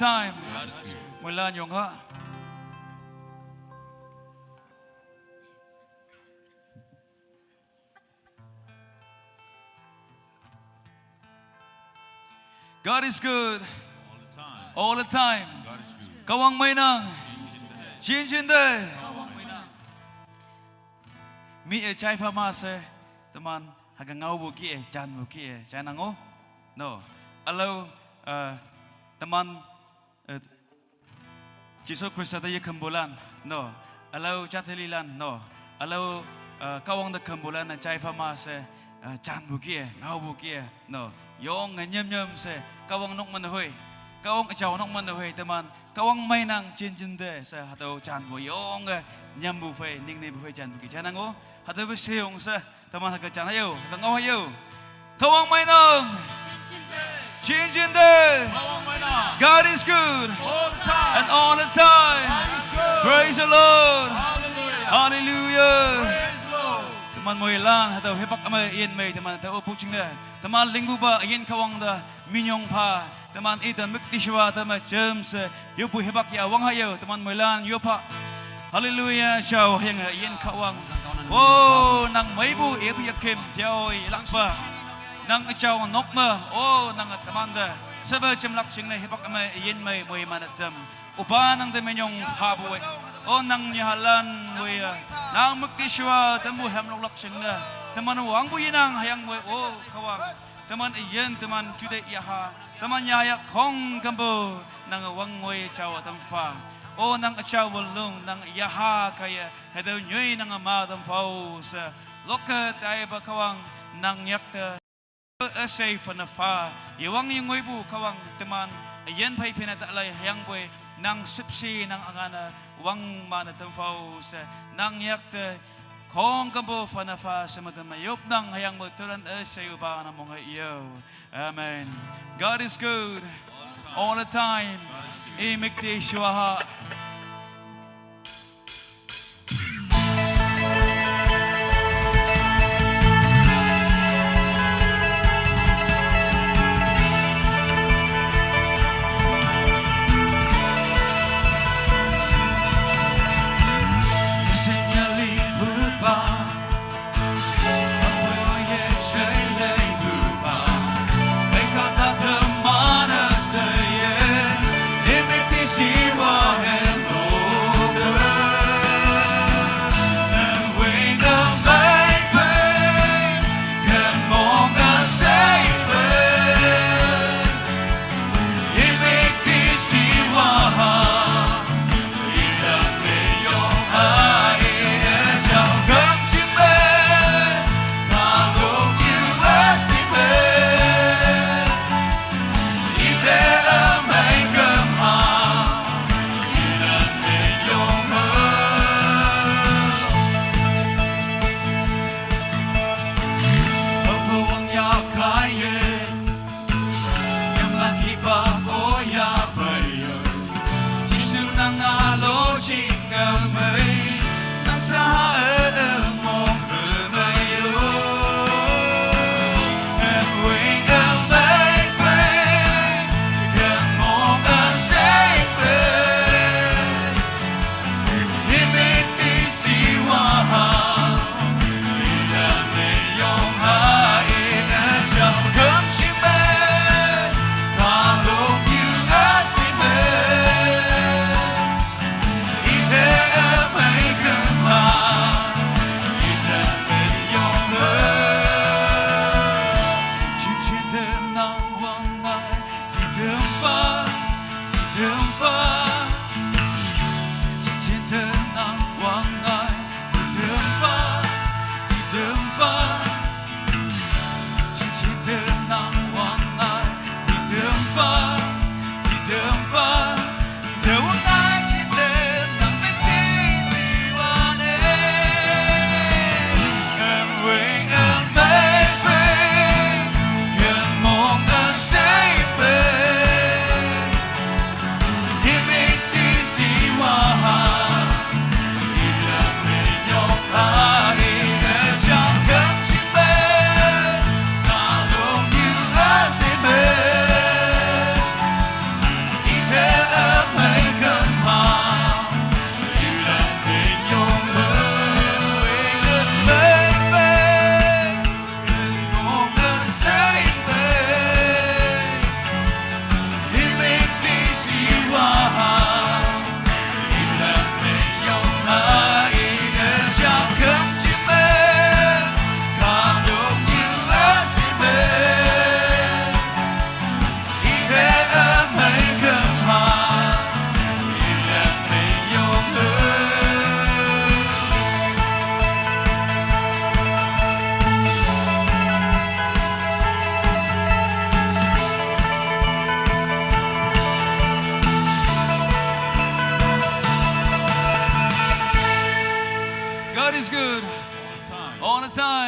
time มวยล้านยงฮะGod is good all the time Kahwange nang Jin day มีใจฟ้ามาเสตมันหากเงาบุกี้จันบุกี้จันนังโอ no allow ตมันจิโซคริสต์ได้ยังคำโบราณ no allow จันทลีลัน no allow Kahwangeคำโบราณใจฟ้ามาเสจันบุกี้เงาบุกี้ no ยองเงียบเสKahwangeนกมันห่วยKahwangeเจ้านกมันห่วยตมันKahwangeไม่นั่งจินเดเสฮัตโตจันบุยองเงียบบุฟเฟ่นิ่งบุฟเฟ่จันบุกี้จันนังโอฮัตโตไปเสียงเสตมันหักจันให้ยูหักเงาให้ยูKahwangeไม่นั่งจินเด God is good and all the time praise the Lord hallelujah ตมันมวยล้านฮัตโตเฮปักอเมย์เอ็นเมย์ตมันฮัตโตพูดจริงเด้ตมันลิงบูบะเอ็นKahwangeเด้มิยองพาตมันอีตมิกดิชวาตมันเจิมเสยูปุเฮปักยาวังให้ยูตมันมวยล้านยูพะฮาเลลูยาชาวเฮงเอ็นKahwangeโอ้นางไม่บูเอฟยาเข็มเที่ยวลักบะนางเจ้านกมาโอ้นางตมันเด้เสบจำลักชิงในเฮปักอเมย์เอ็นเมย์มวยมันเต็มอุปานางเดมิยองพาบุยโอ้นางยาลันมวยนางมิกดิชวาตมูเฮมลักชิงเด้ตมันหวังบุยนางยังมวยโอ้Kahwangeตมันเย็นตมันจุดเดียฮาตมันยายคงกัมบูนางวังมวยเจ้าตำฟ้าโอ้นางเจ้าบอลลุงนางยาฮาใครให้เดินยุยนางมาตำฟ้าเสล็อกใจบะKahwangeนางยักษ์เอเซฟันฟ้าอย่าวังยังมวยบูKahwangeตมันเย็นไปเพียงแต่อะไรยังไปนางสิบสี่นางอ่างวังมาตำฟ้าเสนางยักษ์ของกัมพูฟันฟ้าสมัติมายบนังยังมือตุลันเสียบานมองให้ยาวอาเมน God is good all the time อิมิกติชวาฮะHe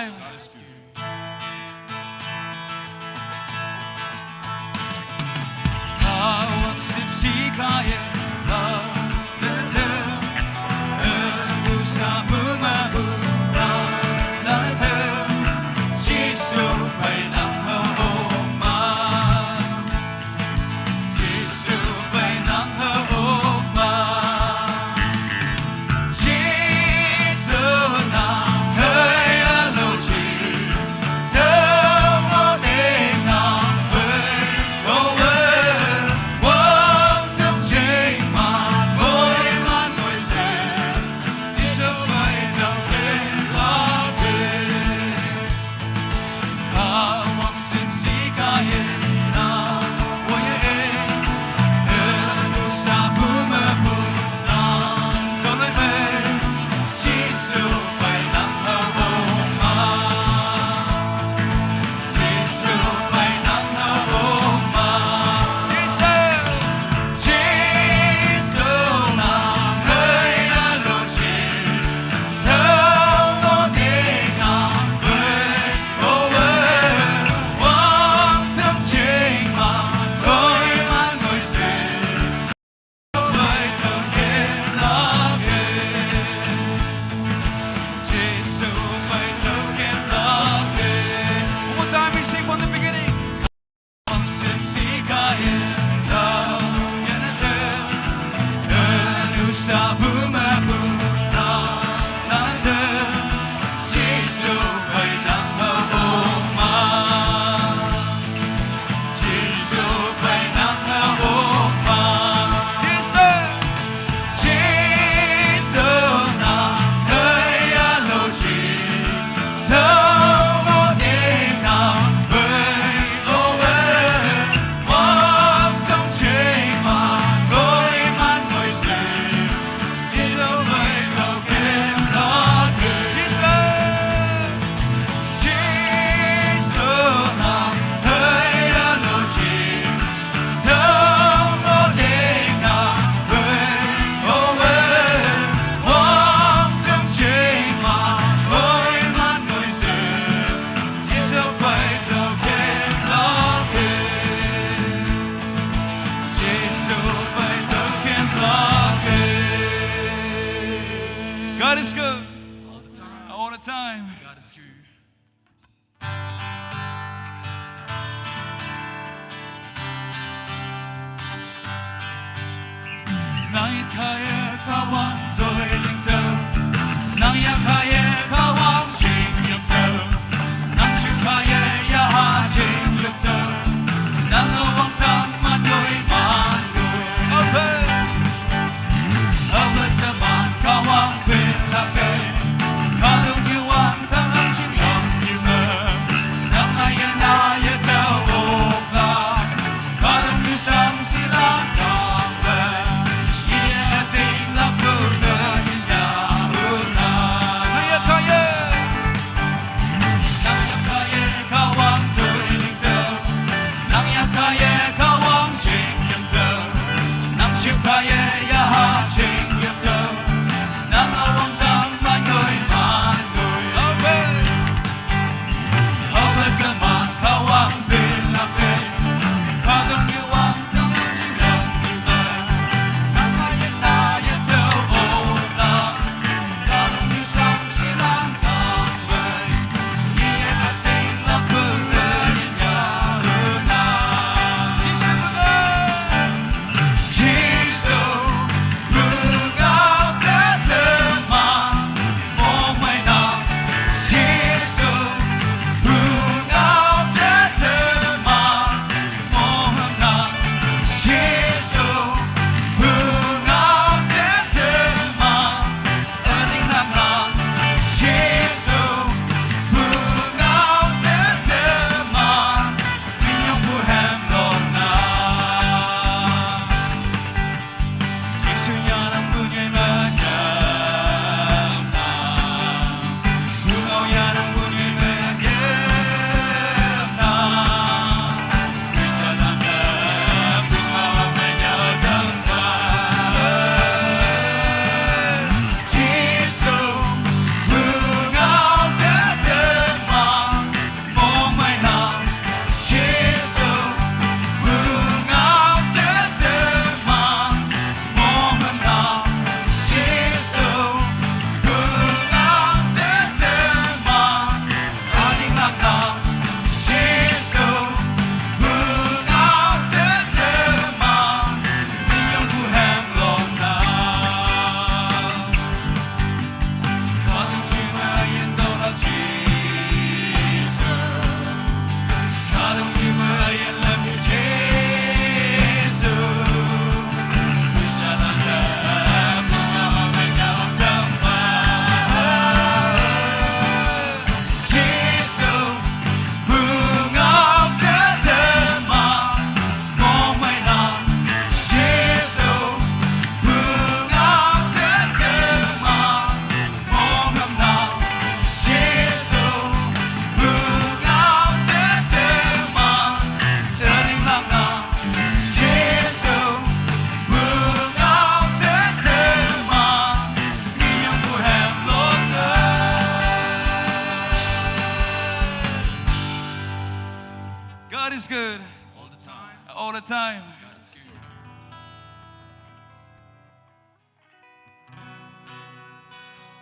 time. Kawang sipsikaye la lete busa bumabu la lete Jisu phải nắng hơ ma Jisu phải nắng hơ ma Jisu nắng hơi alo chi thơm ngọt để nắng với cô ơi quang thức chế mà ngồi man ngồi xem Jisu phải thầm bên lá bên Kawang sipsikaye na woye nusa bumabu na toloi me Jisu phải nắng hơ ma Jisu phải nắng hơ ma Jisu nắng hơi alo chi thơm ngọt để ngang với cô ơi quang thức chế mà đôi mắt ngồi xem với thơm kém lá kề Jisu phải thơm kém lá kề. One more time, we sing from the beginning. Kawang sipsikaye la lete nusa bumabu na lete Jisu phải nắng hơ ma Jisu phải nắng hơ ma Jisu nắng hơi alo chi thơm ngọt để nắng với ô ơi quang thông chế mà đôi mắt ngồi xem Jisu phải thâu kém lá kề Jisu nắng hơi alo chi thơm ngọt để ngang với ô ơi quang thông chế mà đôi mắt ngồi xem Jisu phải thâu kém lá kề Jisu phải thâu kém lá kề. God is good all the time. God is true. Nang yakaya kawang doi ling tơ Nang yakaya kawang jing yuk tơ Nang chukaya ya ha jing yuk tơ Nang awang tam man doi man doi Open Open ta man kawang bin la pe Kalung yu wang tam ang ching yong yu mơ Nang ayan na ya tao ok la Kalung yu sam si la tang le Yeah, I think la pur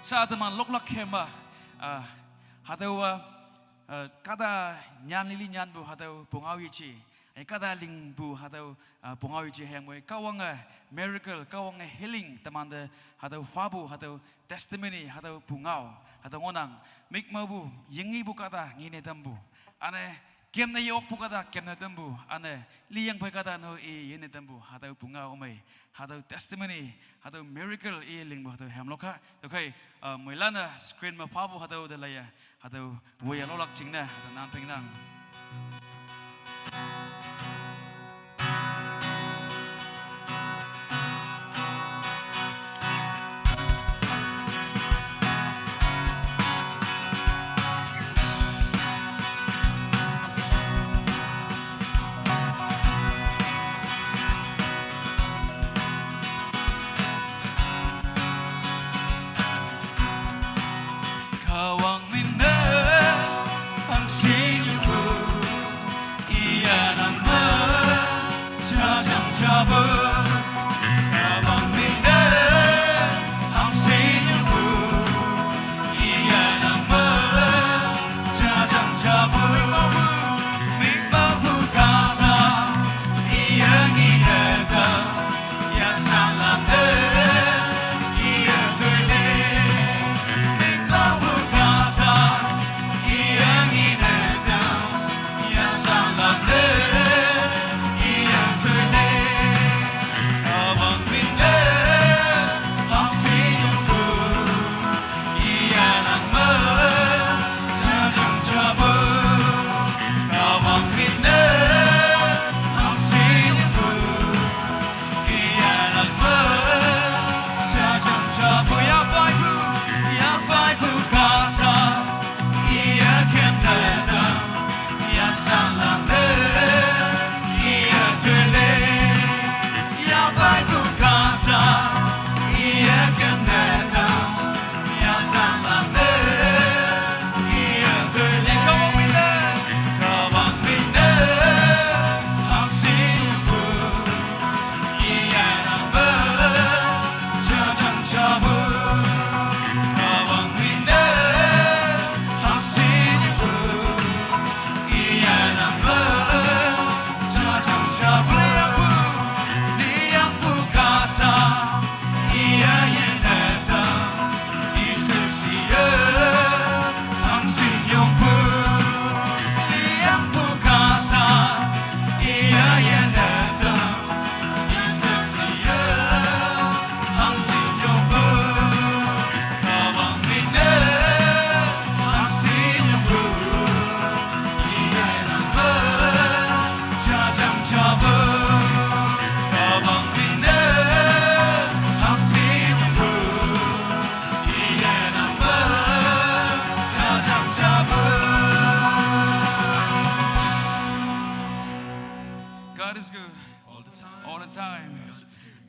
saat teman lok lok kemba hatau kada nyan lili nyan bu hatau bungawi chi kada ling bu hatau bungawi chi yang moi Kahwange miracle Kahwange healing teman de hatau fabu hatau testimony hatau bungau hatau ngonang mik mau bu yengi bu kata ngine tambu ane kem na yok bu kata kem na tambu ane liyang pai kata no yene tambu hatau bungau mai hatau testimony hatau miracle ling bu hatau hamloka okay moi lana screen ma fabu hatau de laya hatau woya lolak jingna hatau nan pengnang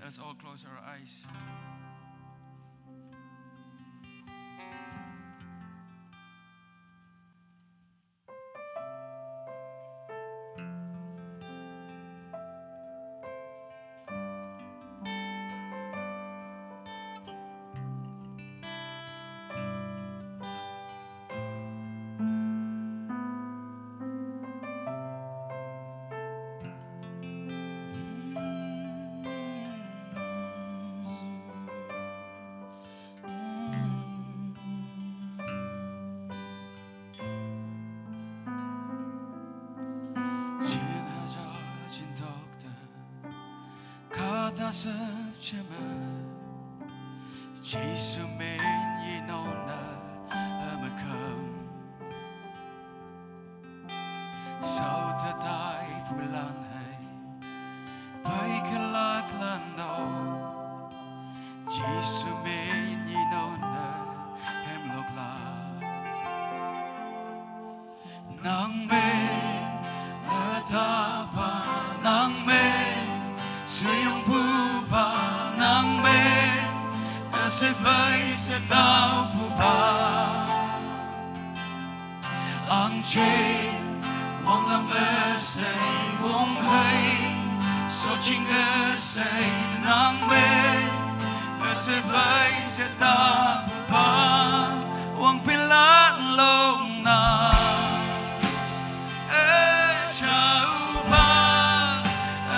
Let's all close our eyes. Sepchema Jesus men ye know na amakam so that I pulan hai pai kalak lando Jesus men ye know na hemlok la nang me atapa nang me suyong sẽ phải sẽ tao phụ ba ăn chơi mong làm ơ say mong hay so chinh ơ say nắng mê sẽ phải sẽ tao phụ pa wang pilan long na chao pa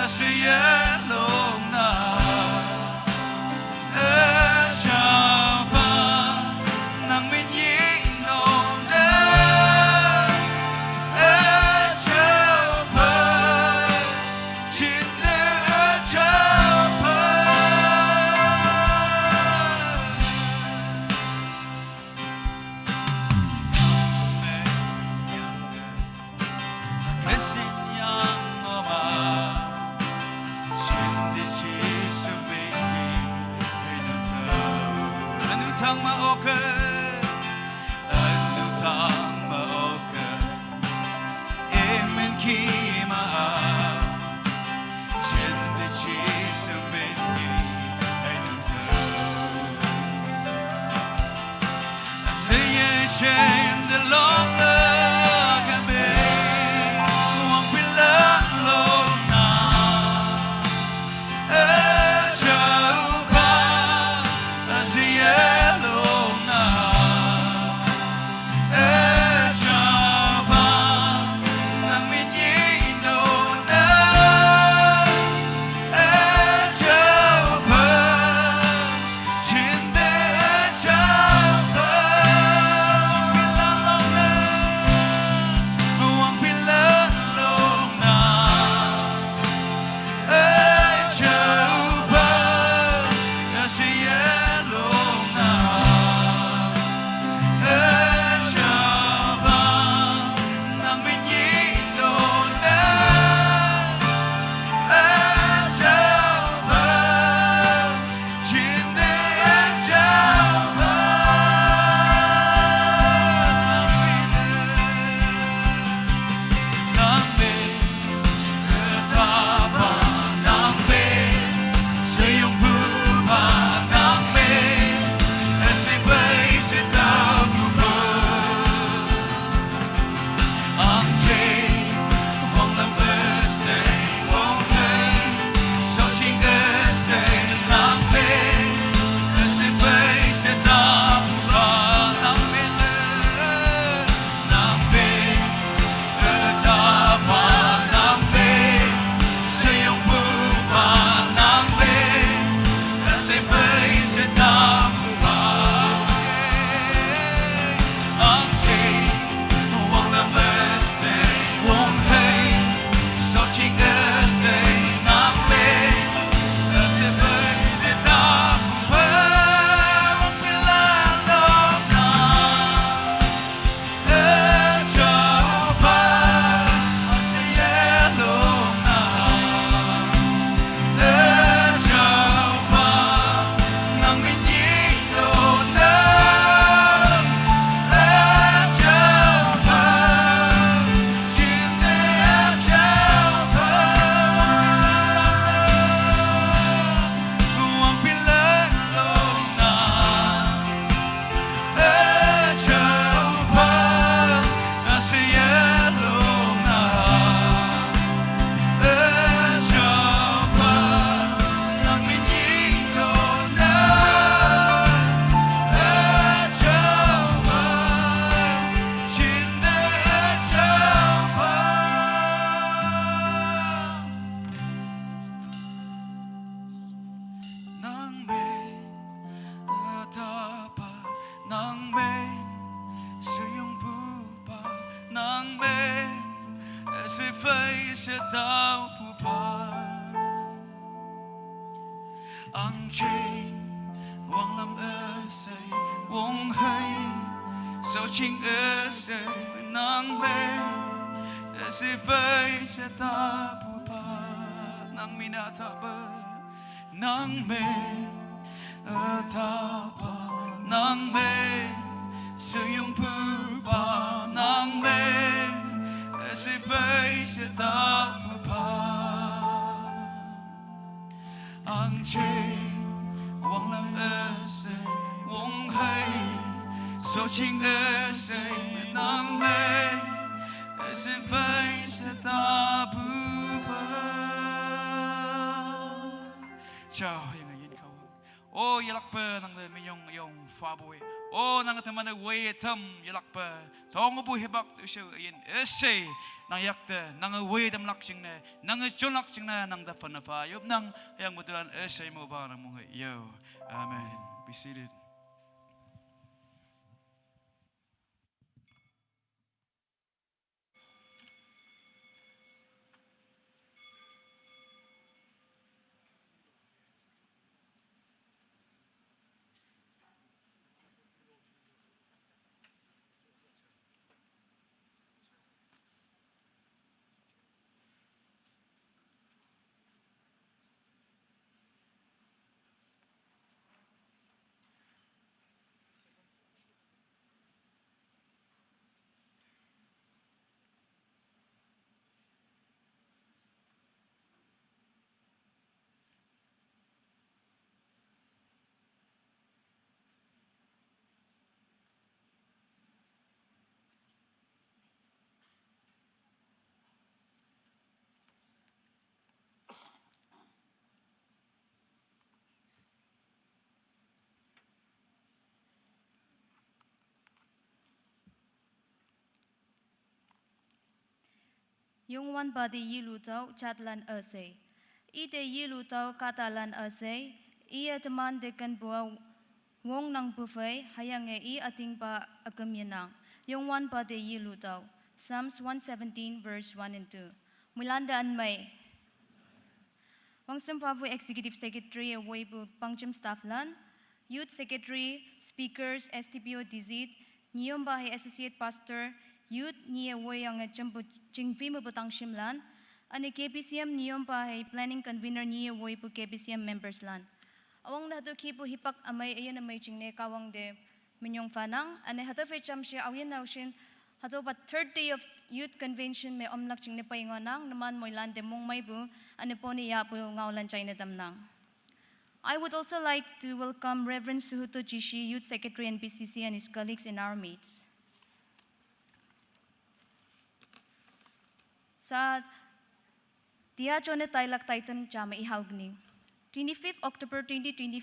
siya long na chao pa nang minyin nong na chao pa chin na chao pa Oh nang teman way tam yalak pa tong bu hebak tu show in essay nang yakta nang way tam lak ching na nang chon lak ching na nang da fan fa yop nang yang betulan essay mo ba nang mo yo amen be seated. Yung wan body yilu tau chatlan ase. Ite yilu tau katalan ase. Ia teman dekan buah wong nang buffet hayang i ating pa akamyanang. Yung wan body yilu tau. Psalms 117 verse 1 and 2. Mulandaan may. Wang Sempabu Executive Secretary away bu Bangjüm Stafflan. Youth Secretary, Speakers, STPO Dizit, Nyih Bahay Associate Pastor, Youth Nyih away ang Jümpu Jingvi Mubutang Shimlan, and KBCM Nyih Bahay Planning Convener Nyih away bu KBCM members lan. Awang na hatu kipu hipak amay ayan amay jingne kawang de minyong fanang, and hatu fecham siya ayan na ushin hatu pa third day of youth convention may omlak jingne paingonang naman mo ilan de mong may bu, and po niya po ngawlan China damnang. I would also like to welcome Reverend Suhuto Jishi, Youth Secretary and BCC, and his colleagues and our mates. Sa Diachone Tailak Taitam Jama Ihagni. 25th October 2025,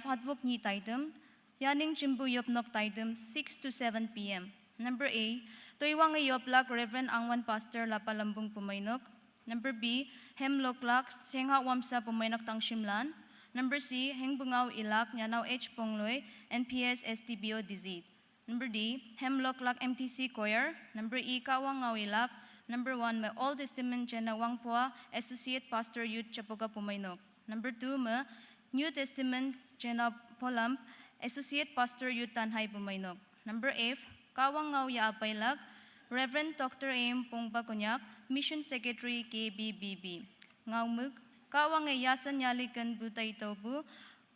Hadbuk Ni Taitam, Yaning Jümpu Yopnok Taitam, 6 to 7 p.m. Number A, Toiwang Yoplak Reverend Angwan Pastor Lapalambung Bumeinok. Number B, Hemloklak Sengha Wamsa Bumeinok Tang Shimlan. Number C, Hengbungao Ilak Nyanaw H. Pongloy, NPS STBO Dizit. Number D, Hemloklak MTC Choir. Number E, Kawangao Ilak. Number 1, may Old Testament Jena Wangpua, Associate Pastor Youth Chapoga Bumeinok. Number 2, may New Testament Jena Polamp, Associate Pastor Youth Tanhay Bumeinok. Number F, Kawangao Yaapailak, Reverend Dr. A.M. Pongba Konyak, Mission Secretary KBBB. Ngaumuk, Kahwange Yashanyali Künpu Teihtowpu,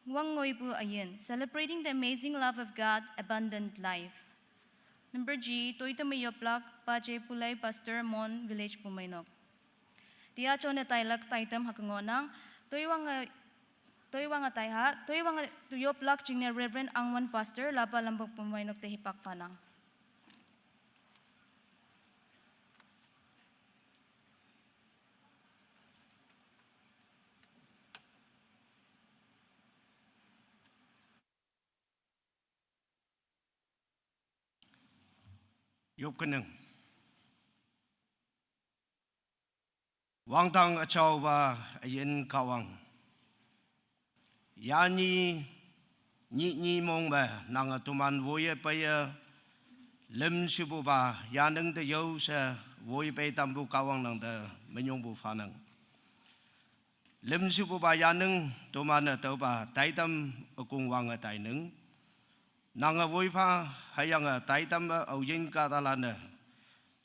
Wangoipu Ayen, celebrating the amazing love of God, abundant life. Number G, Taitam Yoplak, Pache Pulay Pastor Mon, Village Bumeinok. Diachone Tailak Taitam Hakangonang, Toiwanga Taiha, Toiwanga Yoplak Jingne Reverend Angwan Pastor, Lapa Lambok Bumeinok Tehipak Panang. Yopnok Wangtang Achawa Ayen Kawang Yani Nyih Mongba Nanga Tuman Voye Paya Lim Shibuba Yaneng de Yose Voye Pay Tambu Kawang Nang de Menyongbu Fanang Lim Shibuba Yaneng Tumana Toba Taitam Akung Wanga Taineng Nanga Voipa Hayanga Taitam Oyen Katalana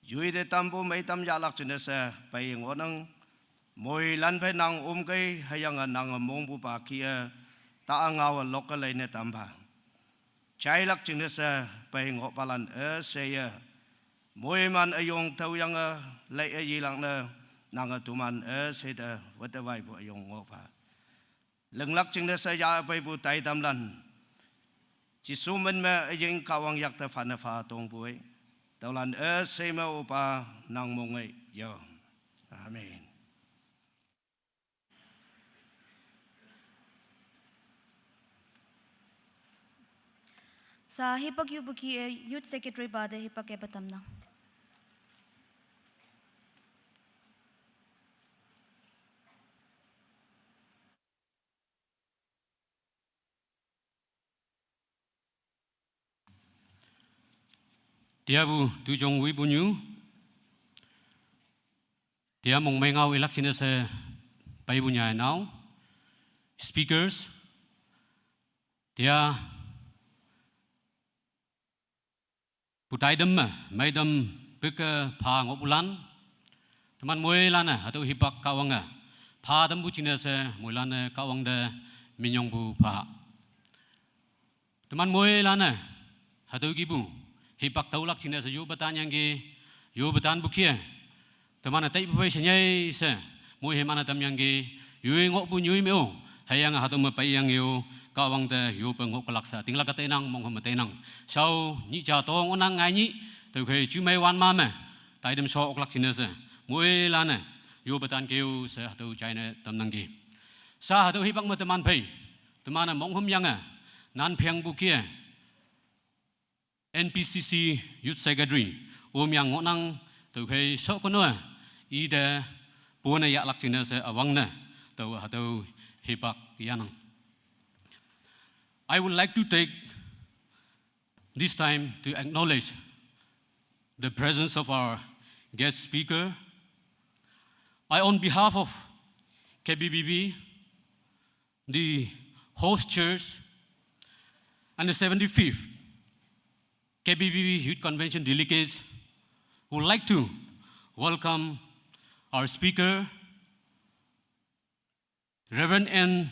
Juide Tambu Maitam Yalak Junesa Paying Onang Moy Lanpe Nang Umkay Hayanga Nanga Mongbu Pakia Taangawa Lokalene Tamba Chailak Junesa Paying Opalan Seya Moyman Ayong Tawyanga Lay Yilang Nanga Tuman Seda Watawaibu Ayong Opa Lenglak Junesa Ya Paybu Taitam Lan Jisumen me ayeng kawang yak ta fana fa tong buai. Taulan sema upa nang mongai yo. Amen. Sa hipak yu buki Youth Secretary bade hipak e batam na. Tiabu tujong wi bunyu. Tia mong mengaw election sa pai bunya now. Speakers. Tia Taitam maidam pika pa ngopulan. Teman mui lana atau hipak Kahwange. Pa tam bu China sa mui lana Kahwange minyong bu pa. Teman mui lana atau gibu. Hipak taulak China sa yu batan yang ge yu batan bukia. Teman atai bupai senyai sa mui hemana tam yang ge yu ngok bu nyui meo hayang hatu mapai yang yu Kahwange yu pengok kelaksa tinggal kata enang mong tenang. Sau ni cha tong onang ngai ni từ khi chú mấy wan ma mà tại đêm sau oclak China sa mui lana yu batan kêu sa hatu China tam nang ge. Sa hatu hipak ma teman pai teman mong hum yang nan pheng bukia. NPCC Youth Secretary yang ngonang từ khi sok kono ida puna ya lak China sa awang na tau hatu hipak yanang. I would like to take this time to acknowledge the presence of our guest speaker. I, on behalf of KBBB, the host church, and the 75th KBBB Youth Convention delegates, would like to welcome our speaker, Reverend N.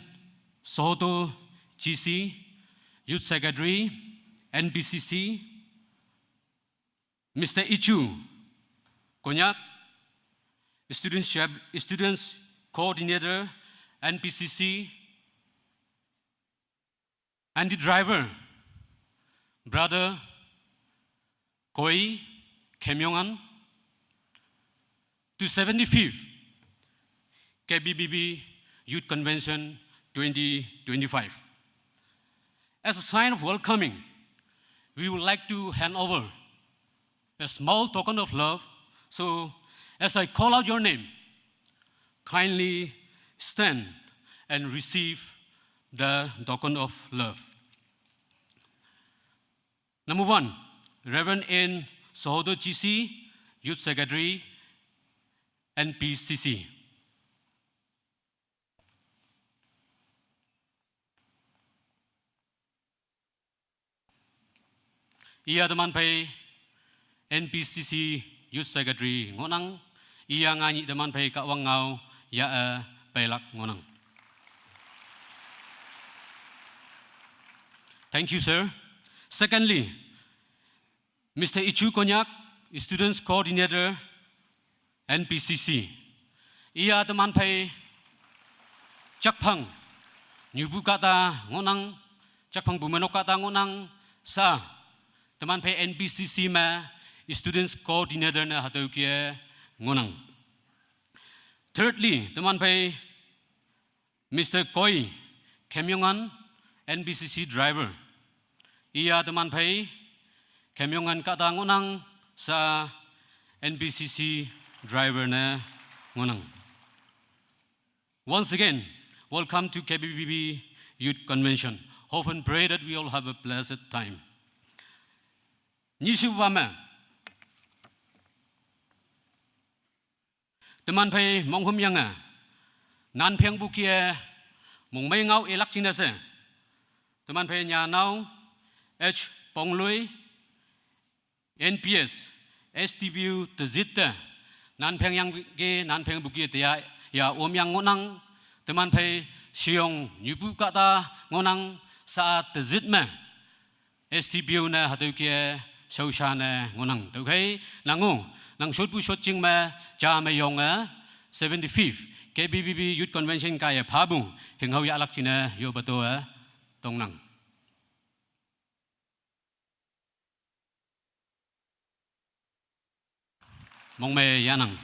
Sohoto GC, Youth Secretary, NPCC, Mr. Ichu Konyak, Students Coordinator, NPCC, and the driver, Brother Koi Kemyongan, to 75th KBBB Youth Convention 2025. As a sign of welcoming, we would like to hand over a small token of love. So, as I call out your name, kindly stand and receive the token of love. Number 1, Reverend N. Sohoto GC, Youth Secretary, NPCC. Iya teman pai NPCC Youth Secretary ngonang, iya ngani teman pai Kahwange ya pelak ngonang. Thank you, sir. Secondly, Mr. Ichu Konyak, Students Coordinator, NPCC. Iya teman pai Jakpang, Nyubu kata ngonang, Jakpang Bumeinok kata ngonang sa. Teman pai NPCC ma Students Coordinator na hatau kia ngonang. Thirdly, teman pai Mr. Koi Kemyongan, NPCC driver. Iya teman pai Kemyongan kata ngonang sa NPCC driver na ngonang. Once again, welcome to KBBB Youth Convention. Hope and pray that we all have a blessed time. Nyih teman pai monghum yang nan pheng bukia mong mai ngau elak China se teman pai nya nau H ponglui NPS STBU tezita nan pheng yang ge nan pheng bukia tia ya yang ngonang teman pai siong nyubu kata ngonang sa tezit ma STBU na hatu kia sau sa na ngonang tu khai nangu nang shot bu shot ching ma cha ma yong 75th KBBB Youth Convention kaya phabu hinghau ya lak China yo bato tong nang. Mong me yanang.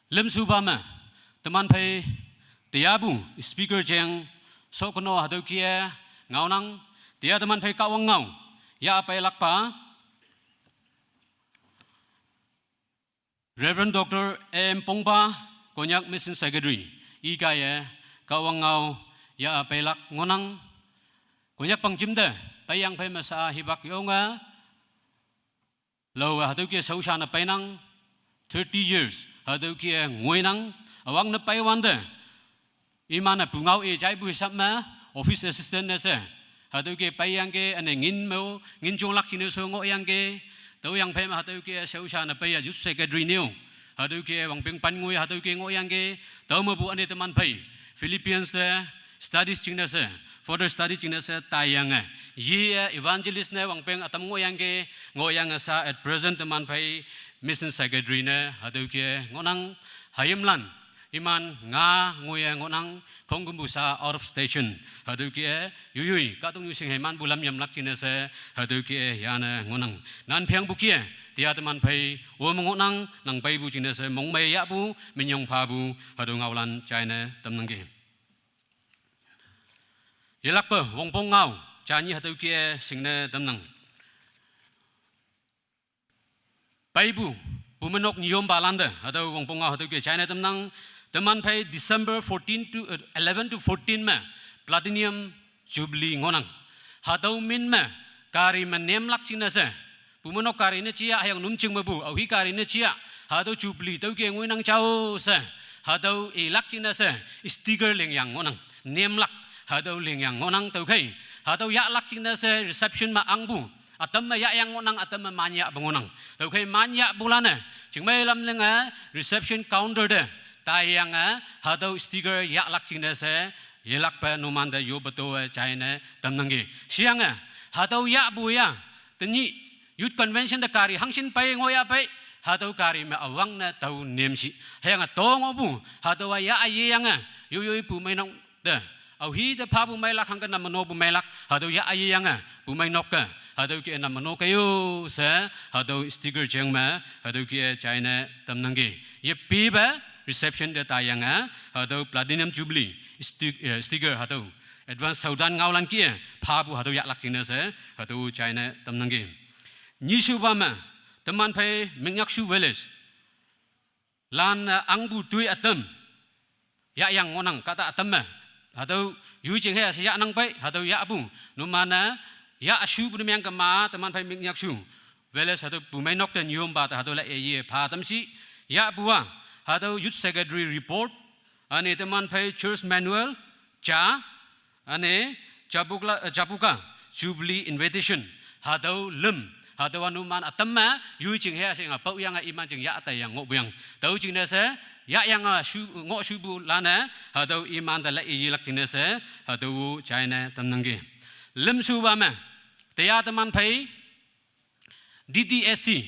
Lem subama teman pai tiabu speaker jeng so kono hadu kia ngau nang dia teman pai kawang ngau ya pai lakpa Reverend Dr. M. Pongpa Konyak Mission Secretary Igaya kawang ngau ya pai lak ngonang Konyak Bangjüm de payang pai masa hibak yonga lo hadu kia sau na pai nang 30 years hadu kia ngoi nang awang na pai wande imana bungau e jai bu sama office assistant na se hadu kia payang ke ane ngin jong lak chine so ngo yang ke tau yang pai ma hadu kia sau na pai youth secretary new hadu kia wang peng pan ngoi hadu kia ngo yang ke tau ma bu ane teman pai Philippines de studies ching na se further study ching na se tayang ye evangelist ne wang peng atam ngo yang sa at present teman pai mission secretary ne hadu kia ngonang hayimlan iman nga ngoya ngonang Künpu sa out of station hadu kia yuyui katung yu sing heman bulam yam lak chine se hadu kia yana ngonang nan pheng bu kia dia teman pai wo ngonang nang pai bu chine se mong mai ya bu minyong pha bu hadu ngaulan china tamnang ge yelak pa wong pong ngau chani hadu kia singne tamnang pai bu Bumeinok Nyom Balanda atau wong pong atau ke China temnang teman pai December 11 to 14 ma platinum jubilee ngonang hatau min ma kari menem lak China se Bumeinok kari ne chia yang numching mabu au hi kari ne chia hatau jubilee tau ke ngoi nang chao se hatau e lak China se sticker leng yang ngonang nem lak hatau leng yang ngonang tau kai hatau ya lak China se reception ma angbu atam ya yang ngonang atam manya bangonang tau kai manya bulana chingmai lam lenga reception counter de tayang hadau sticker ya lak chingna se yelak pa numan da yo bato china tamnangi siang hadau ya buya tani youth convention da kari hangsin pai ngoya pai hadau kari ma awang na tau nemsi hayang tong obu hadau ya ayang yoy Bumeinok de au hi de pa Bumeinok hang kana mano Bumeinok hadau ya ayang Bumeinok ka hadau ki na mano kayo sa hadau sticker jengma hadau ki China tamnangi ye pi ba reception de tayang hadau platinum jubilee sticker hadau advance saudan ngaulan ki pa bu hadau ya lak china sa hadau China tamnangi Nyih ba ma teman pai mengyak shu village lan angbu tui atam ya yang ngonang kata atam hadau Yujing he ya nang pai hadau ya bu numana ya shu bu yang kama teman pai mingyak shu veles hadu Bumeinok dan Nyom ba hadu la ye pha tamsi ya buwa hadu youth secretary report ane teman pai church manual cha ane jabuka jubilee invitation hadu lem hadu anuman atamma Yujing he sing pau yang iman jing ya ta yang ngo yang tau jing na se ya yang ngo shu bu lana hadu iman da la ye lak jing na se hadu China tamnangi lem su ba ma Tia teman pai DDSC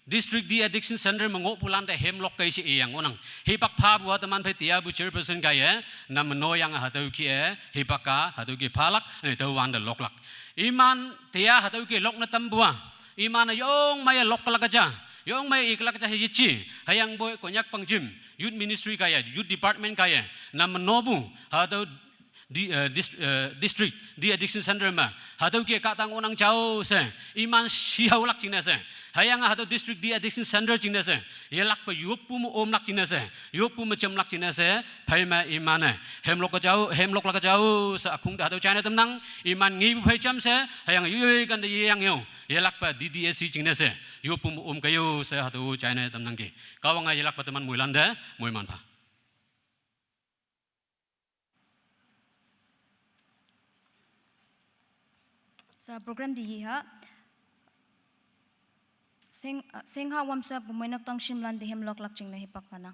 District De-Addiction Center mengok pulan de hemlock kai si yang onang hipak pha buat teman pai tia bu chairperson kaya nam no yang hatau ki hipaka hatau ki phalak ne tau wan de lok lak iman tia hatau ki lok na tam bua iman yong mai lok lak aja yong mai ik lak aja hichi hayang boy Konyak Bangjüm youth ministry kaya youth department kaya nam no bu hatau district De-Addiction Center ma hadu ki katang onang jauh se iman sihau lak china se hayang hadu district De-Addiction Center china se yelak pa Yoppu mu om lak china se Yoppu mu cham lak china se phai ma iman hemlok lak jauh sa akhung da hadu China tamnang iman ngi bu phai cham se hayang yui kan de yang yo yelak pa DDSC china se Yoppu mu om kayo se hadu China tamnang ki Kahwange yelak pa teman muilanda muiman pa sa program di ha seng ha wamsa Bumeinok tang shimlan di hemlok lak ching na hipak pana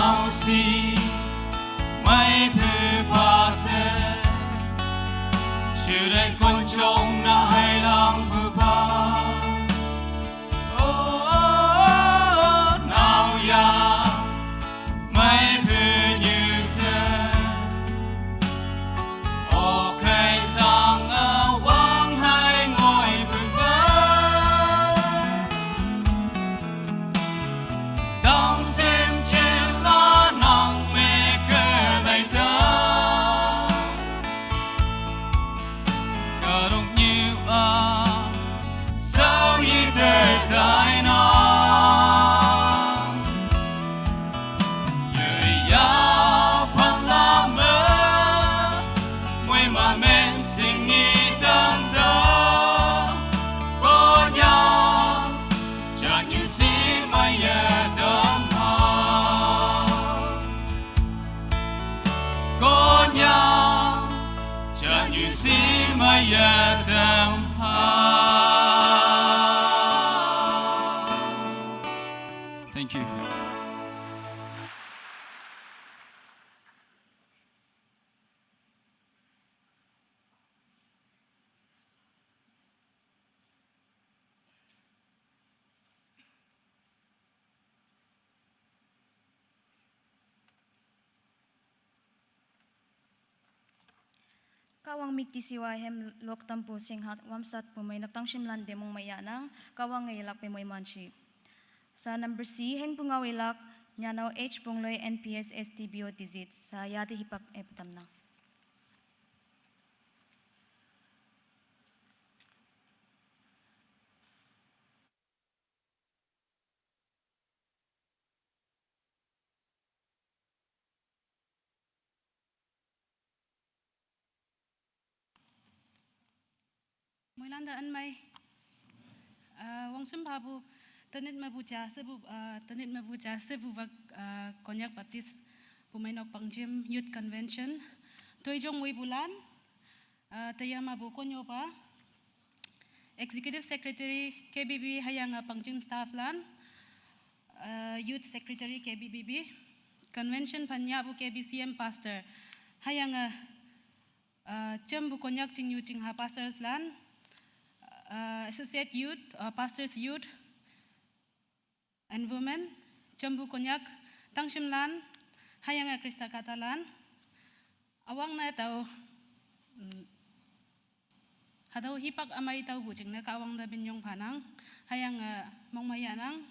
nào xì mấy thứ pha sẽ chiều đây con trông đã hay lòng vừa pha nào ya mấy thứ như sẽ ok sang ở quang hai ngồi vừa vơ đang xem trên lá nắng mê cơ đầy thơ cờ đông như sao như đời tai nó Thank you. Kahwange mikti siwa hem lok tampu singhat wamsat Bumeinok tangshimlan demong mayanang Kahwange ilak pemoy manshi. Sa number C heng pungaw ilak nyanaw H pungloy NPS STBO dizit sa yadi hipak epitamna. Moilanda an mai wong sumbabu tanit mabuja sebu bak Konyak Baptist Bumeinok Bangjüm Youth Convention toijong wi bulan tayama bu konyopa Executive Secretary KBB hayang Bangjüm staff lan Youth Secretary KBBB Convention panya bu KBCM pastor hayang Jümpu Konyak Jingyu Jingha pastors lan Associate Youth, Pastors Youth and Women, Jümpu Konyak, Tangshim Lan, Hayang Krista Katalan, Awang na tau, Hadaw hipak amay tau bujing na kawang da binyong panang, Hayang mongmayanang,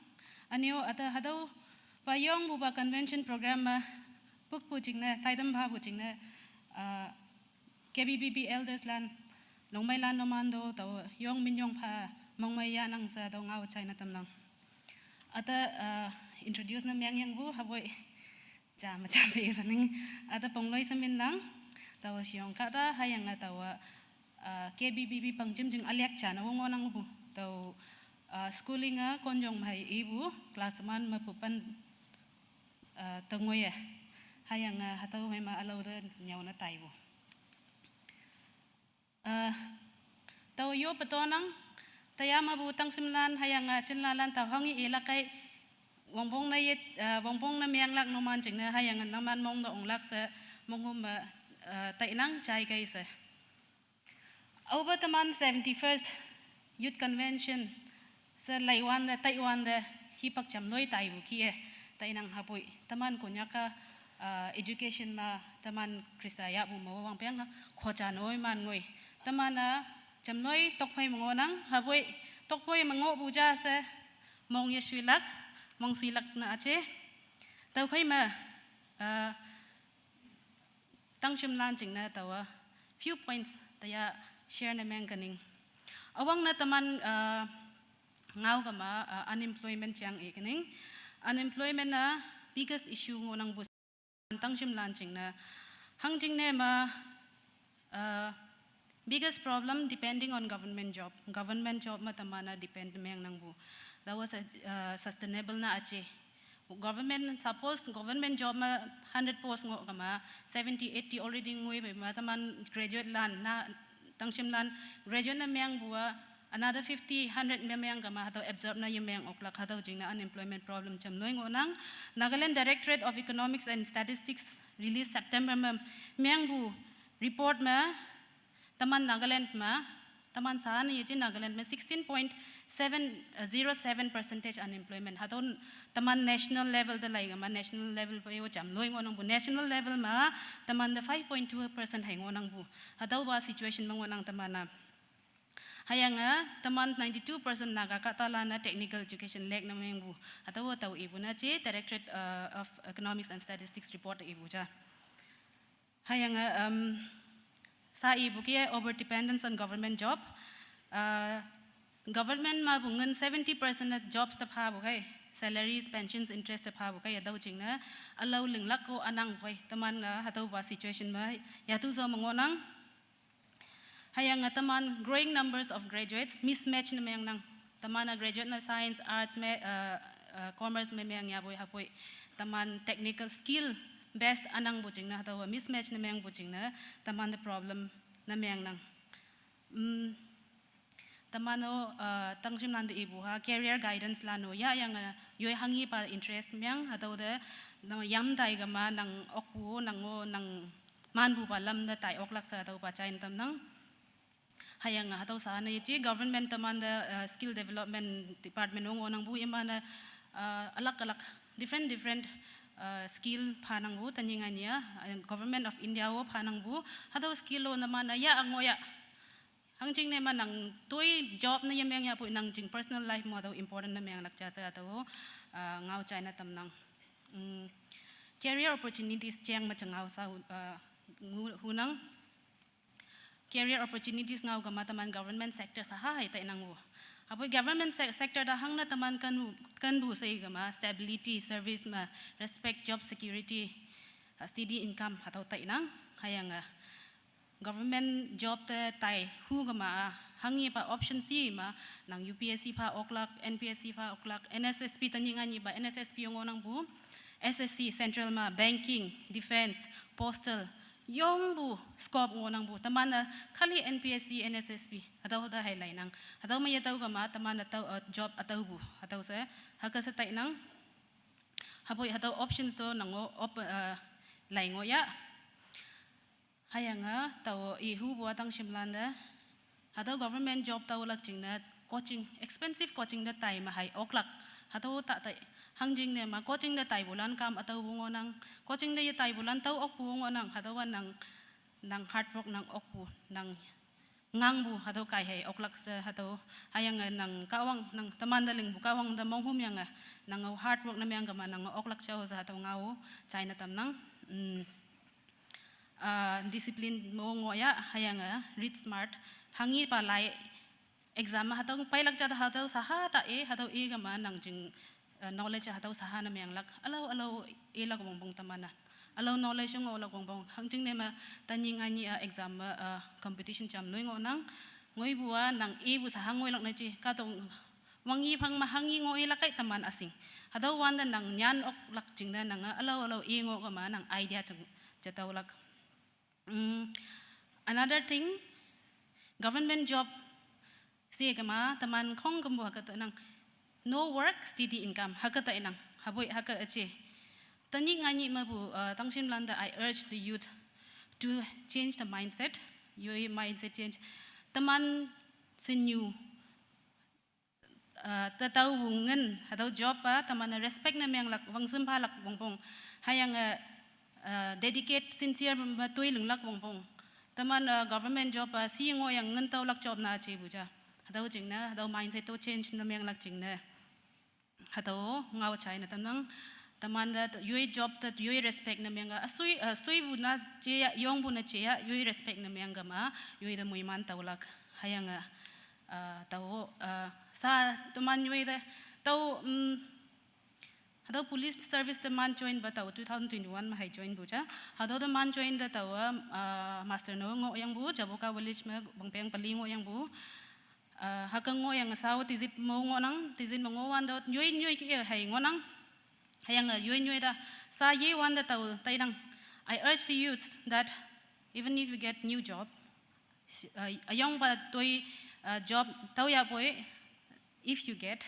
Anyo ata hadaw payong buba convention program book bujing na Taitam ba bujing na KBBB Elders Lan, Long may lan nomando tao yong minyong pa mong maya nang sa daw ngaw China tamlang. Ata introduce na miyang yang bu haboy jama paning ata pongloy sa minlang tao siyong kata hayang na tao KBBB Bangjüm jing aliak chana wong nang bu tao schooling konjong may ibu class 1 mapupan tangoy hayang hataw may maalaw da nyaw na tayo. Tao yo petonang tayama butang simlan hayang chenlalan tao hangi ilakay wongbong na miyang lak noman jing na hayang naman mong noong lak sa monghum tainang chai kay sa over taman 71st Youth Convention sa Laywan na Taiwan da hipak chamloy tayo kiye tainang hapoy taman Konyaka education ma taman krisaya bumo wang piang khojanoy man ngoy tamana jamnoy tokpay mongonang haboy tokpay mongo buja sa mong yeswilak mong silak na ache tawkay ma tangshim lan jing na tawa few points taya share na meng kaning awang na taman ngaw kama unemployment yang ikaning unemployment na biggest issue ngonang bus tangshim lan jing na hangjing ne ma biggest problem depending on government job matamana depend meng nang bu that was sustainable na ache government suppose government job ma 100 post ngo kama 70 80 already ngui be mataman graduate lan na tangshim lan graduate na meng bua another 50-100 memang kama hatau absorb na memang oklak hatau jingna unemployment problem jam noi ngonang Nagaland Directorate of Economics and Statistics release September memang bu report ma taman Nagaland ma taman sana ye Nagaland ma 16.707% unemployment hatau taman national level da lai ma national level pa yo jam noi ngonang bu national level ma taman da 5.2% hai ngonang bu hatau ba situation ngonang tamana hayanga taman 92% naga katalana technical education leg na mengu atau tahu ibu na ce Directorate of Economics and Statistics report ibu ja hayanga sa ibu kia over dependence on government job government ma bungan 70% jobs tapha bukai salaries pensions interest tapha bukai atau jingna allow linglak ko anang bukai taman atau ba situation ma ya tu so mengonang hayang taman growing numbers of graduates mismatch na mayang nang taman graduate na science arts commerce mayang ya boy hapoy taman technical skill best anang bucing na tawa mismatch na mayang bucing na taman the problem na mayang nang tamano tangsim nande ibu ha career guidance lano ya yang yoy hangi pa interest mayang ataw de na yam dai gama nang okpu nang manbu pa lam da tai oklak sa taw pa chain tam nang hayang hatau sana ye government taman the skill development department ngonang bu imana alak different skill phanang bu tanyinganya government of India wo phanang bu hatau skill lo namana ya angoya hangjing ne manang toi job na yameng ya pu nang jing personal life mo hatau important na meng lakcha cha hatau ngau China tamnang career opportunities chang ma changau sa hunang career opportunities ngau gama taman government sector sahai ta inang wo apo government sector da hang na taman kan bu sei gama stability service ma respect job security steady income hatau ta inang hayang government job ta tai hu gama hangi pa option C ma nang UPSC pa oklak NPSC pa oklak NSSP tanyingani ba NSSP ngonang bu SSC central ma banking defense postal yong bu scope ngonang bu tamana khali NPSC NSSP atau da highlight nang atau may atau gama tamana atau job atau bu atau sa haka sa tai nang hapoy atau options to nango laingo ya hayanga tau ihu bu atang simlanda atau government job tau lak jingna coaching expensive coaching da tai ma hai oklak atau tak tai hangjing ne ma coaching da tai bulan kam atau bungonang coaching da ye tai bulan tau ok bungonang hatawa nang hard work nang okpu nang ngang bu hatau kai hai oklak sa hatau hayang nang kawang nang taman daling bu kawang da monghum yang nang hard work na myang gama nang oklak chau sa hatau ngau China tam nang discipline mo ngoya hayang read smart hangi pa lai exam hatau pailak cha hatau saha ta hatau gama nang jing knowledge hatau sahana mayang lak alaw elak bongbong tamana alaw knowledge ngo lak bongbong hangjing ne ma tanyingani exam competition cham noi ngonang ngoi bua nang bu sahangoi lak na chi ka tong wangi phang ma hangi ngo elak kai taman asing hatau wanda nang nyan ok lak jingna nang alaw ngo ka ma nang idea chatau lak another thing government job si kama taman khong kambu ka nang no work steady income hakata inang haboi haka ache tani ngani mabu tangsim landa I urge the youth to change the mindset your mindset change taman senyu tatau wungen hatau job pa taman respect na meng lak wangsum pa lak bongbong hayang dedicate sincere ma toi lunglak bongbong taman government job pa si ngo yang ngentau lak job na che buja hatau jingna hatau mindset to change na meng lak jingna hatau ngau China tamnang taman da yoi job da yoi respect na menga asui bu na che yong bu na che yoi respect na menga ma yoi da muiman taulak hayanga tau sa taman yoi da tau hatau police service da man join ba tau 2021 ma hai join bu cha hatau da man join da tau master no ngo yang bu jaboka village ma bangpeng palingo yang bu hakang ngo yang sawo tizit mo ngonang tizit mo wan da nyoi ki hai ngonang hayang nyoi da sa ye wan da tau taidang I urge the youths that even if you get new job ayong ba toi job tao ya boy if you get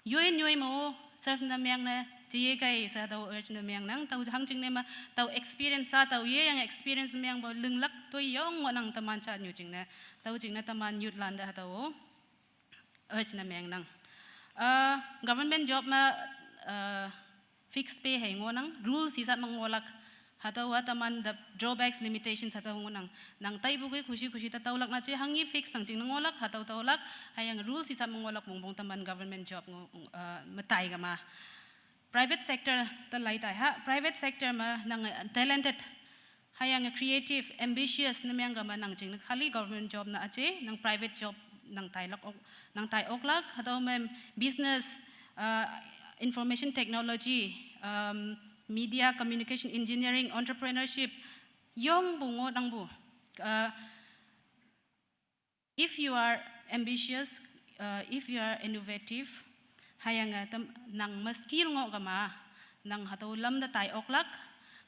yoi mo serve na myang na je kai sa tao urge na myang nang tao hang ching ne ma tao experience sa tao ye yang experience myang bo lung lak to yong ngo nang taman cha nyu ching na tao ching na taman yut lan da tao urge na myang nang government job ma fixed pay hai ngo nang rules isat mangolak hatawa taman the drawbacks limitations hataw ngunang nang tai bu khushi ta tawlak na che hangi fix nang jing ngolak hataw tawlak hayang rules isa mangolak bongbong taman government job matai ga ma private sector ta lai tai ha private sector ma nang talented hayang creative ambitious namyang ga ma nang jing khali government job na ache nang private job nang tai lak nang tai oklak hataw mem business information technology media, communication, engineering, entrepreneurship, yong bungo dang bu. If you are ambitious, if you are innovative, hayang nang maskil ngo kama, nang hatulam da tay oklak,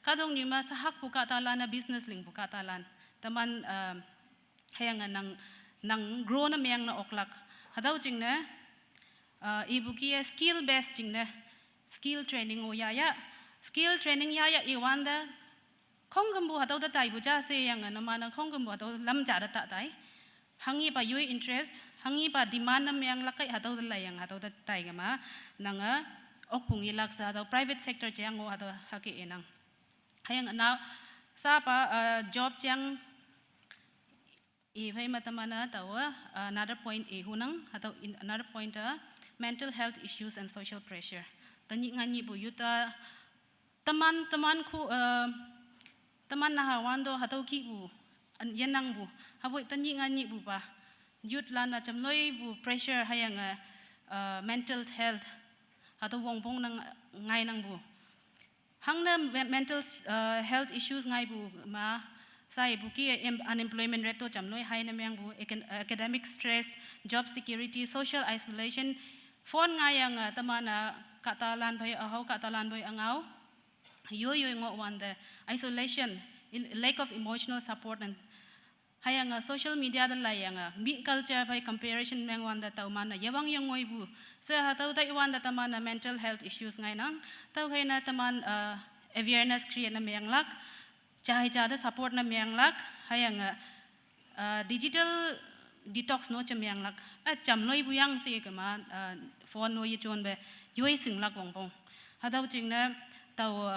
kadong nima sa hak buka talan na business ling buka talan, taman hayang nang grow na miyang na oklak, hataw jing na ibuki skill based jing na skill training o yaya. Skill training ya iwanda không cầm bùa tao đã tài bùa cha se yang na mana không cầm bùa tao lâm trả đã tạ tài hangi pa yui interest hangi pa demand nam yang lakai hatau da lai yang hatau da tai ga ma nanga okpung ilak sa tao private sector chang ngo hatau haki enang hayang na sa pa job chang I phai matamana tao another point e hunang hatau another point mental health issues and social pressure tani ngani bu yuta teman na hawando hatau ki bu yanang bu haboi tanyi ngani bu pa yut lana chamloi bu pressure hayang mental health hatau bongbong nang ngai nang bu hangna mental health issues ngai bu ma sai bu ki unemployment rate to chamloi high na myang bu academic stress job security social isolation phone ngai yang tamana katalan bhai ahau katalan bhai angau yo ngo wanda isolation lack of emotional support and hayang social media da layang mi culture by comparison meng wanda tau mana yawang yang ngoi bu sa tau dai wanda tamana mental health issues ngai nang tau haina taman awareness create na meng lak chai cha da support na meng lak hayang digital detox no chamyang lak cham noi bu yang se ka ma phone no yi chon be yoi sing lak bong bong hadau ching na tau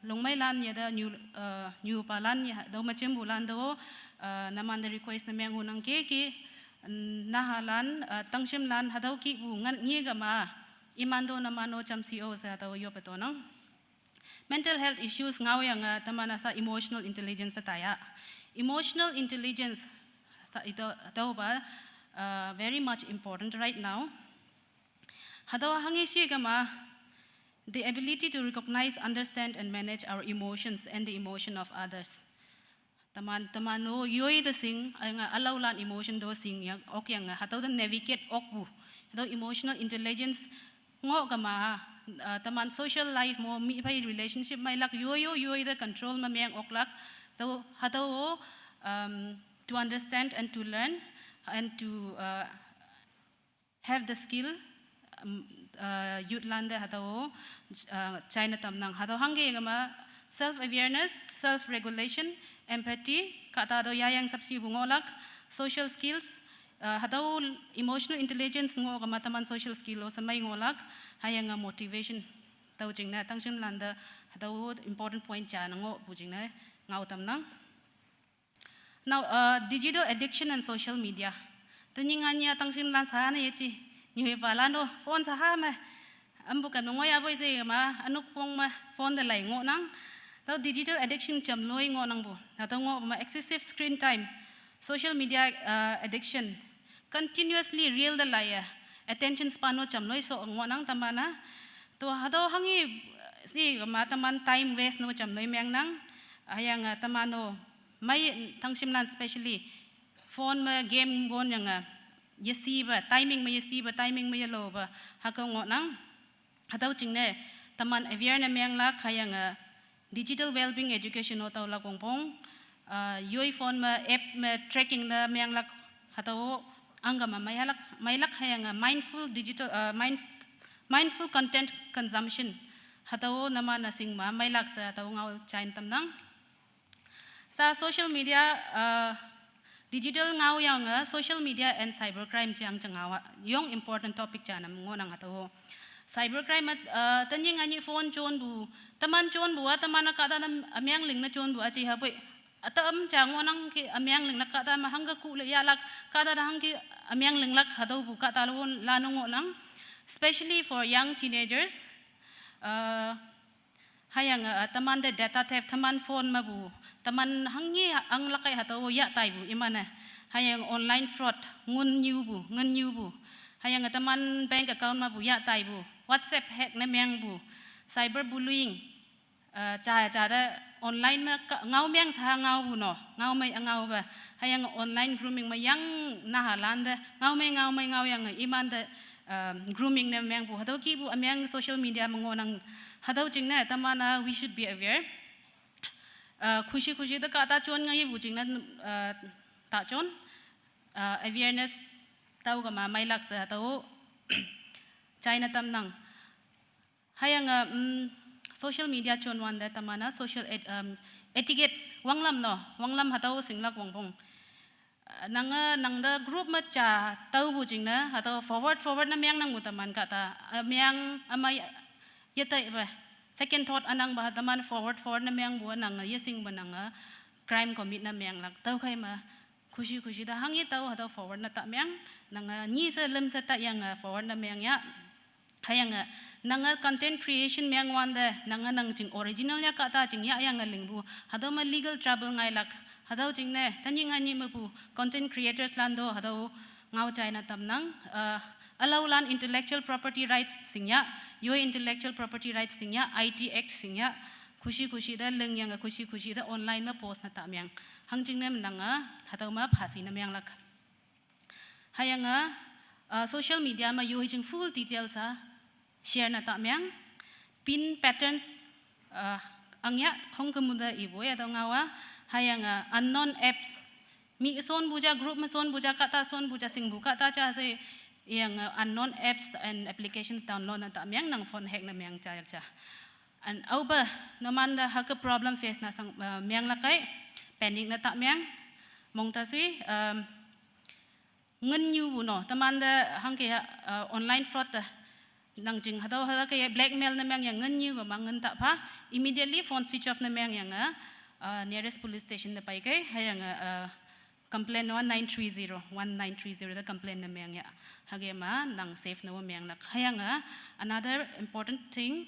longmai lan ya da new palan ya do macem bulan do naman the request na meng hunang ke nahalan tangsim lan hadau ki bu ngan ngi ga ma imando namano cham CO sa tau yo patonang mental health issues ngaw yang tamana sa emotional intelligence taya emotional intelligence sa ito tau ba very much important right now hadau hangi si ga ma the ability to recognize, understand, and manage our emotions and the emotion of others. Tamano yoi the sing ang allow lan emotion do sing yang ok yang hataw the navigate okbu. Hataw emotional intelligence ngo kama taman social life mo mi pay relationship may lak yoi the control mamiyang oklak. Hataw to understand and to learn and to have the skill Yutlanda hataw China tam nang hataw hangi ngama self awareness, self regulation, empathy kata do yayang sapsi bungolak social skills hataw emotional intelligence ngo kama taman social skill o samay ngolak hayang motivation taw jingna tangsim landa hataw important point cha ngo bujingna ngau tam nang now digital addiction and social media tanyinganya tangsim lan sana yechi Nyih palano phone sahama ambukan ngoya boy se ma anuk pong ma phone da lai ngo nang tau digital addiction cham loi ngo nang bu tau ngo ma excessive screen time social media addiction continuously reel da lai attention span no cham loi so ngo nang tamana to hado hangi si ma taman time waste no cham loi meng nang ayang tamano mai tangsim lan especially phone ma game gon yang yesiba timing ma yelo ba hakang ngo nang hataw chingne taman aware na meng la khayang digital well-being education no taw la kongpong yoi phone ma app ma tracking na meng la hatau anggama mailak hayang mindful digital mindful content consumption hatau nama nasing ma mailak sa hatau ngau chain tamnang sa social media digital ngau yang social media and cybercrime chang changawa yong important topic chana ngonang hatau cybercrime tanying ani phone chon bu taman chon bu taman kada nam amyang ling na chon bu achi hapoi atam chang ngonang ki amyang ling nakata mahanga ku le yalak kada hang ki amyang ling lak hatau bu ka talon lanong lang especially for young teenagers hayang taman de data theft taman phone mabu taman hangi ang lakai hatau ya tai bu imana hayang online fraud ngun new bu hayang taman bank account mabu ya tai bu WhatsApp hack na myang bu cyberbullying cha da online ma ngau myang sa ngau bu no ngau mai ngau ba hayang online grooming ma yang na halanda ngau mai yang iman da grooming na myang bu hatau ki bu amyang social media mangonang hatau jingna tamana we should be aware khushi da kata chon ngai bu jingna ta chon awareness tau ga ma mai lak sa hatau China tamnang hayang social media chon wan da tamana social etiquette wanglam hatau singlak wangpong nangda group ma cha tau bu jingna hatau forward na myang nang mutaman kata myang amay yatai ba second thought anang ba taman forward na myang bu nang yesing ba nang crime commit na myang lak tau khai ma khushi da hangi tau hatau forward na ta myang nang ni sa lem sa ta yang forward na myang ya hayang nang content creation myang wanda nang jing original ya kata jing ya yang lingbu hatau ma legal trouble ngai lak hatau jing ne tanying ani mabu content creators lando hatau ngau China tamnang allow lan intellectual property rights singya yo intellectual property rights singya ITX singya khushi da leng yang khushi da online ma post na ta myang hangjing ne nang hatau ma phasi na myang lak hayang social media ma yo jing full details share na ta myang pin patterns angya khongkamuda iboya da ngawa hayang unknown apps mi son buja group ma son buja kata son buja sing bu kata cha se yang unknown apps and applications download na ta myang nang phone hack na myang cha and auba namanda hak problem face na sang myang lakai panic na ta myang mong ta sui ngen new bu no tamanda hangke online fraud nang jing hatau ke blackmail na myang yang ngen new ba ngen ta pha immediately phone switch off na myang yang nearest police station na pai kai hayang complaint 1930 the complaint na myang ya hage ma nang safe na myang nak hayang another important thing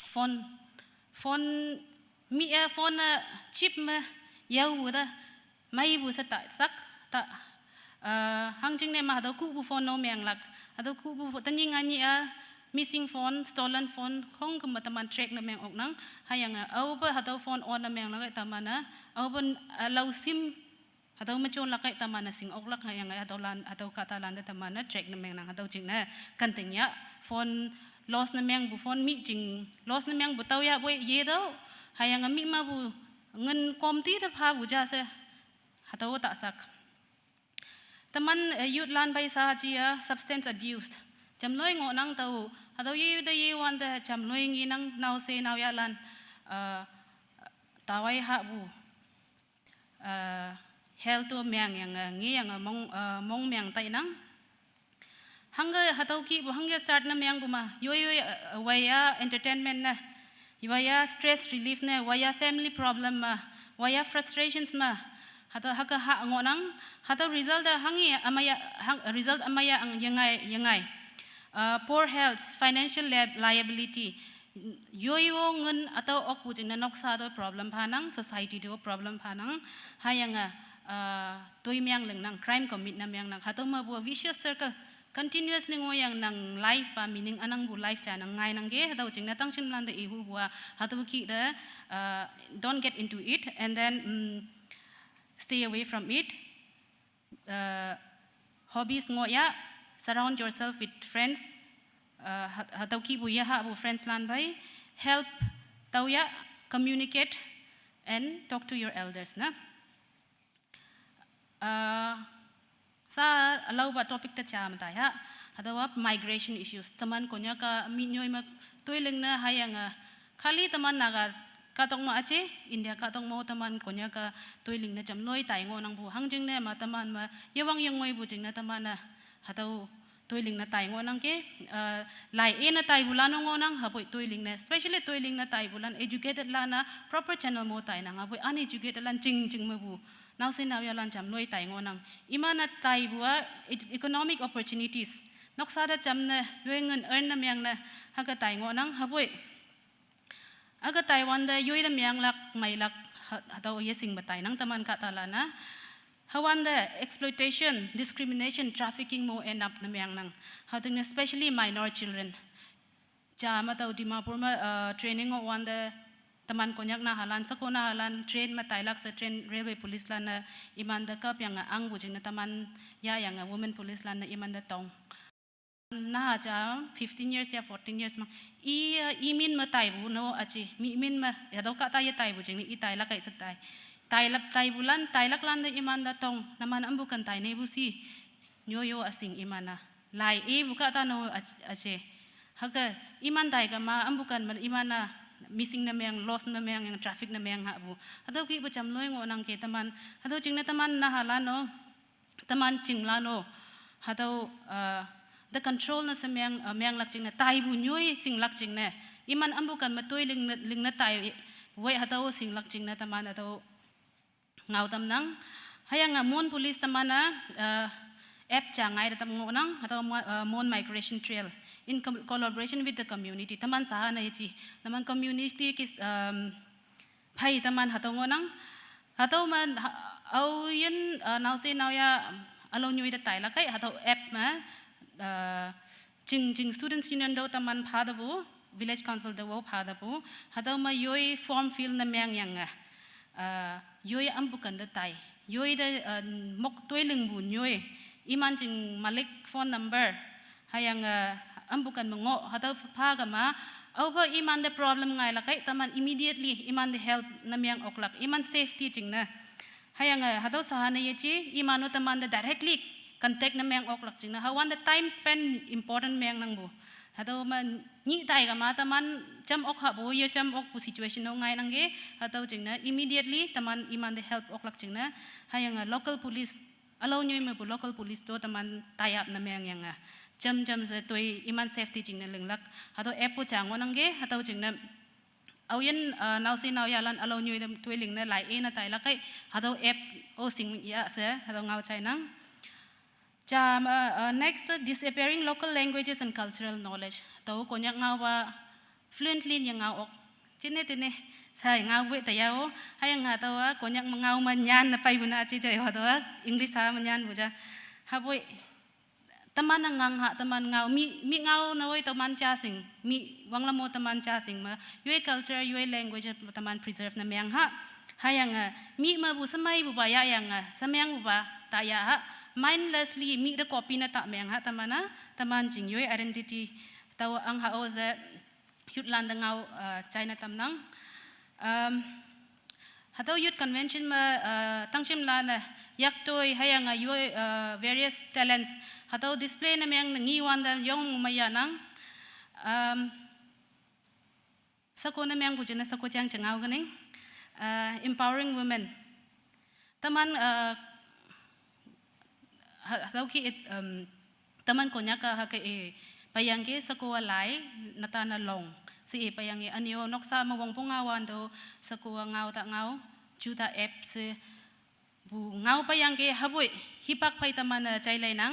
phone chip ma yau da mai bu sa ta sak ta hangjing ne ma da ku bu phone no myang lak ado ku bu tanying ani missing phone stolen phone khong kum taman track na myang ok nang hayang au ba hado phone on na myang lakai tamana au ban low sim hado ma chon lakai tamana sing ok lak hayang hado kata lan da tamana track na myang nang hado jing na kanting ya phone loss na myang bu phone mi jing loss na myang bu tau ya boi ye do hayang mi ma bu ngen komti ta pha bu ja se hado ta sak taman youth lan bai sa ji substance abuse jamloi ngo nang tau hado ye da ye wan da jamloi ngi nang nau se nau ya lan tawai ha bu hel to myang yang ngi yang mong myang tai nang hanga hado ki bu hanga start na myang bu ma yo waya entertainment na waya stress relief na waya family problem ma waya frustrations ma hata haka ha ngonang hata result hangi amaya result amaya ang yangai poor health financial liability yo ngen atau ok bu jing na noksa do problem phanang society do problem phanang hayanga toi myang leng nang crime commit na myang nang hato ma bu vicious circle continuously ngoyang nang life pa meaning anang bu life cha nang ngai nang ge hato jing na tang sim lan de i hu bua hato ki da don't get into it and then stay away from it. Hobbies ngoya, surround yourself with friends. Hatau ki bu ya ha bu friends lan bai. Help tau ya communicate and talk to your elders na. ซาเราบัดท็อปิกตะจามตายฮะฮัตว่า migration issues ตมันคนยากะมีน้อยมาตัวเล็งนะหายังคาลีตมันนากะกะต้องมาอาเจอินเดียกะต้องมาตมันคนยากะตัวเล็งนะจำน้อยตายงอนังผู้หังจึงเนี่ยมาตมันมายังยังงอยผู้จึงนะตมันนะฮัตตัวเล็งนะตายงอนังเกหลายนะตายบุลานงอนังฮะป่วยตัวเล็งนะ especially ตัวเล็งนะตายบุลาน educated ลานะ proper channel โมตายนังฮะป่วย uneducated ลันจริงมาบูนาวเซนาวยันจำน้อยตายงอนังอิมานะตายบัว economic opportunitiesนกซาดจำเนี่ยย้อยเงินนะเมียงนะฮักกะตายงอนังฮะป่วยฮักกะตายวันเดย้อยนะเมียงลักไม่ลักฮัตเอาเยสิงบัตายนังตะมันกะตาลานะฮาวันเด exploitation discrimination trafficking โม end up นะเมียงนังฮัตถึง especially minor children จามาตาวดิมาพูมาtraining วันเดตมันคนยักนาฮาลันสกุลนาฮาลันเทรนมาไต่ลักษณ์เทรนเรลเวย์พุลิสลันอิมันเดกับยังอังบุจินตมันยายังwomen police ลันอิมันเดตองน่าจะ15 years या 14 years มาอีมินมาไต่บุโนอาจีมีมินมาอย่าดอกกะตายไต่บุจิงอีไต่ลักไก่สักไต่ลับไต่บุลันไต่ลักลันเดอิมันเดตองน้ำมันอัมบุกันไต่ในบุซีโยโย่อสิงอิมันนะลายบุกะตาโนอาจีฮักอิมันไต่กันมาอัมบุกันมาอิมันนะ missing นะเมียง lost นะเมียงยัง traffic นะเมียงฮะบุฮัตเอาคิดประจำน้อยงอนังเกตมันฮัตเอาจริงนะตมันนะฮะลานโอตมันจริงลานโอฮัตเอาthe control นะเมียงเมียงลักจริงนะตายบุญย้อยสิ่งลักจริงเนี่ยอิมันอัมบุกันมาตัวลิงนะตายไว้ฮัตเอาสิ่งลักจริงนะตมันฮัตเอาเงาตำนังให้ยังมอน police ตมันนะแอปจางไงแต่ตำงอนังฮัตเอามอน migration trail in collaboration with the community ตมันสาหนะจีตมัน community กิสไพ่ตมันฮัตเอางอนังฮัตเอามันเอายันนาวเซนาวยาอารมณ์ยุยตายละไก่ฮัตเอาแอปมาจริง students union ดาวตมันพาดบู village council ดาวพาดบูฮัตเอามายุย form fill นะเมียงยังยุยอัมบุกันเดตายยุยเดมกตัวลึงบุญยุยอิมันจึงมาเล็ก phone number ให้ยังอัมบุกันมงอฮัตเอาพากันมาเอาพออิมันเด problem ไงละไก่แต่มัน immediately อิมันเด help นะเมียงออกหลักอิมัน safety จริงนะให้ยังฮัตเอาสาหนะยจีอิมันอุตมันเด directly contact นะเมียงออกหลักจริงนะฮาวัน the time spend important เมียงนังบุฮัตเอามันนี่ไต่กันมาแต่มันจำออกหาบุยจำออก situation เอาไงนังเกฮัตเอาจริงนะ immediately แต่มันอิมันเด help ออกหลักจริงนะให้ยังlocal police อารมณ์ยุยมือบุ local police ตัวแต่มันไต่อับนะเมียงยังจำจะตัวอิมัน safety จริงนะเรื่องลักฮัตเอาแอปผู้จางว่านังเกฮัตเอาจริงนะเอายันนาวซีนาวยาลันอารมณ์ยุยตัวลิงนะหลายนะไต่ลักไอ้ฮัตเอาแอปโอสิ่งยะเสียฮัตเอาเงาใจนังnext disappearing local languages and cultural knowledge ตัวคนยังเงาว่า fluently ยังเงาออกจินนี่ใช่เงาเวแต่ยาวให้ยังหาตัวคนยังเงามันยันไปบุญอาชีพใจว่าตัวอังกฤษมันยันบุจ้ะฮะบุยตะมันงังหะตะมันเงามีเงาหน่อยตะมันจ้าสิงมีวังละโมตะมันจ้าสิงมาย้อย culture ย้อย language ตะมัน preserve นะเมียงฮะให้ยังมีมาบุสมัยบุบายายังสมัยบุบาตายาฮะmindlessly มีระกอบปีนตะเมียงฮะตะมันนะตะมันจริงย้อย identity ตัวอังหาโอเซยุดลันดังเอาใจนะตำนังฮัตเอายุด convention มาตั้งชิมลานยักษ์ตัวให้ยังย้อย various talents ฮัตเอา display นะเมียงงี้วันเดยองมายานังสักคนนะเมียงกูจะนะสักคนจังเอากันเอง empowering women ตะมันเราคิดแต่มันคนยักษ์ก็ไปยังกี้สกัวไหลนาตานาลงสิไปยังกี้อันนี้นกซามาวงพงเงาวันโดสกัวเงาตะเงาจูตาเอฟสิบูเงาไปยังกี้ฮับบุยฮิปักไปตะมันใจไหลนัง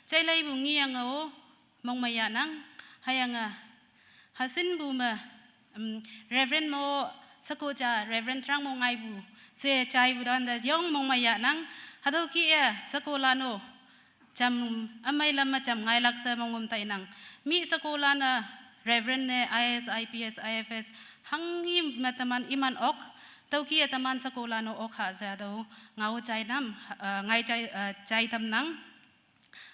ใจไหลบุงี้ยังเอามองมายานังให้ยังฮัสินบูมาReverend โมสกัวจ่า Reverend ทรังมองไงบูเสียใจบุดันเดยองมองมายานังฮัตโอกี้สกัวลานโอจำไม่ละมาจำไงลักษณะมงคลไตนังมีสกุลานะ Reverend เนี่ย IS IPS IFS หังยิมมาตมันอิมันออกเต้ากี้ตมันสกุลานะออกหาจะดูเงาใจน้ำไงใจตำนัง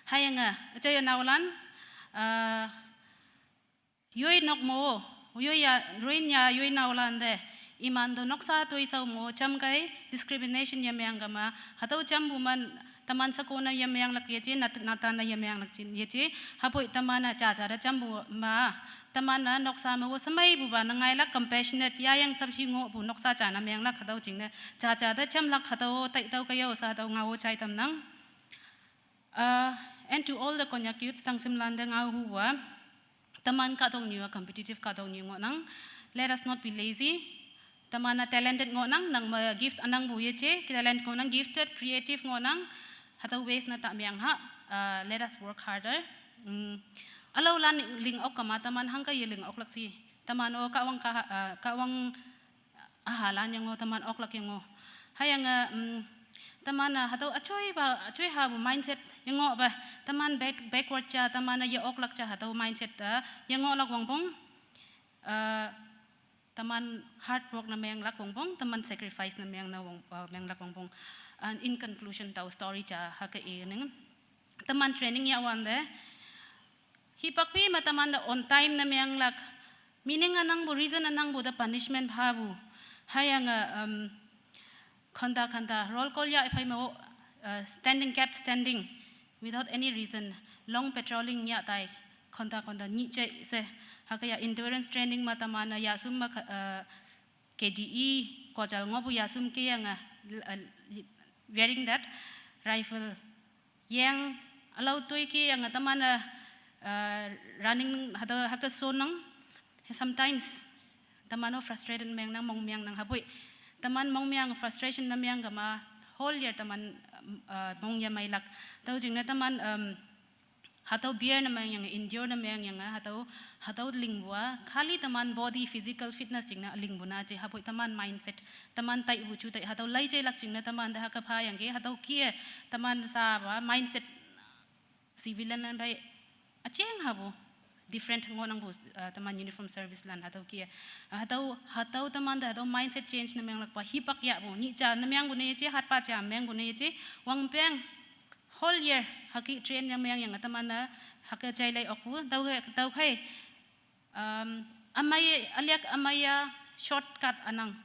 ให้ยังใจนาวลันยุยนกโมยุยรุนยายุยนาวลันเดอิมันดูนกซาตุยสาวโมจำไง discrimination ยังไม่ยังกมาฮัตเอาจำบุมัน ตะมันสกุลนายเมียงลักเยจีนาตานายเมียงลักจินเยจีฮับปุยตะมันจ่าได้จำบัวมาตะมันนกสามว่าสมัยบุบานังไงลัก compassionate ยายังสับชิงโง่บุนกสาจานาเมียงลักขัดเอาจริงเนี่ยจ่าได้จำลักขัดเอาไต่เต้าก็ยาวซาเต้าเงาใจตำนังand to all the Konyak youths tang simlan de ngau huwa taman ka tong new competitive ka tong new nang let us not be lazy tamana talented ngonang nang ma gift anang buye che talent ngonang gifted creative ngonang hataw waste na ta myang ha let us work harder alaw lan ling ok kama taman hangka yeling ok laksi taman o kawang ahalan yang o taman ok lak yang o hayang taman hataw achoy ha mindset yang o ba taman backward cha taman ya ok lak cha hataw mindset yang o lak wangpong taman hard work na mayang lak wangpong taman sacrifice na mayang lak wangpong and in conclusion taw story cha ha ka ning taman training ya wande hipakpi mataman on time na mayang lak meaning anang bu reason anang bu the punishment bhabu hayang Kanda roll call ya ipai mo standing kept standing without any reason long patrolling ya tai kanda ni che se hakaya endurance training matamana ya sum KGE kojal ngobu ya sum ke yang wearing that rifle yang allow toy ke yang tamana running haka sonang sometimes tamano frustrated meng nang mong myang nang hapoi taman mong myang frustration na myang gama whole year taman mong ya may lak tau jing na taman hataw beer na myang yang endure na myang yang hataw lingwa khali taman body physical fitness jing na lingbu na je hapoi taman mindset taman tai bu chu tai hataw lai je lak jing na taman da ka pha yang ge hataw kie taman sa ba mindset civilian na bai acheng habo different ngonang bu taman uniform service lan hataw kia hataw taman da hataw mindset change na myang lakpa hipak ya bu ni cha na myang bu ne che hat pa cha myang bu ne che wang peng whole year haki train na myang yang taman na hakka chai lai okbu taw khai amaya shortcut anang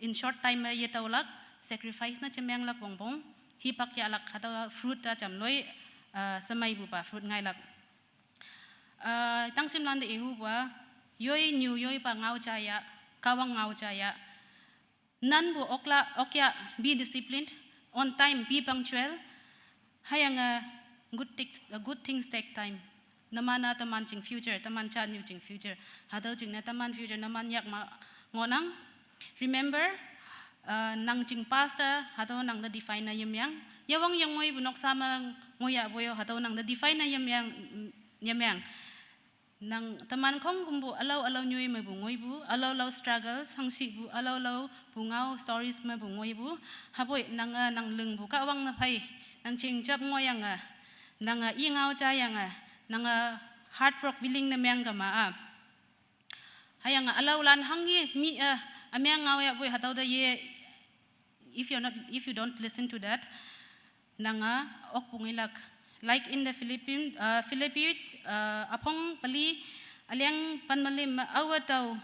in short time ye taw lak sacrifice na che myang lak bongbong hipak ya lak hataw fruit ta cham loi samay bupa fruit ngay lap tang simlan de ihu ba yoi new yoi pa ngau chaya kawang ngau chaya nan bu okya be disciplined on time be punctual hayang good things take time namana taman ching future taman chan new ching future hadaw ching na taman future naman yak ma ngonang remember nang ching pasta hadaw nang the define na yamyang yawang yang ngoy bunok sama ngoya boyo hataw nang the define na yamyang nang taman kong kumbu alaw nyoy may bungoy bu alaw struggles hangsi bu alaw bungaw stories may bungoy bu haboy nang leng bu kawang na pay nang ching chap ngoyang nang ingaw chayang nang hard work willing na myang gama hayang alaw lan hangi mi amyang ngaw ya boy hataw da ye if you don't listen to that nanga ok pungilak like in the Philippines apong pali aliang panmalim awataw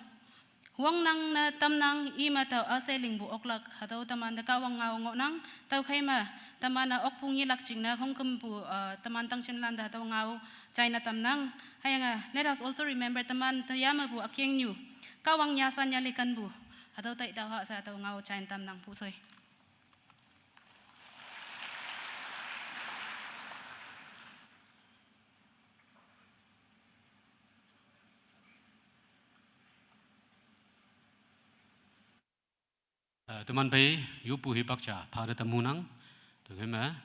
huwang nang na tamnang imataw aseling bu oklak hataw taman da kawang ngaw nang taw kayma taman na ok pungilak ching na hong Künpu taman tang chinlan da hataw ngaw China tamnang hayanga let us also remember taman tayama bu Ükeangnyu kawang Yashanyali kan bu hataw Teihtowpu ha sa hataw ngaw China tamnang pusoy teman bay Jümpu hipak cha pada tamunang tu kema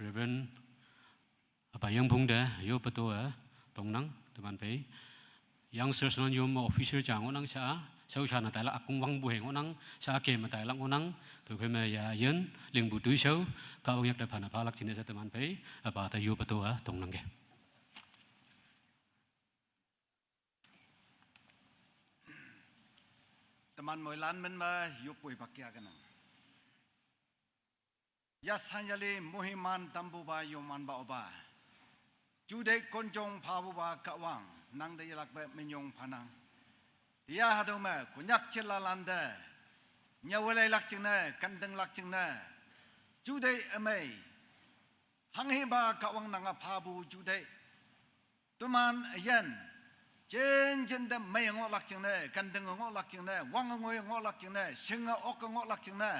Reverend apa yang pung de yo betul tongnang teman bay yang sesuatu yang official jangan nang sa sau sana tai la akung wang bu heng nang sa ke ma tai la nang tu kema ya yen ling bu tui sau ka ong yak da phana phalak chin sa teman bay apa ta yo betul tongnang ge teman moilan men ma yupui pakya kana Yashanyali muhiman tambu ba yoman ba oba jude konjong phabu ba kawang nang de yak ba menyong phanang dia hadu ma kunyak chilalanda nyawale lak chingna kandeng lak chingna Jude amay. Hanghiba kawang nanga pabu jude. Tuman ayan. Jen de may ngolak jene, kandeng ngolak jene, wang ngoy ngolak jene, singa ok ngolak jene.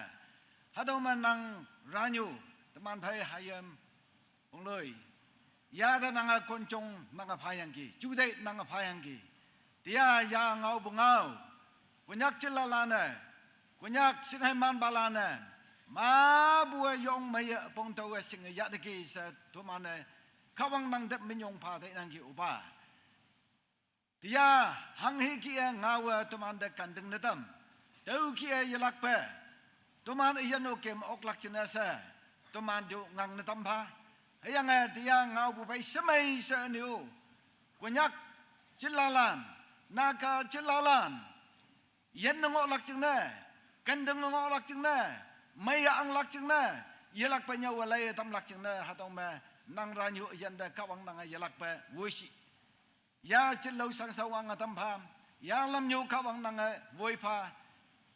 Hadaw man nang ranyu, teman pai hayam ongloi. Yada nanga koncong nanga payangki, jude nanga payangki. Dia ya ngau bungau. Konyak cilalana, konyak singai man balana. Ma bua yong maya pong tawa singa yadaki sa tumane kawang nang dep minyong pa te nangki upa. Dia hanghi kia ngawa tuman de kandeng nedam. Tau kia yelak pe. Tuman iyano kem oklak jenasa. Tuman du ngang nedam pa. Hayang dia ngau bupai semai sa niu. Konyak cilalan, naga cilalan. Yen ngoklak jena, kandeng ngoklak jena, maya ang lak jena. Yelak pe nyawa lay tam lak jena hatong me nang ranyu yanda kawang nang yelak pe wushi. Ya cilau sang sawang atam pam, ya lam nyu kawang nang voi pa.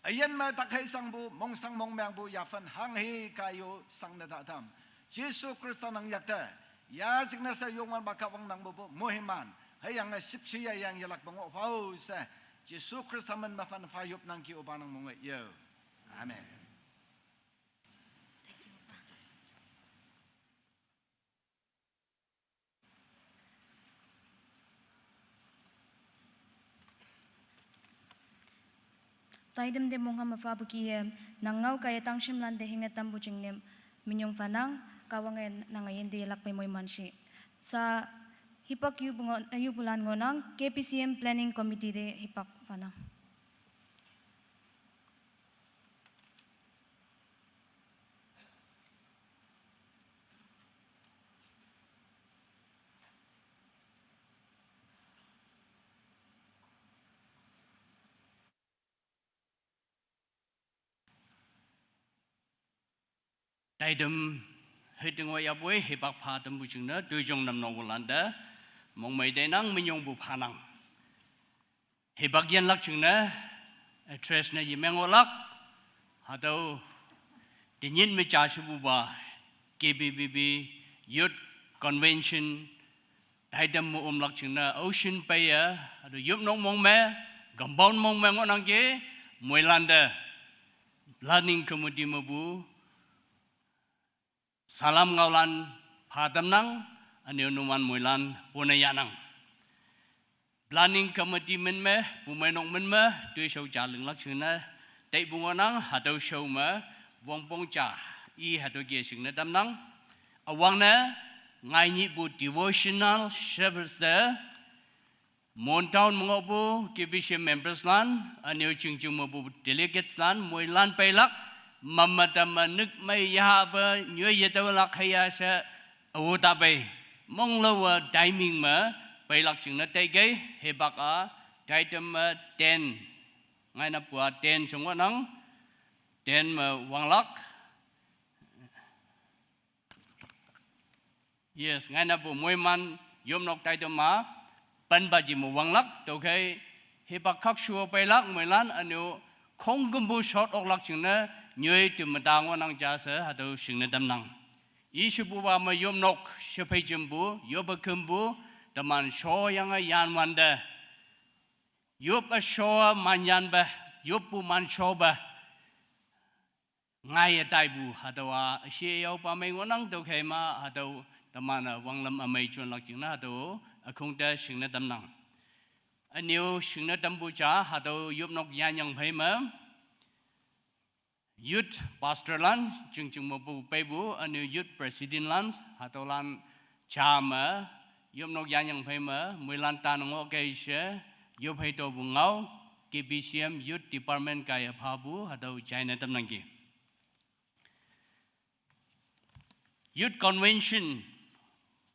Ayan ma takai sang bu, mong sang mong meang bu ya fan hang hi kayo sang natatam. Yesus Kristus nang yakta, ya jigna sa yongman ba kawang nang bu muhiman. Hayang sipsiya yang yelak bango pau sa. Yesus Kristus man mafan fayop nang ki upanang mong yo. Amen. Taitam de mong hama fabuki nangau kaya tangshim lan de hinga tambu jingnem minyong fanang Kahwange nangayen de lakpay moy mansi. Sa hipak yubulan ngonang KBCM Planning Committee de hipak fanang. Taitam hitung wa yapwe hipak patam bujungna dujong nam nongulanda mong may denang minyong bu panang. Hipak yan lak jungna address na yimeng olak hataw dinyin me jashubu ba KBBB Youth Convention Taitam mo lak jungna ocean paya hataw Yopnok mong me gambon mong me ngonang ke moilanda planning committee mo bu Salam ngaulan padam nang ane numan muilan punayanang. Planning committee men me Bumeinok men me tui show jaling lak chuna tai bungonang hataw show me wong pong cha I hataw gie sing na dam nang awang na ngai ni bu devotional service de Montown mga bu KBCM members lan ane Jümching mo bu delegates lan muilan pailak Mamadama nức may yaba nhớ yetaw lak haya sa awutabay mong lawa timing ma bay lak ching na tay gay hebak a Taitam 10 ngay na puwa 10 sungwa nang 10 ma wanglak yes ngay na pu moyman Yopnok Taitam ma panbaji mo wanglak to kay hebak kak shuwa bay lak moylan anu không gumbu shot ok lak ching na Nyih tu medang wanang jasa atau sing nedam nang. Isu buwa ma Yopnok sepai Jümpu, Yopa Künpu, teman show yang yan wanda. Yopa show manyan bah, Yopu man show bah. Ngai taibu atau si Yopa mai wanang tu kema atau teman wanglam amai chun lak jing na atau akung ta sing nedam nang. Aniu sing nedam buca atau Yopnok yan yang pai ma. Youth pastor lan Jümching mo bu pebu anu youth president lan atau lan chama Yopnok yang phema muilan tan ngo kaise yo Teihtowpu ngau KBCM youth department kaya phabu atau China tam nangki youth convention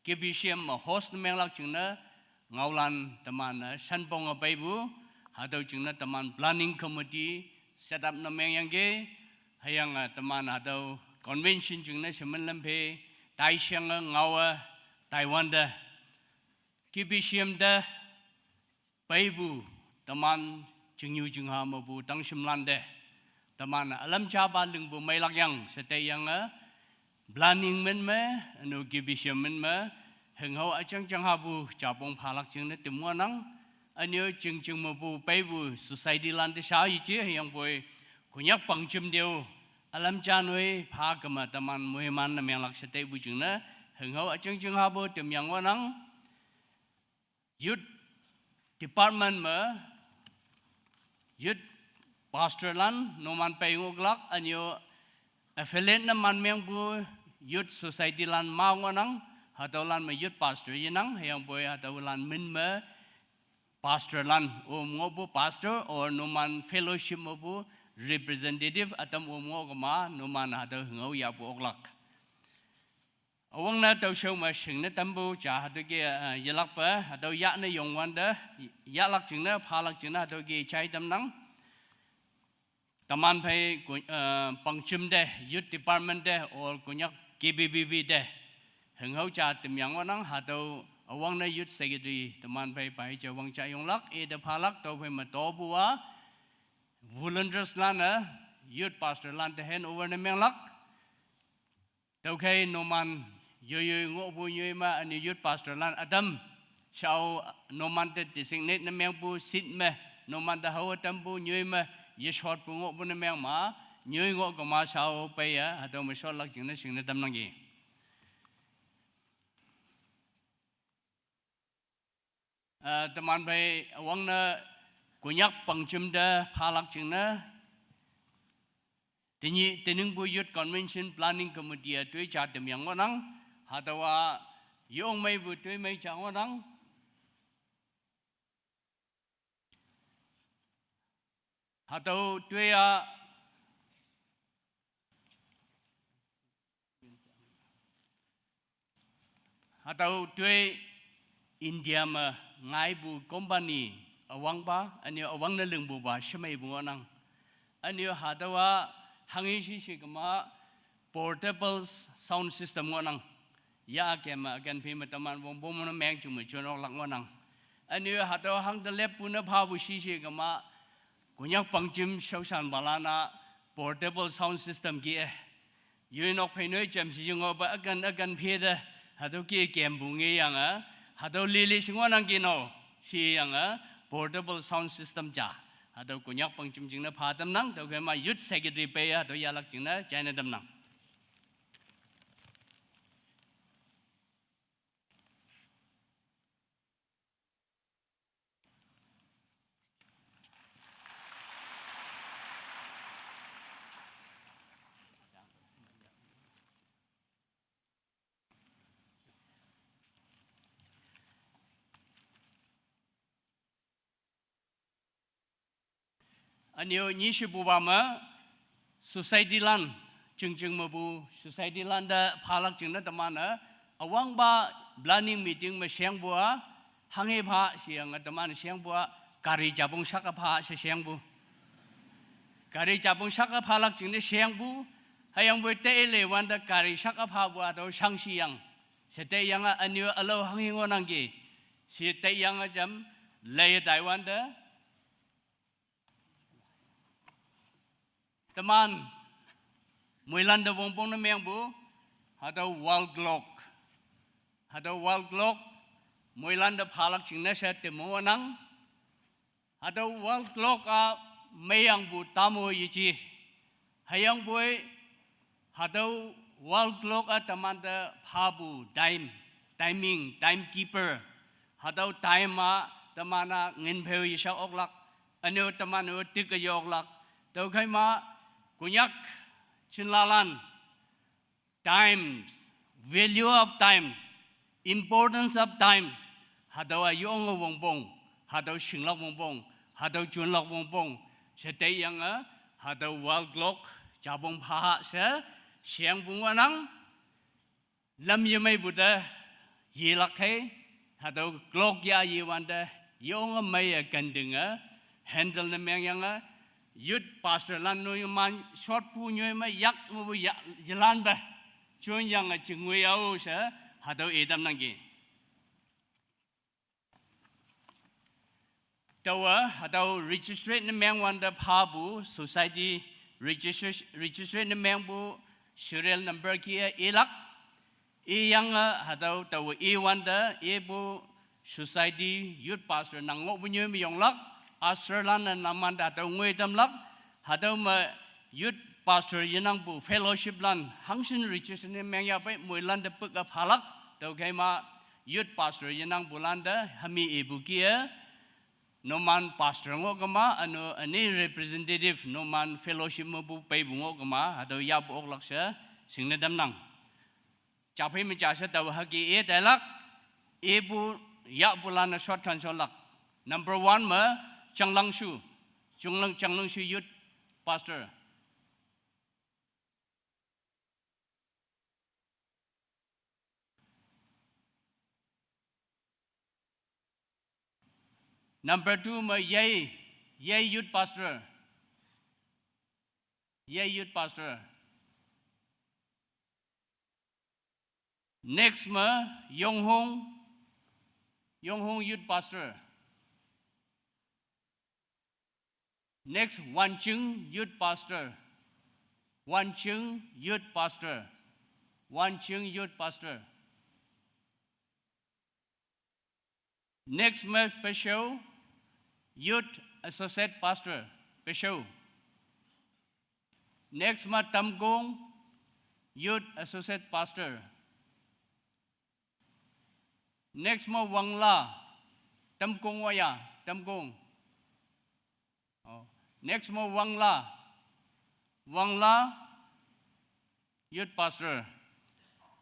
KBCM host menglak jingna ngaulan teman sanpong pebu atau jingna teman planning committee set up na meng yang ke hayang teman atau convention jungna semen lempe Taisyang ngawa Taiwan dah KBCM dah paibu teman jengyu jengha mabu tang semlan dah teman alam caba lengbu mailak yang setai yang planning men me anu KBCM men me heng hau achang chang habu chapong phalak ching ne timwa nang anyo ching mo bu pai bu society lan de sha yi che yang boy Konyak Bangjüm deu alam chanoi pha kama taman muhiman na meng lak sate bu ching na heng hau achang chang habu tim yang wa nang youth department me youth pastor lan noman pai ngoklak anyo affiliate na man meng bu youth society lan ma nang hatau lan me youth pastor yinang yang boy hatau lan min me pastor lan ngobu pastor or noman fellowship mobu representative atam ngogma noman hatau ngau ya bu oklak awang na tau show ma sing na tambu cha hatu ge yalak pa hatau ya na yongwan da yalak jing na phalak jing na hatau ge chai tam nang taman phai Bangjüm de youth department de or Konyak KBBB de heng hau cha tim yang wanang hatau awang na youth secretary taman phai pai cha wang cha yong lak e de phalak to phai ma to buwa volunteers lan youth pastor lan te hand over na meng lak tau khai noman yo ngo bu nyoi ma ani youth pastor lan adam shao noman te designate na meng bu sit me noman da hau tam bu nyoi ma ye short pu ngo bu na meng ma nyoi ngo ko ma shao pe ya hatau ma short lak jing na sing na tam nang gi teman bay awang na Konyak Bangjüm da phalak jing na tening bu youth convention planning committee tui cha tem yang wanang hatawa yong mai bu tui mai cha wanang hatau tui hatau tui India ma ngai bu company awang ba anyo awang na leng bu ba shmai bu nang anyo hadawa hangi shi kama portable sound system nang ya kema gan phi ma taman bom bom na meng chu ma chon lak nang anyo hadawa hang de lep pu na pha bu shi kama Konyak Bangjüm shausan balana portable sound system ki Yopnok phai noi cham si ngo ba agan phi da hadaw ki kem bu nge yang hadaw lili singwa nang ki no si yang portable sound system cha hadaw Konyak Bangjüm jing na pha tam nang tau ma youth secretary pe hadaw yalak jing na china dam nang anyo Nyih bu ba ma society lan ching ma bu society lan da phalak jing na tamana awang ba planning meeting ma siang bua hange pha siang taman siang bua kari jabong sak pha se siang bu kari jabong sak phalak jing ne siang bu hayang bu te ele wan da kari sak pha bua do sang siang se te yang anyo alo hange ngonang gi si te yang jam lay dai wan da teman muilan da wongpong na meng bu hadaw wall clock muilan da phalak ching na sa temo nang hadaw wall clock mayang bu tamo yichi hayang boy hadaw wall clock taman da phabu timing timekeeper hadaw time tamana ngin pheu yi sa oklak anyo taman tik ga yoklak tau khai ma Konyak chinlalan times value of times importance of times hadawa yong wongpong hadaw singlak wongpong hadaw chunlak wongpong sete yang hadaw wall clock jabong pha se siang bunganang lam yemai buda yilak hai hadaw clock ya yiwanda yong mai kandinga handle na meng yang youth pastor lan no man short pu nyoy ma yak mo bu yalan ba chon yang chingwe yao sa hadaw edam nang gi tawa hadaw registrate na meng wan da pha bu society registrate na meng bu serial number kia ilak yang hadau tahu wanda bu society youth pastor nangok bunyi miyong lak asralan naman datau ngui dam lak hadau ma youth pastor yenang bu fellowship lan hangsin riches ni mengya pai muilan de pek ap halak tau kai ma youth pastor yenang bulanda hami ibu kia noman pastor ngo kama anu ani representative noman fellowship mo bu pai bungo kama hadau ya bu ok laksa singna dam nang capai menjasa tahu haki dalak ibu ya bulan short cancel lak number 1 ma changlang shu youth pastor number 2 ma yay youth pastor next ma Yonghong youth pastor. Next Wancheng youth pastor. Next ma Pesho youth associate pastor. Pesho. Next ma Tamgong youth associate pastor. Next ma Wangla, Tamkong waya, Tamkong. Next ma Wangla, youth pastor.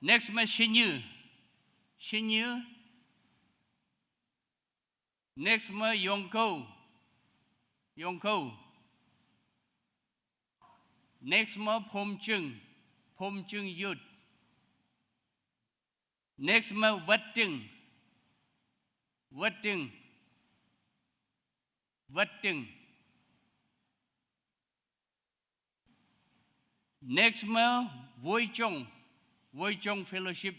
Next ma Shinyu. Next ma Yongko. Next ma Pomchung youth. Next ma Watting. Next ma Woichong fellowship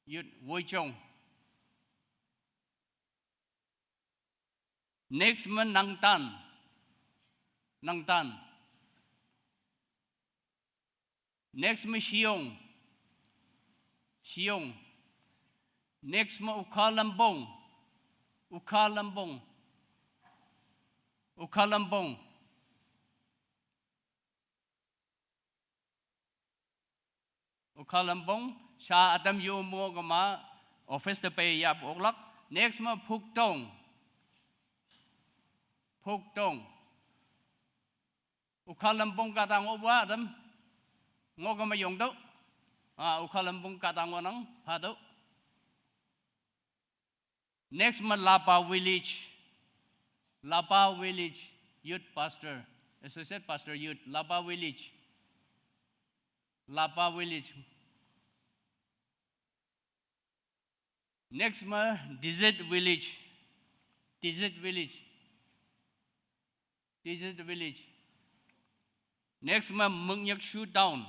youth Woichong. Next ma Nangtan. Next ma Siong. Next ma Ukalambong. Sa Adam yu mo kama office te pay yap oklak. Next ma Puktong. Ukalambong katang oba Adam. Ngo kama yung do. Ukalambong katang wanang pado. Next ma Lapa village youth pastor, associate pastor youth Lapa village. Next ma desert village. Next ma Mungnyak Showdown.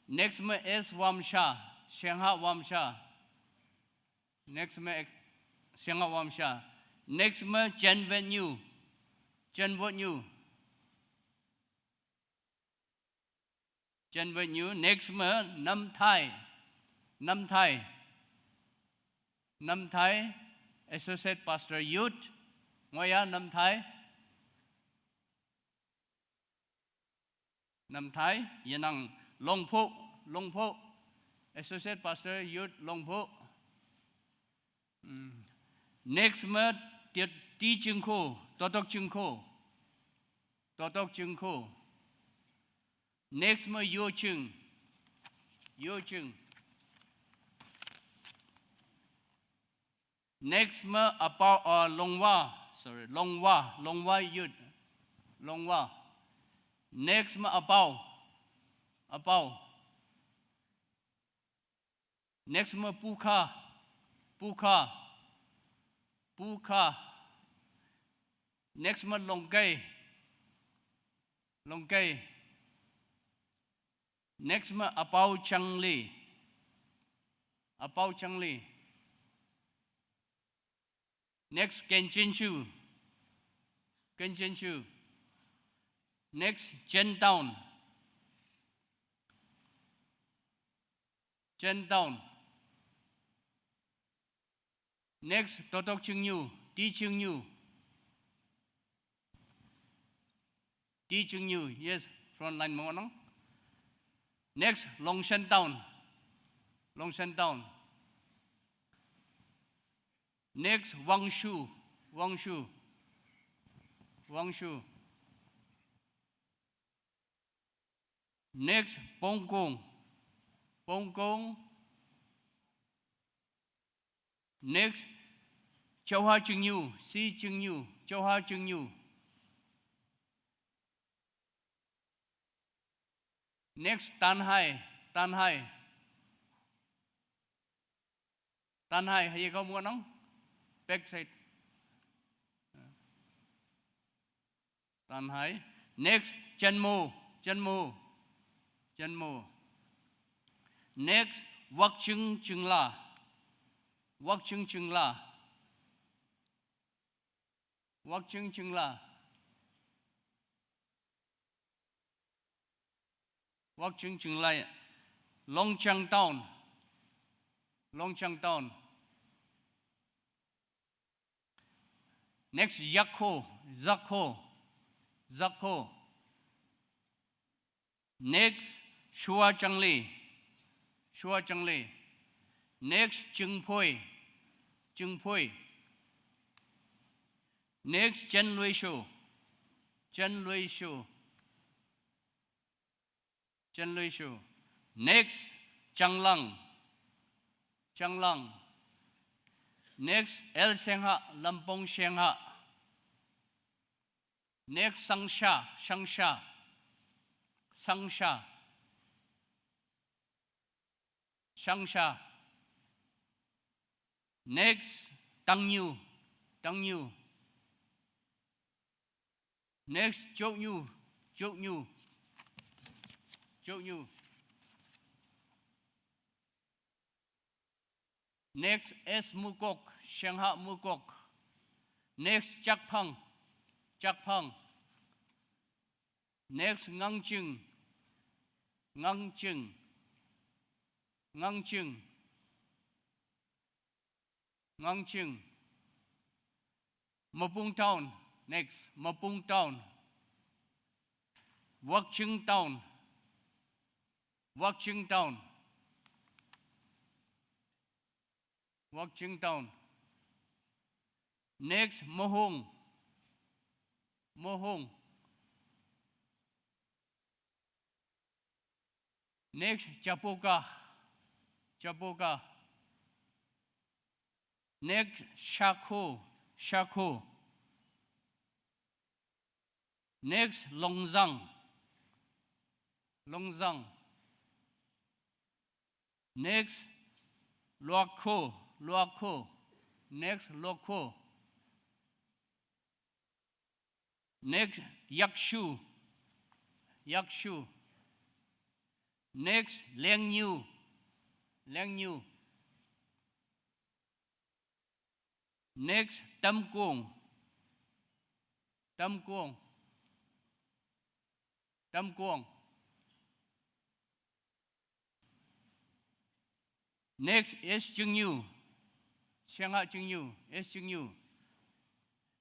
Next ma S Wamsha, Shanghai Wamsha. Next ma Janvenue. Next ma Nam Thai associate pastor youth. Ngoya Nam Thai yenang Longpo associate pastor youth Longpo. Next ma Ti Chingko, Totok Chingko. Next ma Yoching. Next ma Longwa youth. Next ma Apau. Next ma Puka. Next ma Longkai. Next ma Apau Changli. Next, Kenchinshu. Kenchinshu. Next, Chentown. Chentown. Next, Totokchungnu. Tichungnu. Tichungnu. Yes, front line mo. Next, Longshan Town. Longshan Town. Next, Wangshu. Wangshu. Wangshu. Next, Pongkong. Pongkong. Next, Chauha Chungnu. Si Chungnu. Chauha Chungnu. Next, Tanhai. Tanhai. Tanhai, hay có mua không? Backside. Tanhai. Next, Chenmo. Chenmo. Chenmo. Next, Wakchung Chungla. Wakchung Chungla. Wakchung Chungla. Wakchung Chungla. Longchang Town. Longchang Town. Next, Yakho. Zakho. Zakho. Next, Shua Changli. Shua Changli. Next, Jungpui. Jungpui. Next, Chen Lui Shu. Chen Lui Shu. Chen Lui Shu. Next, Changlang. Changlang. Next, El Shengha. Lampong Shengha. Next, Sangsha. Sangsha. Sangsha. Sangsha. Next, Tangnyu. Tangnyu. Next, Joknyu. Joknyu. Joknyu. Next, S Mukok. Shengha Mukok. Next, Jakpang. Jakpang. Next, Ngangchung. Ngangchung. Ngangchung. Ngangchung. Mapung Town. Next, Mapung Town. Wakchung Town. Wakchung Town. Wakchung Town. Next, Mohong. Mohong. Next, Chapoka. Chapoka. Next, Shako. Shako. Next, Longzang. Longzang. Next, Luako. Luako. Next, Luako. Next, Yakshu. Yakshu. Next, Lengnu. Lengnu. Next, Tamkuong. Tamkuong. Tamkuong. Next is Jungyu. Shanghai Jungyu. S Jungyu.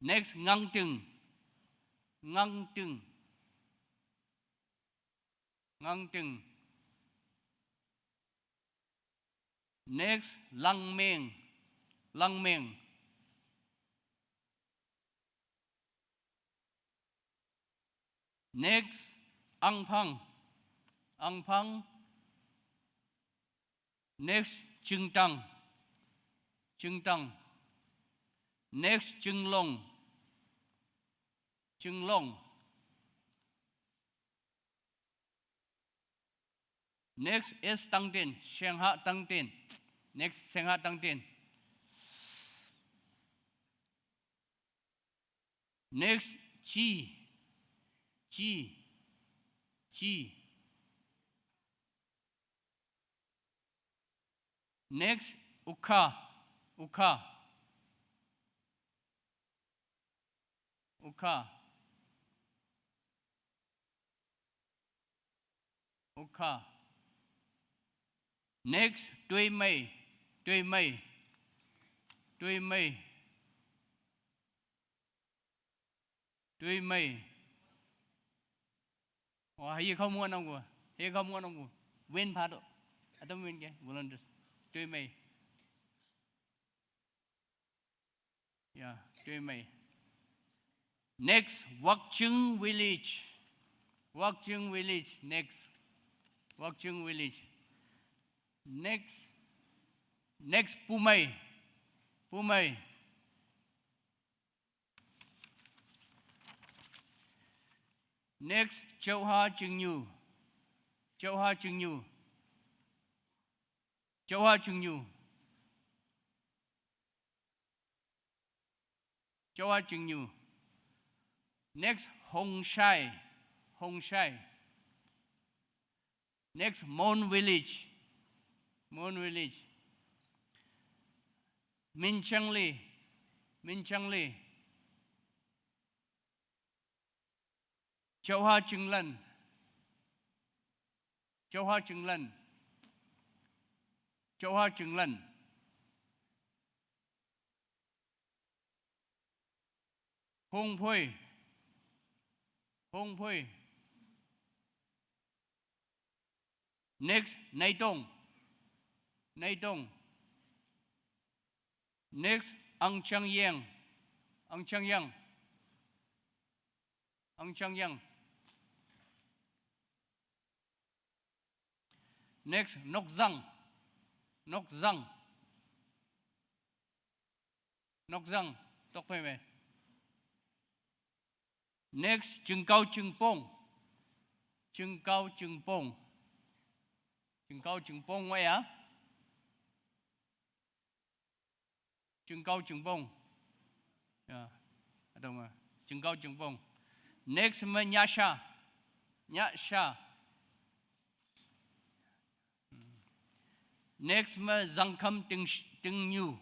Next, Ngangtung. Ngangtung. Ngangtung. Next, Langmeng. Langmeng. Next, Angpang. Angpang. Next, Chungtang. Chungtang. Next, Chunglong. Chunglong. Next is Tangtin. Shanghai Tangtin. Next, Shanghai Tangtin. Next, Chi. Chi. Chi. Next, Uka. Uka. Ukha. Ukha. Next, Tui Mei. Tui Mei. Tui Mei. Tui Mei. Hay không muốn ông của? Hay không muốn ông của? Win phá độ. Atau win cái. Volunteers. Tui Mei. Yeah, Tui Mei. Next, Wakchung Village. Wakchung Village. Next. Wakchung Village. Next, Pumei. Pumei. Next, Châu Ha Trừng Nhu. Châu Ha Trừng Nhu. Châu Ha Trừng Nhu. Châu Ha Trừng Nhu. Next, Hong Shai. Hong Shai. Next, Mon Village. Mon Village. Min Chang Li. Min Chang Li. Châu Ha Trừng Lân. Châu Ha Trừng Lân. Châu Ha Trừng Lân. Hong Pui. Hong Pui. Next, Nay Tông. Nay Tông. Next, Ang Chang Yang. Ang Chang Yang. Ang Chang Yang. Next, Nok Zang. Nok Zang. Nok Zang. Tóc phải về. Next, Trừng Cao Trừng Pong. Trừng Cao Trừng Pong. Trừng Cao Trừng Pong vậy hả? Trừng Cao Trừng Pong. Yeah. Đâu mà. Trừng Cao Trừng Pong. Next là Nyasha. Nyasha. Next là Giang Kham Tinh Nhu.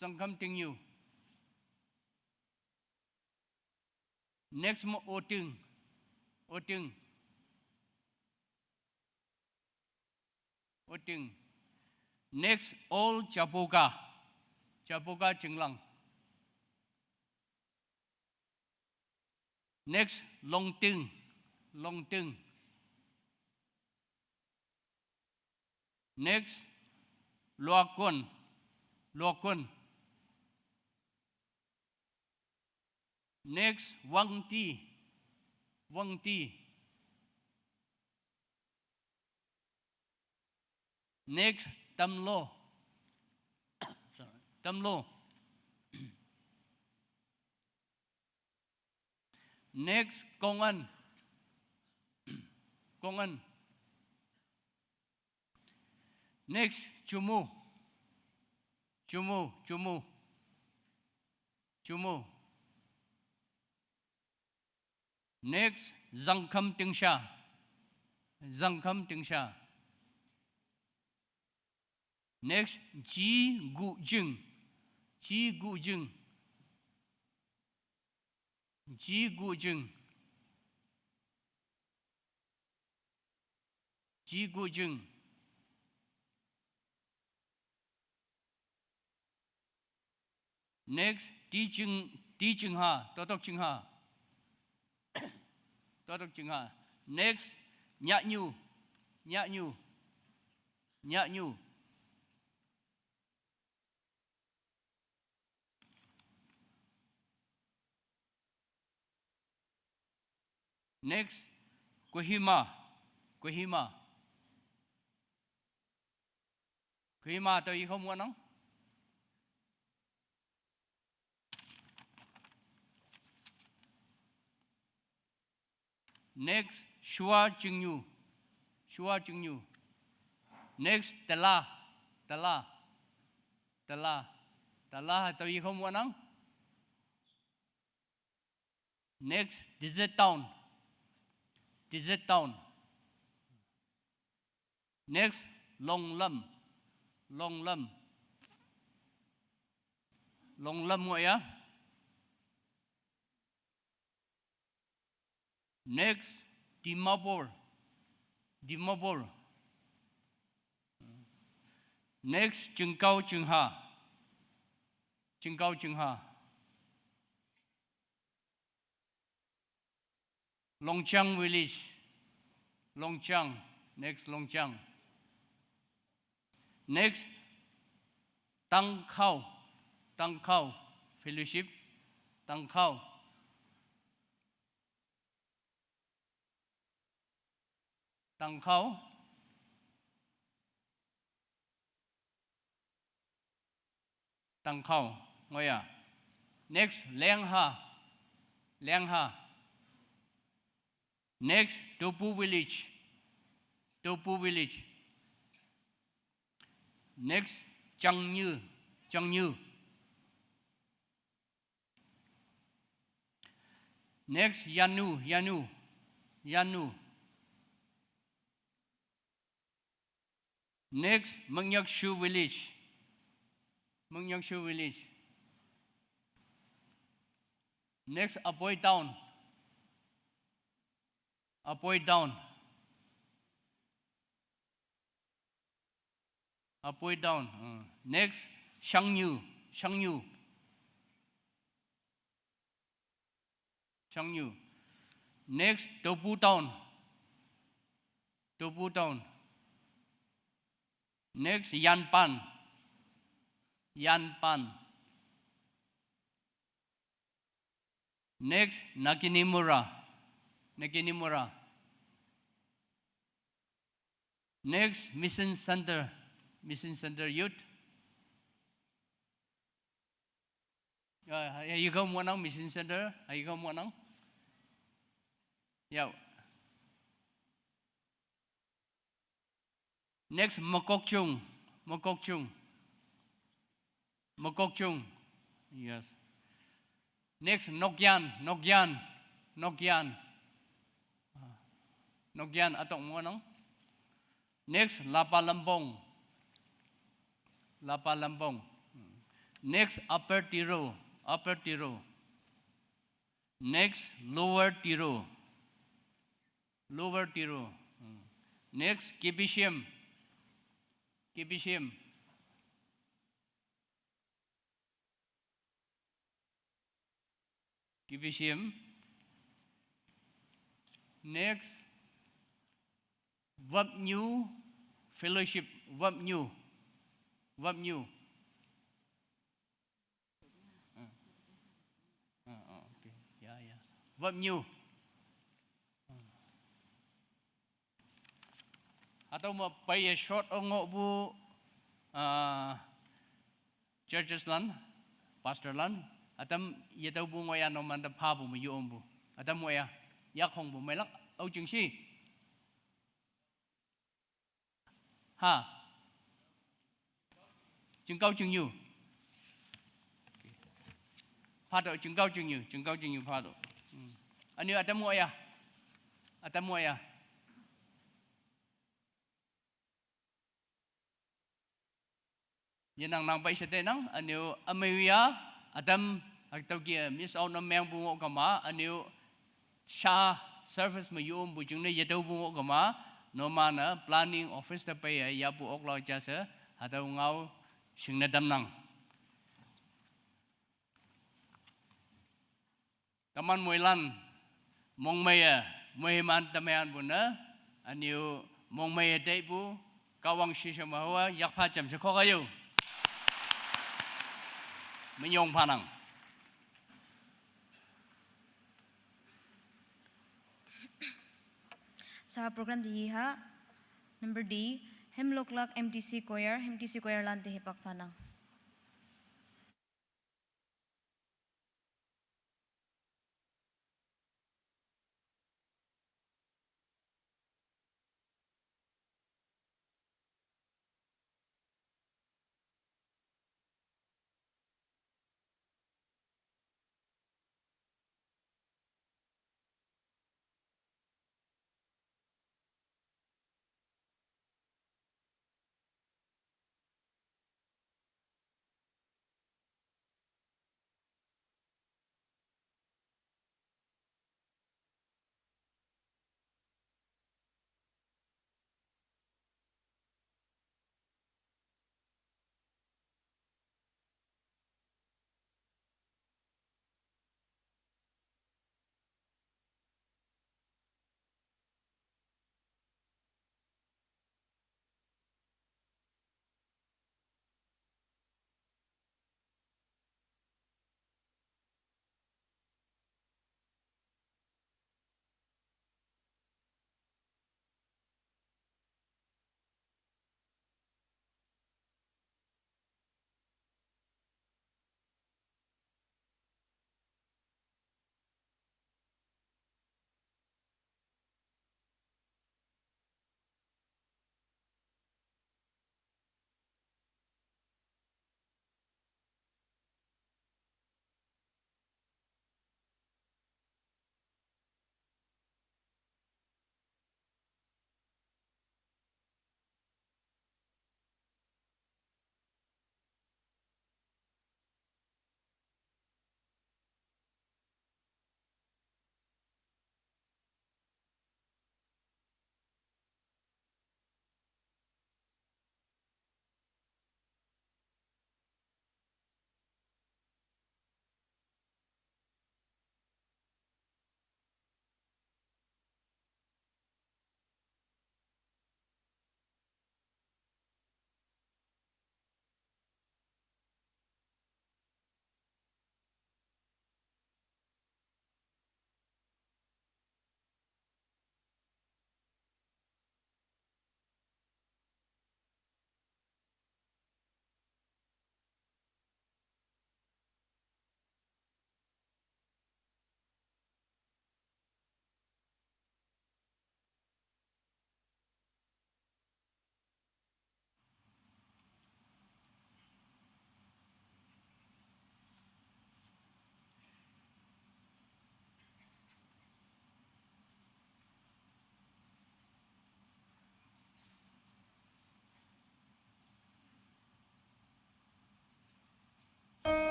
Giang Kham Tinh Nhu. Next là Ô Trừng. Ô Trừng. Ô Trừng. Next, All Chapoka. Chapoka Trừng Lăng. Next, Long Tưng. Long Tưng. Next, Loa Quân. Loa Quân. Next, Wang Ti. Wang Ti. Next, Tam Lo. Tam Lo. Next, Công Ân. Công Ân. Next, Chumu. Chumu. Chumu. Chumu. Next, Giang Kham Tinh Sha. Giang Kham Tinh Sha. Next, Ji Gu Jing. Ji Gu Jing. Ji Gu Jing. Ji Gu Jing. Next, Ti Ching Ha. Totok Ching Ha. Totok Ching Ha. Next, Nhạ Nhu. Nhạ Nhu. Nhạ Nhu. Next, Kohima. Kohima. Kohima tôi không muốn không? Next, Shua Ching Nhu. Shua Ching Nhu. Next, Tala. Tala. Tala. Tala tôi không muốn không? Next, Desert Town. Desert Town. Next, Long Lâm. Long Lâm. Long Lâm vậy á? Next, Dimapur. Next, Jingha. Longchang village. Next, Longchang. Next, Tang Khao Fellowship. Tang Khao. Ngồi à. Next, Liang Ha. Next, Teihtowpu village. Next, Changnyu. Next, Yanu. Next, Mengyakshu village. Next, Apoy town. Next, Shangyu. Next, Teihtowpu town. Next, Yanpan. Next, Nakinimura. Next, Mission Center Youth. You go one Mission Center. You go one. Yeah. Next, Mokokchung. Yes. Next, Nokyan atong mo nang. Next, Lapa Lampong. Next, Upper Tiro. Next, Lower Tiro. Next, KBCM. Next, Wapnyu Fellowship. Wapnyu. Okay. Yeah. Wapnyu. Atau mo pay short ongo bu churches lan, pastor lan. Atam yetau bu ngoya no manda pa bu mu bu. Atam ngoya yak hong bu melak au jing si. Ha. Jing cao jing yu. Pa do jing cao jing yu pa do. Ani atam ngoya. Yenang nang bai sete nang anu Ameria Adam atau kia Miss au nam meng bungo kama anu sha service ma yum bu jung ne yetau bungo kama no mana planning office ta pai ya bu ok lo cha se atau ngau sing na dam nang taman moilan mong maya mohiman taman buna anu mong maya dei bu kawang shi sha ma wa yak pha cham se kho ga yu Menyong panang. Sa program di ha number D Hemloklak MTC Choir lan di hipak panang.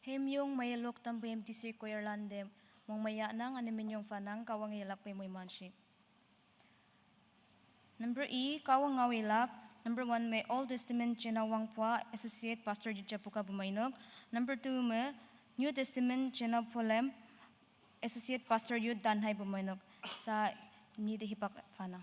Hemyong mayalok tambem tisir koyerlandem mong maya nang animinyong fanang kawang ilak pe moy manship. Number E, kawang ngawilak. Number 1, may Old Testament Chenawang Pwa, Associate Pastor Jümpu Bumeinok. Number 2, may New Testament Chenapolem, Associate Pastor Yud Danhai Bumeinok. Sa Nyih hipak fanang.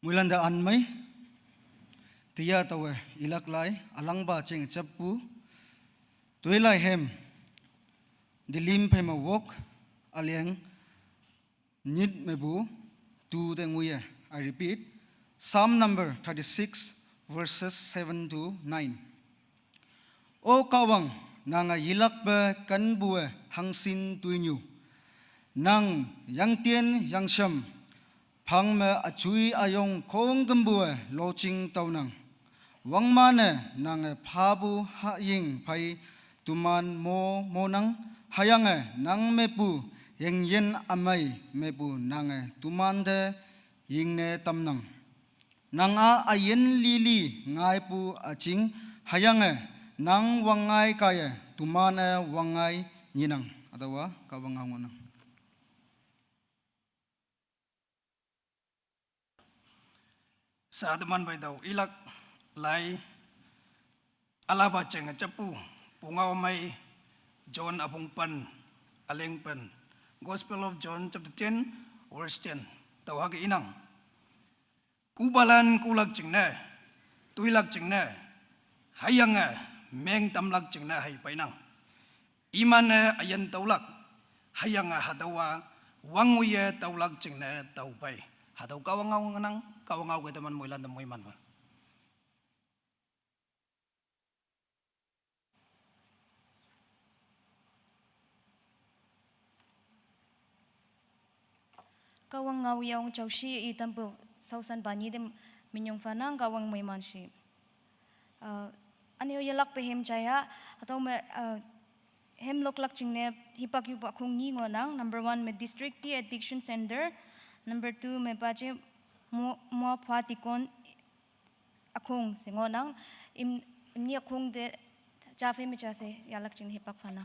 Mulanda anmai tia tawe ilak lai alangba cheng chappu tuilai hem dilim phema wok aliang nit mebu tu denguye. I repeat, Psalm number 36 verses 7 to 9. O kawang nanga ilak be kan bue hangsin tuinyu nang yang tien yang sham phang me achui ayong khong gambue loching taunang wangmane nang phabu ha ying phai tuman mo monang hayange nang mepu yeng yen amai mepu nang tuman de yingne tamnang nang a ayen lili ngai pu aching hayange nang wangai kaya tumane wangai nyinang atawa kawangangonang. Sa teman bai dau ilak lai alaba cheng chapu pungau mai John apung pan aleng pan Gospel of John chapter 10 verse 10 tau hage inang kubalan kulak cheng ne tuilak cheng ne hayanga meng tamlak cheng ne hai painang imane ayan taulak hayanga hadawa wanguye taulak cheng ne tau pai hadau kawangau nganang kawangau ke teman moilan moy man. Kawang ngaw yaong chawshi itampo sausan banyi dem minyong fanang kawang moy manship. Ano yalak pe hem chaya atau me hem loklak chingne hipak yupa kong ni ngonang. Number 1, me District T Addiction Center. Number 2, me pache mo phatikon akong singonang imni akong de chafe me chase yalak chin hipak fanang.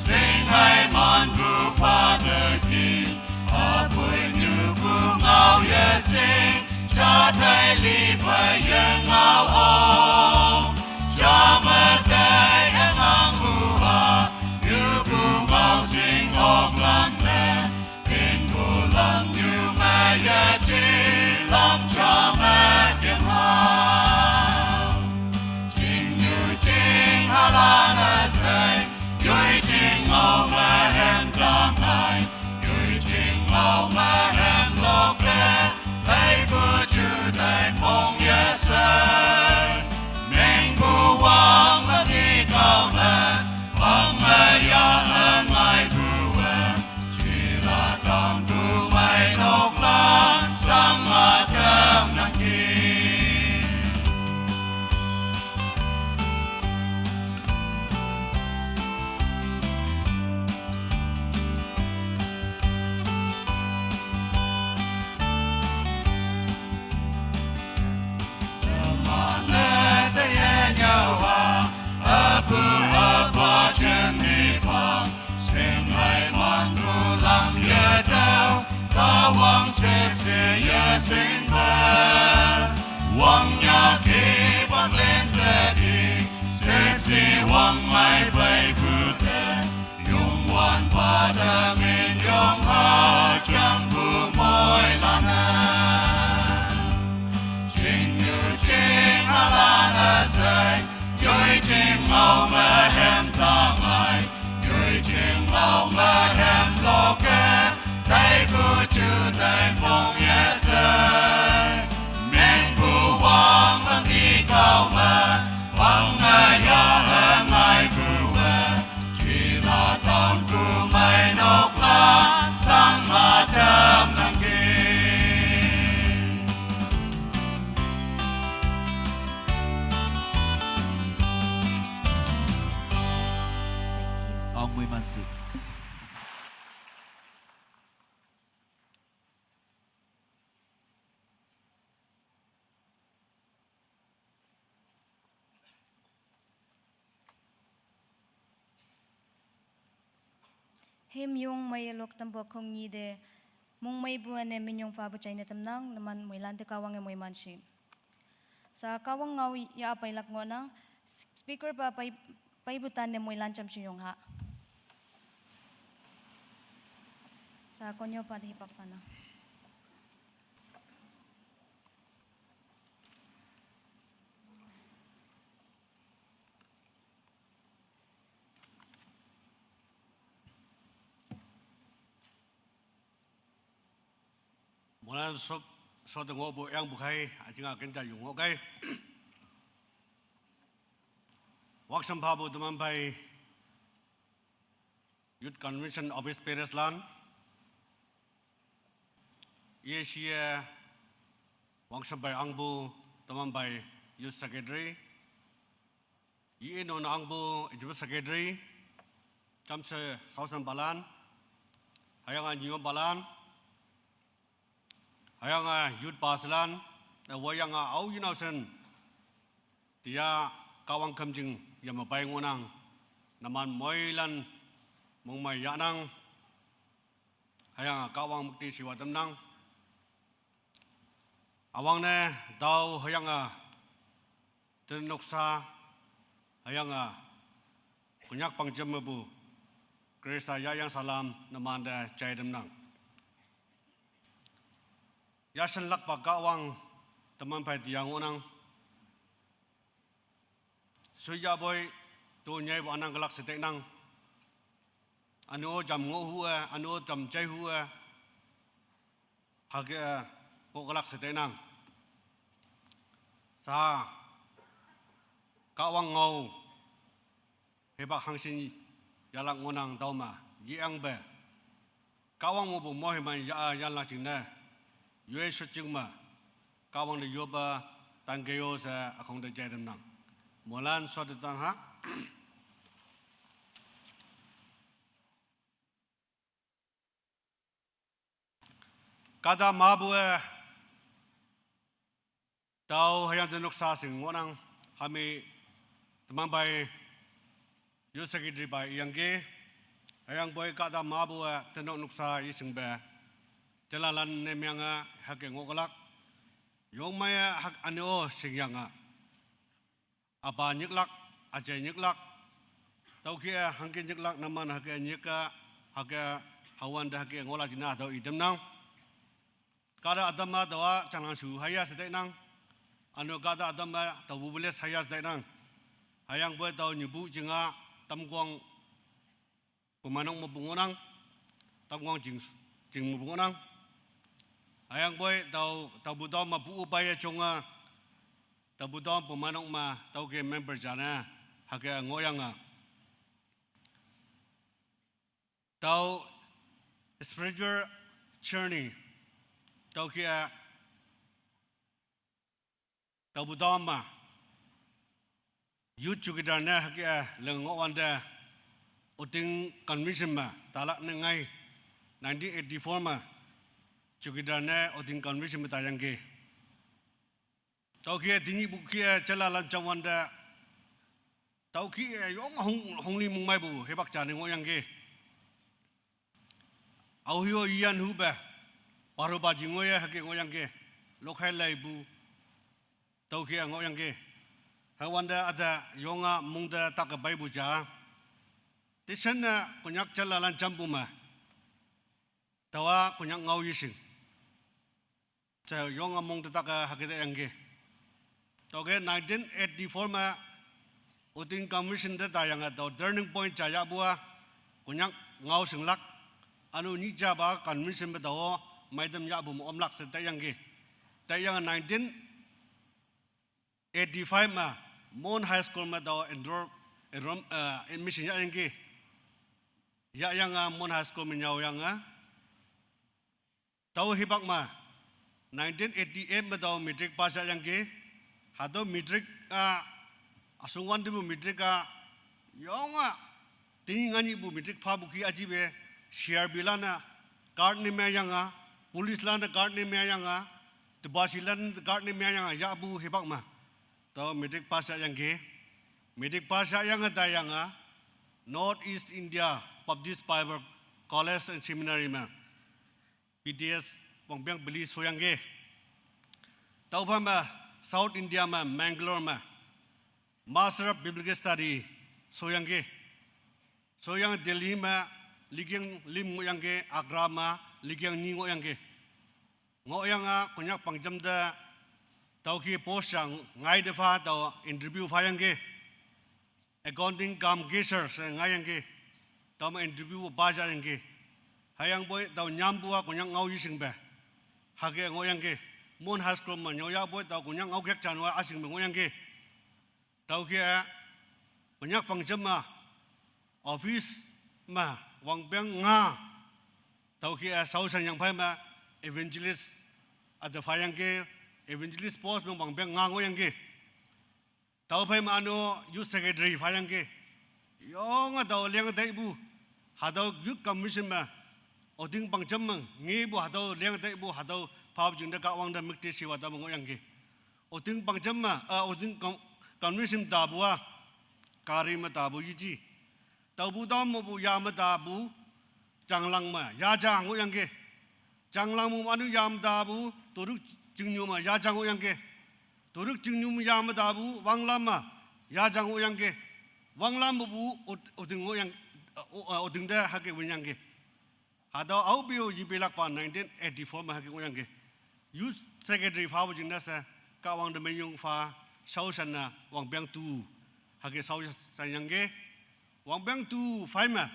Sing high li phải yên ngao ô cha mẹ tay em ngang bu hà như bu ngao sinh ốc lăng mẹ tình bu lăng như mẹ ya chi lăng cha mẹ kiếm hà chính như chính hà lan à say yoi chính ngao mẹ em đang ngài yoi chính ngao mẹ em lộc lẽ thấy bu chữ thấy phong ya say mình bu wang mà đi cao mẹ wang mẹ ya ơn ngài bu chỉ là con bu mày nốc lan sang mà thơm nắng kia Wang sep se ya sing ba Wang ya ki bang len te di Sep se wang mai bay bu te Yung wan pa da min yung ha Chang bu moi la na Ching yu ching ha la na say Yoi ching mau ma hem ta mai Yoi ching mau ma hem lo ke thấy bu chữ thấy phong ya say mình bu wang tâm đi cao mà wang mà ya ơn ngài bu chỉ là con bu mày nốc lan sang mà thơm nắng kia ông mười man sự Him yung may lok tambo kong ni de mong may buwan ne minyong pa bacay na tamnang naman may lante kawang e may mansi. Sa kawang ngaw ya apay lak ngo nang speaker pa pay butan ne may lancham siyong ha. Sa konyo pa hipak pa na. Mỗi lần so từ ngõ bộ yang bukai, anh ngài kinh doanh ngõ cái, work some pabu teman bay, Youth Convention Office Paris Land, Asia, work some bay angbu teman bay Youth Secretary, non angbu Youth Secretary, jam se Southern Balan, hayang Nyih Balan. Hayang youth paslan na wayang au yinausen tia kawang kamjing yama pai ngonang naman moilan mong mai yanang hayang kawang mukti siwa tamnang awang ne dau hayang tenoksa hayang Konyak Bangjüm bu Krista yayang salam naman da chai tamnang Yashanyali pagkawang teman pai tiang unang suya boy tu nyai bu anang galak setek nang anu jam ngo hua anu jam chai hua hage ko galak setek nang sa kawang ngau hebak hangsin yalak ngonang tauma yiang be kawang mo bu mo he man ya yan la ching na yue shujing ma kawang de yoba tanggeyo sa akong de jadam nang molan so de tan ha kada mabu tau hayang de noksa sing ngonang hami teman bai Youth Secretary bai yangge hayang boy kada mabu tenok noksa ising be jalalan ne myanga hake ngokolak Yong maya hak ano singyanga. Apa nyiklak, aja nyiklak. Tau kia hangkin nyiklak naman hak nyika hak hawan dah hak ngolah jina atau idem nang. Kada adama dawa canang su haya sedek nang. Anu kada adama tau bubeles haya sedek nang. Hayang buat tau nyebu jenga tamguang Bumeinok mabungonang. Tamguang jing mabungonang. Hayang boy tau budam mabu upaya chonga tau budam Bumeinok ma tau ke member jana hak ngoyanga. Tau spiritual journey tau kia tau budam ma youth together na hak lengowan da uting convention ma talak nengai 1984 ma together na uting convention ma tayangge tau kia dingi bukia celalan cawanda tau kia yong hongli mungmai bu hebak jane ngoyangge au hiyo ian huba paru baji ngoya hak ngoyangge lokai lai bu tau kia ngoyangge hawanda ada yonga mungda tak bai bu ja tisana kunyak celalan jambu ma tawa kunyak ngau yising sa yonga mungda tak hakita yangge toge 1984 ma uting commission da tayang atau turning point jaya bua kunyak ngau singlak anu ni jaba commission betawo maidam ya bu omlak sa tayangge tayang 1985 ma Mon High School ma daw admission ya yangge ya yang Mon High School menyaw yang tahu hibak ma 1988 ma daw matric pass ya yangge hado matric asungwan di bu matric yonga tingani bu matric pa buki ajibe share bilana card ni me yang police lana card ni me yang tebasilan card ni me yang ya bu hibak ma tau matric pass yang ke matric pass yang tayang North East India Public Private College and Seminary ma PDS pangbiang beli soyang ke tau ma South India ma Mangalore ma Master of Biblical Study soyang ke soyang Delhi ma ligyang lim ngoyang ke Agra ma ligyang ni ngoyang ke ngoyang kunyak pangjam da tau ki post yang ngai de fa tau interview fa yang ke accounting kam geser se ngai yang ke tau ma interview ba ja yang ke hayang boy tau nyambu ko nyang ngau yising ba ha ke ngo yang ke mon high school ma nyoya boy tau ko nyang ngau gek chanwa asing ngo yang ke tau ki banyak pangjam ma office ma wang beng nga tau ki sausan yang pai ma evangelist ada fa yang ke evangelist post nong bang beng ngango yang ke tau pai ma ano youth secretary fa yang ke yong tau leng dai bu hadau youth commission ma oding bang jam ngi bu hadau leng dai bu hadau pau jing da ka wang da mikti siwa da ngo yang ke oding bang jam ma oding commission da bu kari ma da bu yiji tau bu dam mo bu ya ma da bu janglang ma ya ja ngo yang ke janglang mo anu yam da bu turuk Jingnyuma ya jangu yang ke, turuk jingnyum ya madabu wanglama ya jangu yang ke, wanglam bu udingo yang udingda hake yang ke, hadau au bio jibelak pa 1984 ma hake yang ke, youth secretary fa bu jingda sa kawang de menyung fa sausan na wang bang tu hake sausan yang ke, wang bang tu faima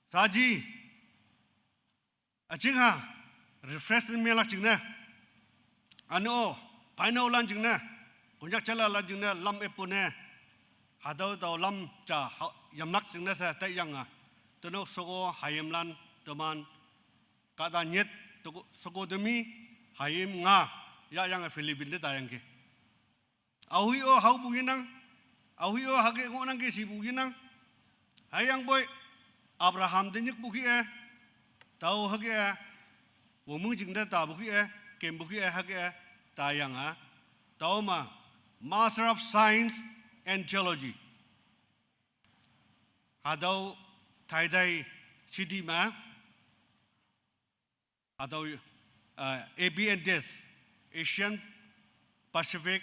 saji acingha refresh melak jingna ano paino lan jingna kunyak chala lan jingna lam epone hadau tau lam cha yamlak jingna sa tayang tono sogo hayem lan teman kada nyet sogo demi hayem nga ya yang Filipina tayang ke ahui o hau buginang ahui o hage ngonang ke si buginang hayang boy Abraham denyek bugi tau hage womung jingda ta bugi Kembuki hake tayang tauma Master of Science and Theology hadau Taitai City ma hadau ABNDS Asian Pacific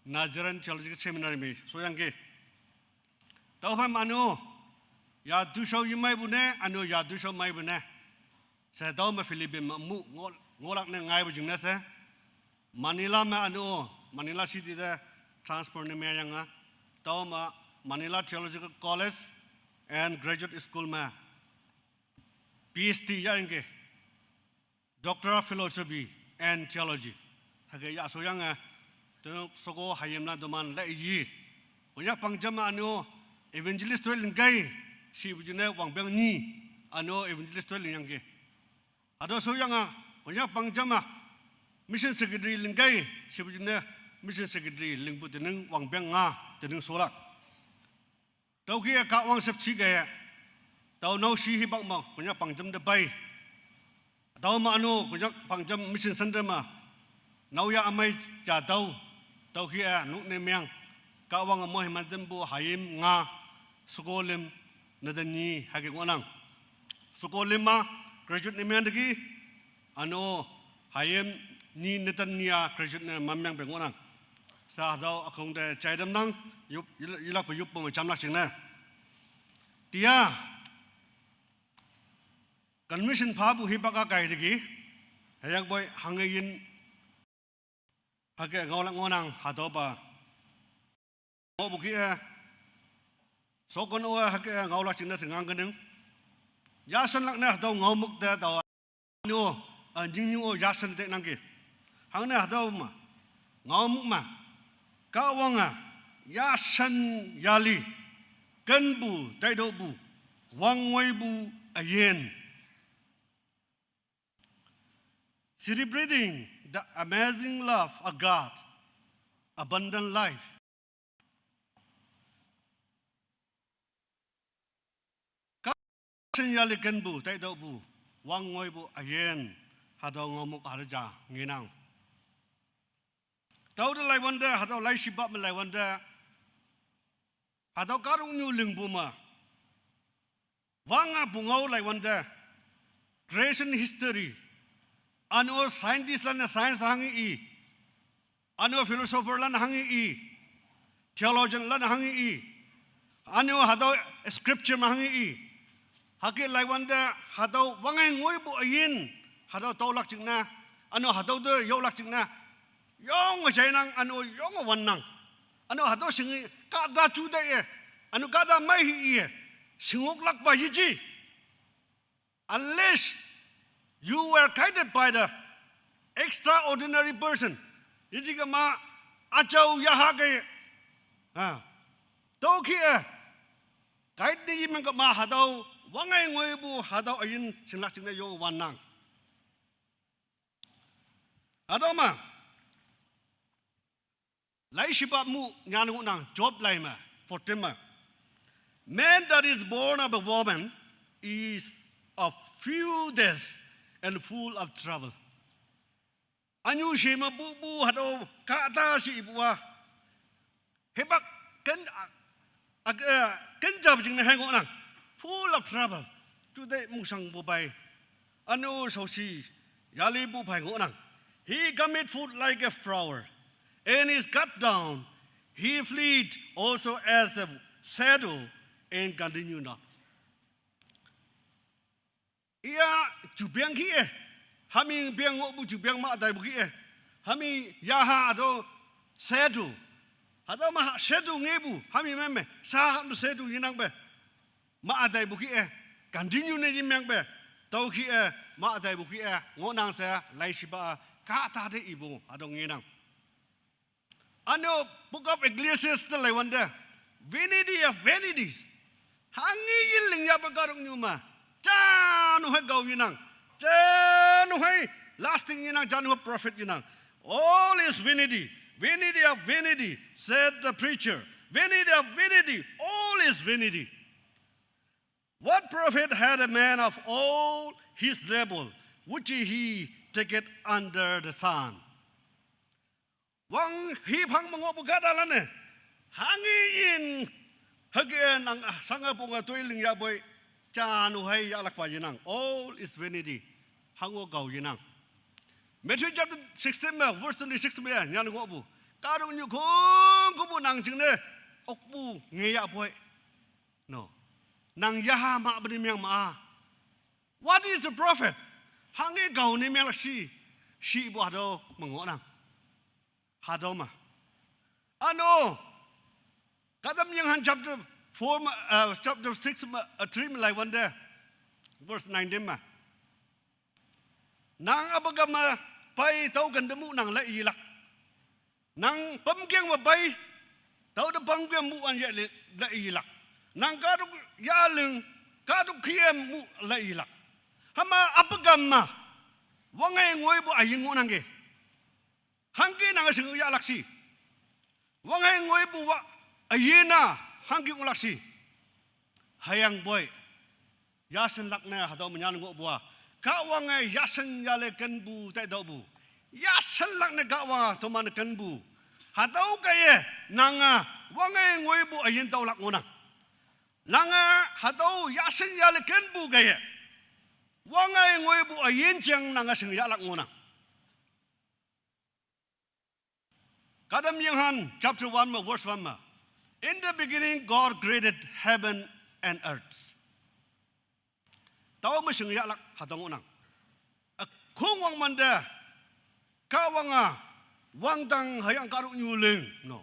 Nigerian Theological Seminary mi soyang ke tau pham anu ya du shau yimai bu ne anu ya du shau mai bu ne sa tau ma Philippines ma mu ngolak ne ngai bu jing na sa Manila ma anu Manila city da transport ne me yang tau ma Manila Theological College and Graduate School ma PhD yang ke Doctor of Philosophy and Theology hage ya soyang tu soko hayam na doman la yi punya Bangjüm anu evangelist tu lingkai si bujune wang beng ni anu evangelist tu ling yang ke ado soyang punya Bangjüm mission secretary lingkai si bujune mission secretary lingbu teneng wang beng nga teneng solak tau ki ka wang sep chi ge tau no si hi bak ma punya Bangjüm de bai tau ma anu punya Bangjüm mission center ma nau ya amai cha tau ki nu ne myang ka wang mo himan tembu hayim nga sukolim nadani hage ngonang sukolim ma graduate ne myang degi ano hayim ni netania graduate ne mamyang be ngonang sa dau akong de chaidam nang yup ilak pe yup po chamlak sing na tia convention pha bu hi baka kai degi hayang boy hangayin hage ngolak ngonang hadoba mo buki sokon o hage ngolak sing na singang ganeng ya san lak na do ngomuk da do no jing o ya san te nang ke hang na do ma ngomuk ma ka wanga Yashanyali Künpu Teihtowpu Wangweibu ayen celebrating the amazing love of God, abundant life. Yashanyali Künpu Teihtowpu Wangweibu ayen hado ngomuk harja nginang. Tau de lai wanda hado lai shibab me lai wanda hado karung nyu lingbu ma wanga bungau lai wanda creation history anu scientist lan science hangi I anu philosopher lan hangi I theologian lan hangi I anu hado scripture ma hangi I hake lai wanda hado wangai ngoi bu ayin hado tolak chingna anu hado de yolak chingna yong chai nang anu yong wan nang anu hado singi ka da chu de ye anu ka da mai hi ye singok lak ba yiji unless you were guided by the extraordinary person yiji ka ma achau ya ha ge to ki guide ni man ka ma hado wangai ngoi bu hado ayin singlak chingna yong wan nang hado ma lai shibab mu ngan nang job lai ma fortima man that is born of a woman is of few days and full of trouble anyu shema bu hado ka ta si buwa hebak ken jab jing na hango nang full of trouble today musang bu bai anu so si yali bu bai ngo nang he commit food like a flower and is cut down, he fled also as a shadow and continue not. Ia jubiang kie, hami biang ngobu jubiang ma adai bukie, hami yaha ado shadow, ado ma shadow ngebu, hami meme sah ado shadow yinang be, ma adai bukie, continue ne jimang be, tau kie ma adai bukie, ngonang saya lai shiba ka ta de ibu ado nginang. Ano book of Ecclesiastes the lai wanda vanity of vanities hangi yiling ya bagarong nyuma janu hai gau yinang janu hai lasting yinang janu hai prophet yinang all is vanity of vanity said the preacher vanity of vanity all is vanity what profit had a man of all his labor which he taketh under the sun wang hi phang mango bu gada lane hangi in hagen ang sanga bunga toiling ya boy cha nu hai ya lak pa yinang all is vanity hango gau yinang Matthew chapter 16 verse 26 nhà ngộ bu cá đông như không có bu nàng chừng này ốc bu nghe ya boy no nàng ya ma bên miệng ma what is the prophet hang cái gầu này miệng là si bu hado mengộ nàng hado mà ano cá đông yang han chapter 4 chapter 6 3 lại one day verse 19 mà nàng abagama bay tàu gần đêm mu nàng lại y lạc nàng bấm kiêng mà bay tàu đâm bấm kiêng mu anh vậy lại y lạc nàng cá đục ya lưng cá đục kia mu lại y lạc hama abagama wang ay ngồi bu ayin ngon hange hange nàng sừng ya lạc si wang ay ngồi bu ayina hange ngồi lạc si hayang boy ya sen lạc na hado menyan ngộ bua Kahwange Yashanyali Künpu Teihtowpu Yashalak na Kahwange toman Künpu Hadau kaye nanga wange ngoibu ayin taulak ngonang Langa hadau Yashanyali Künpu kaye wange ngoibu ayin chang nanga sing yalak ngonang Kadam Yanghan chapter 1 verse 1 In the beginning God created heaven and earth Tao mới sừng yalak hadong unang. Kung wang manda kawanga wang tang hayang karuk nyuling no.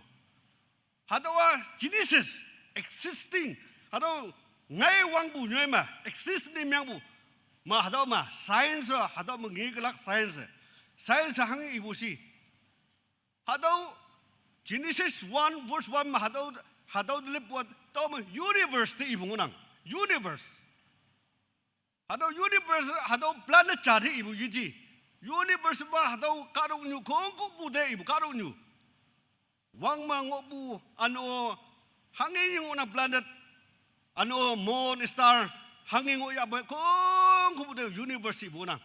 Hadawa Genesis existing hadaw ngay wang bu nyoy ma existing myang bu ma hadaw ma science hadaw mengigelak science hang ibu si hadaw Genesis 1 verse 1 ma hadaw dilip buat tao ma universe ti ibu unang universe Hadaw universe hadaw planet cari ibu yuji universe ba hadaw karung nyu kong bude ibu karung nyu wang ma ngobu ano hangin yung una planet ano moon star hangin ngo ya ba kong bude universe ibu nang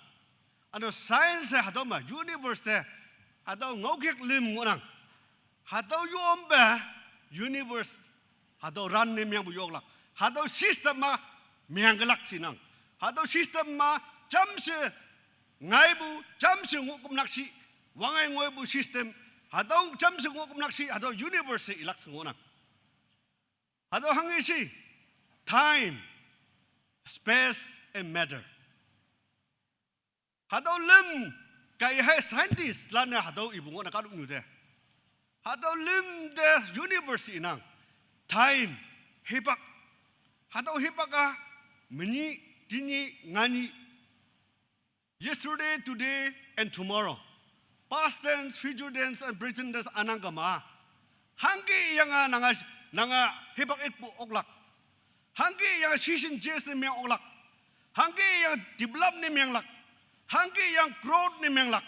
ano science hadaw ma universe hadaw ngokek lim ngonang hadaw yom ba universe hadaw ran ne myang bu yoglak hadaw system ma myang galak sinang Hadaw system ma jamse ngaibu jamse ngukum naksi wangai ngoibu system hadaw jamse ngukum naksi hadaw universe ilak ngona hadaw hangisi time space and matter hadaw lim kai hai scientist lana hadaw ibu ngona kaduk nyude hadaw lim the universe inang time hibak hadaw hibaka meni Dini ngani yesterday, today, and tomorrow. Past tense, future tense, and present tense anangama. Hangi yang nanga hebak etpu oklak. Hangi yang season jes ni miang oklak. Hangi yang develop ni miang lak. Hangi yang growth ni miang lak.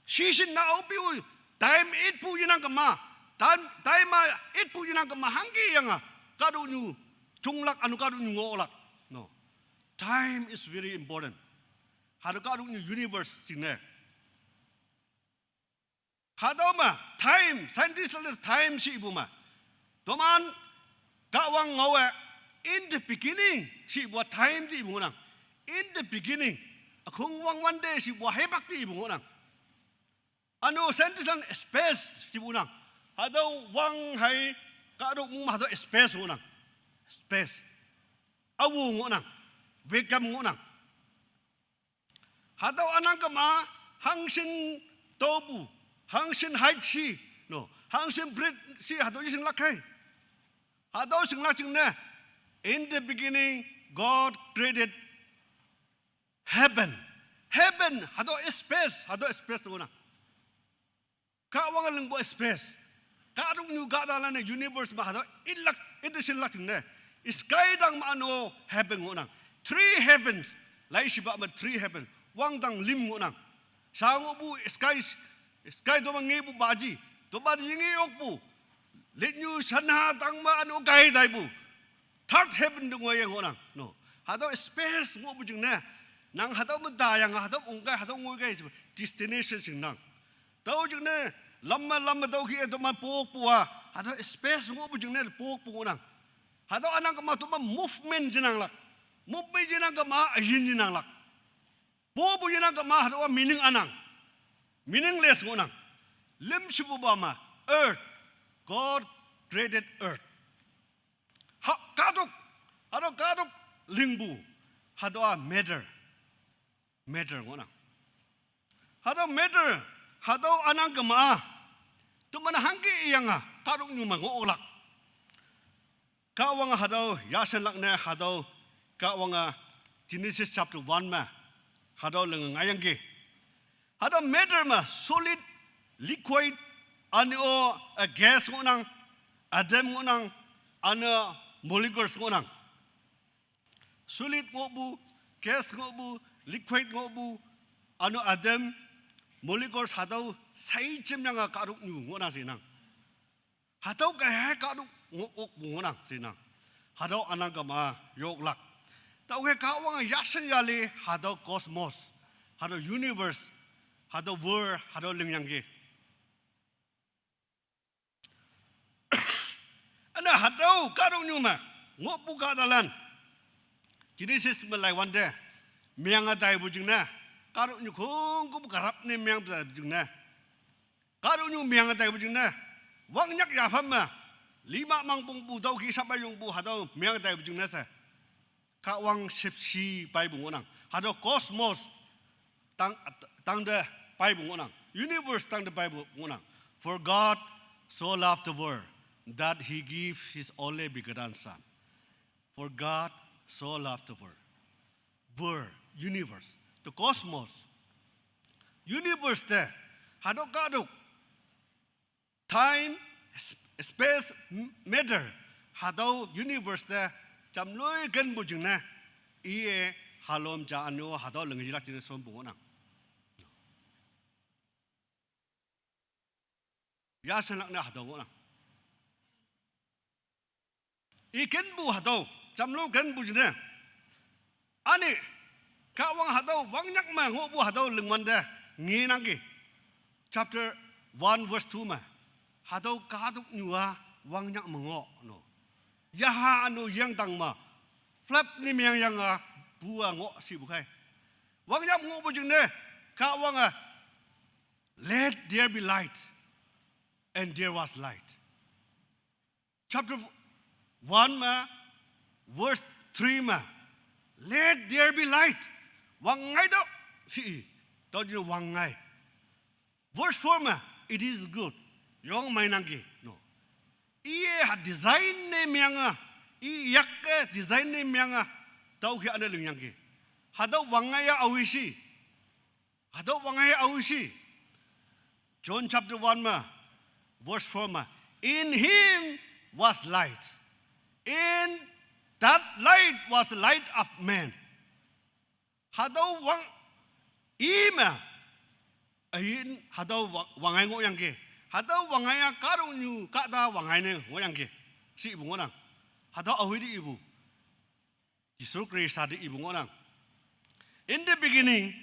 Season na opiu time etpu yanangama. Time etpu yanangama. Hangi yang kadu nyu junglak anu kadu nyu oklak. No. Time is very important. Hadakadung universe sine. Hadoma time scientist time si ibu ma. Toman kawang ngawe in the beginning si buat time di ibu nang. In the beginning akung wang one day si buat hebak di ibu nang. Ano scientist space si ibu nang. Hadaw wang hai kadung mung hadaw space nang. Space. Awu nang. Vekam ngunang. Hadaw anang kama hangsin tobu, hangsin height si, no, hangsin bread si hadaw ising lakai. Hadaw sing laking na. In the beginning, God created heaven. Heaven hadaw space ngunang. Kawangan lengbo space. Kadung nyu gadalan na universe ma hadaw ilak idisin laking na. Sky dang maano heaven ngunang. 3 heavens, lai siba ma 3 heavens, wang dang lim ngunang. Sango bu sky do mangi bu baji, do ba yingi ok bu. Let nyu sanha tang ma anu gai dai bu. 3rd heaven dung wayang ngunang. No. Hadaw space ngo bu jing na. Nang hadaw madayang hadaw ungkai hadaw ngogai destination sing nang. Tau jing na lamma daw ki do man pok bu ha. Hadaw space ngo bu jing na pok bu ngunang. Hadaw anang ka ma to movement jinang lak. Mumpai jinang kama ayin jinang lak. Bobu jinang kama hadawa meaning anang. meaningless ngonang lim shibu ba ma earth God created earth ha kaduk lingbu hado a matter ngonang hado matter hado anang kama tumana hangki iyanga kaduk nyuma ngolak Kahwange hado Yashanyali hado Kahwange Genesis chapter 1 ma hado leng ngayangge hado matter ma solid liquid ano a gas ngonang atom ngonang ano molecules ngonang solid ngobu gas ngobu liquid ngobu ano atom molecules hado sai chimnyanga kaduk nyu ngona sinang hado ka kaduk ngok ngonang sinang hado anangama yoklak tauhe Kahwange Yashanyali hado cosmos hado universe hado world hado lingyangge ana hado kaduk nyuma ngok buka dalan Genesis melai wande mianga dai bujingna kaduk nyu khong ku karap ne miang bujingna kaduk nyu mianga dai bujingna wangnyak ya phamma lima mangpung bu dau ki sabayung bu hado miang dai bujingna sa Kahwange sepsi pai bungonang hado cosmos tang de pai bungonang universe tang de pai bungonang for God so loved the world that he gave his only begotten son for God so loved the world universe the cosmos universe de hado kaduk time space matter hado universe de jamloi gan bujingna iye halom ja anu hado lengjilak jine som bungonang Yashanyali hado ngonang iken bu hado jamlo gan bujine ani Kahwange hado wangnyak ma ngobu hado lengwande nginanggi chapter 1 verse 2 ma hado kaduk nyua wangnyak mengo no yaha anu yang tang ma flap ni miang yang bua ngo si bukai wangnyak ngo bujine Kahwange let there be light and there was light chapter 1 ma verse 3 ma let there be light wangai do si do ju wangai verse 4 ma it is good yong mainangki no iye ha design ne mianga i yak design ne mianga tau ki ana lingyangki hado wangai awishi John chapter 1 ma verse 4 ma in him was light in that light was the light of man hado wang ima ayin hado wangai ngo yangke hado wangai karung nyu kada wangai ne ngo yangke si ibu ngonang hado awidi ibu Jesus Christ hadi ibu ngonang in the beginning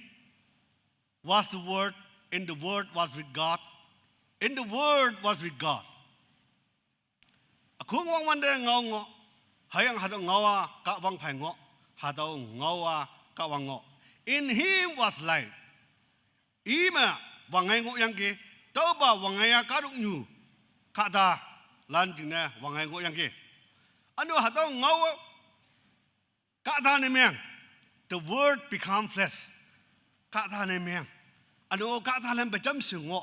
was the word and the word was with God and the word was with God akung wang wande ngao hayang hado ngawa Kahwange phai ngo hado ngawa Kahwange ngo in him was light ima wangai ngo yangke tauba wangai kaduk nyu kada lan jingna wangai ngo yangke anu hado ngawa kada ne meng the word become flesh kada ne meng anu kada lam bajam singo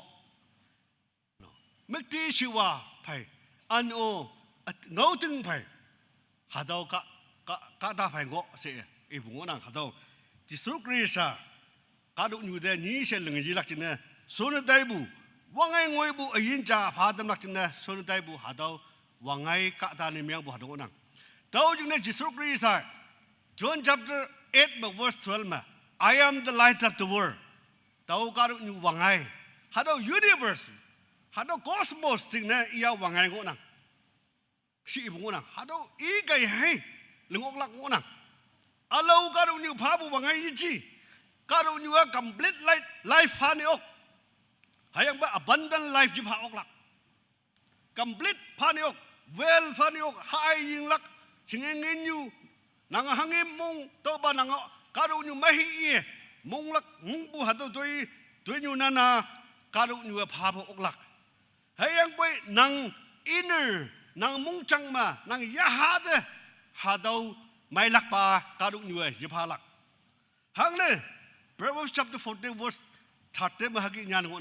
mekti siwa phai anu ngau ting phai hado kada phai ngo se ibu ngonang hado Jesus Christ kaduk nyu de ni se lengi lak chine sonu dai bu wangai ngoi bu ayin ja phadam lak chine sonu dai bu hado wangai kada ne myang bu hado ngonang tau jing ne Jesus Christ John chapter 8 verse 12 ma I am the light of the world tau kaduk nyu wangai hado universe hado cosmos ching ne iya wangai ngonang si ibu ngonang hado i gai hai lengok lak ngonang alau kaduk nyu phabu wangai ichi kaduk nyu complete life hani ok hayang ba abundant life ji pha ok lak complete phani ok well phani ok hai ying lak chingeng nyu nang hangi mong to ba nang kaduk nyu mahi i mong lak mong bu hado toi nyu nana kaduk nyu pha bu oklak hayang boy nang inner nang mung chang ma nang yaha de hadau mai lak pa kaduk nyu yiphalak hang ne Proverbs chapter 40 verse 30 ma hagi nyan ngo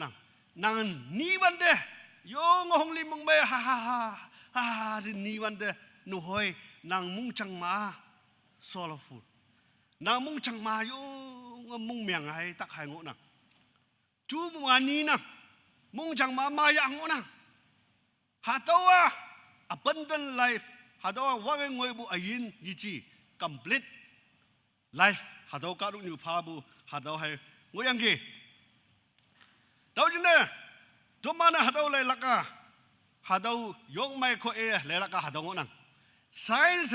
nang ni wan de yo ngong lim mong me ha ni wan de nu hoi nang mung chang ma sorrowful nang mung chang ma yo mung miang hai tak hai ngo chu mu ani mung chang ma ya ngo hatawa abundant life hatawa wa ngoi bu ayin yichi complete life hataw ka du nu pha bu hataw hai ngoyang ge dau jine to mana hataw lai laka hataw yong mai ko e le laka hataw ngo science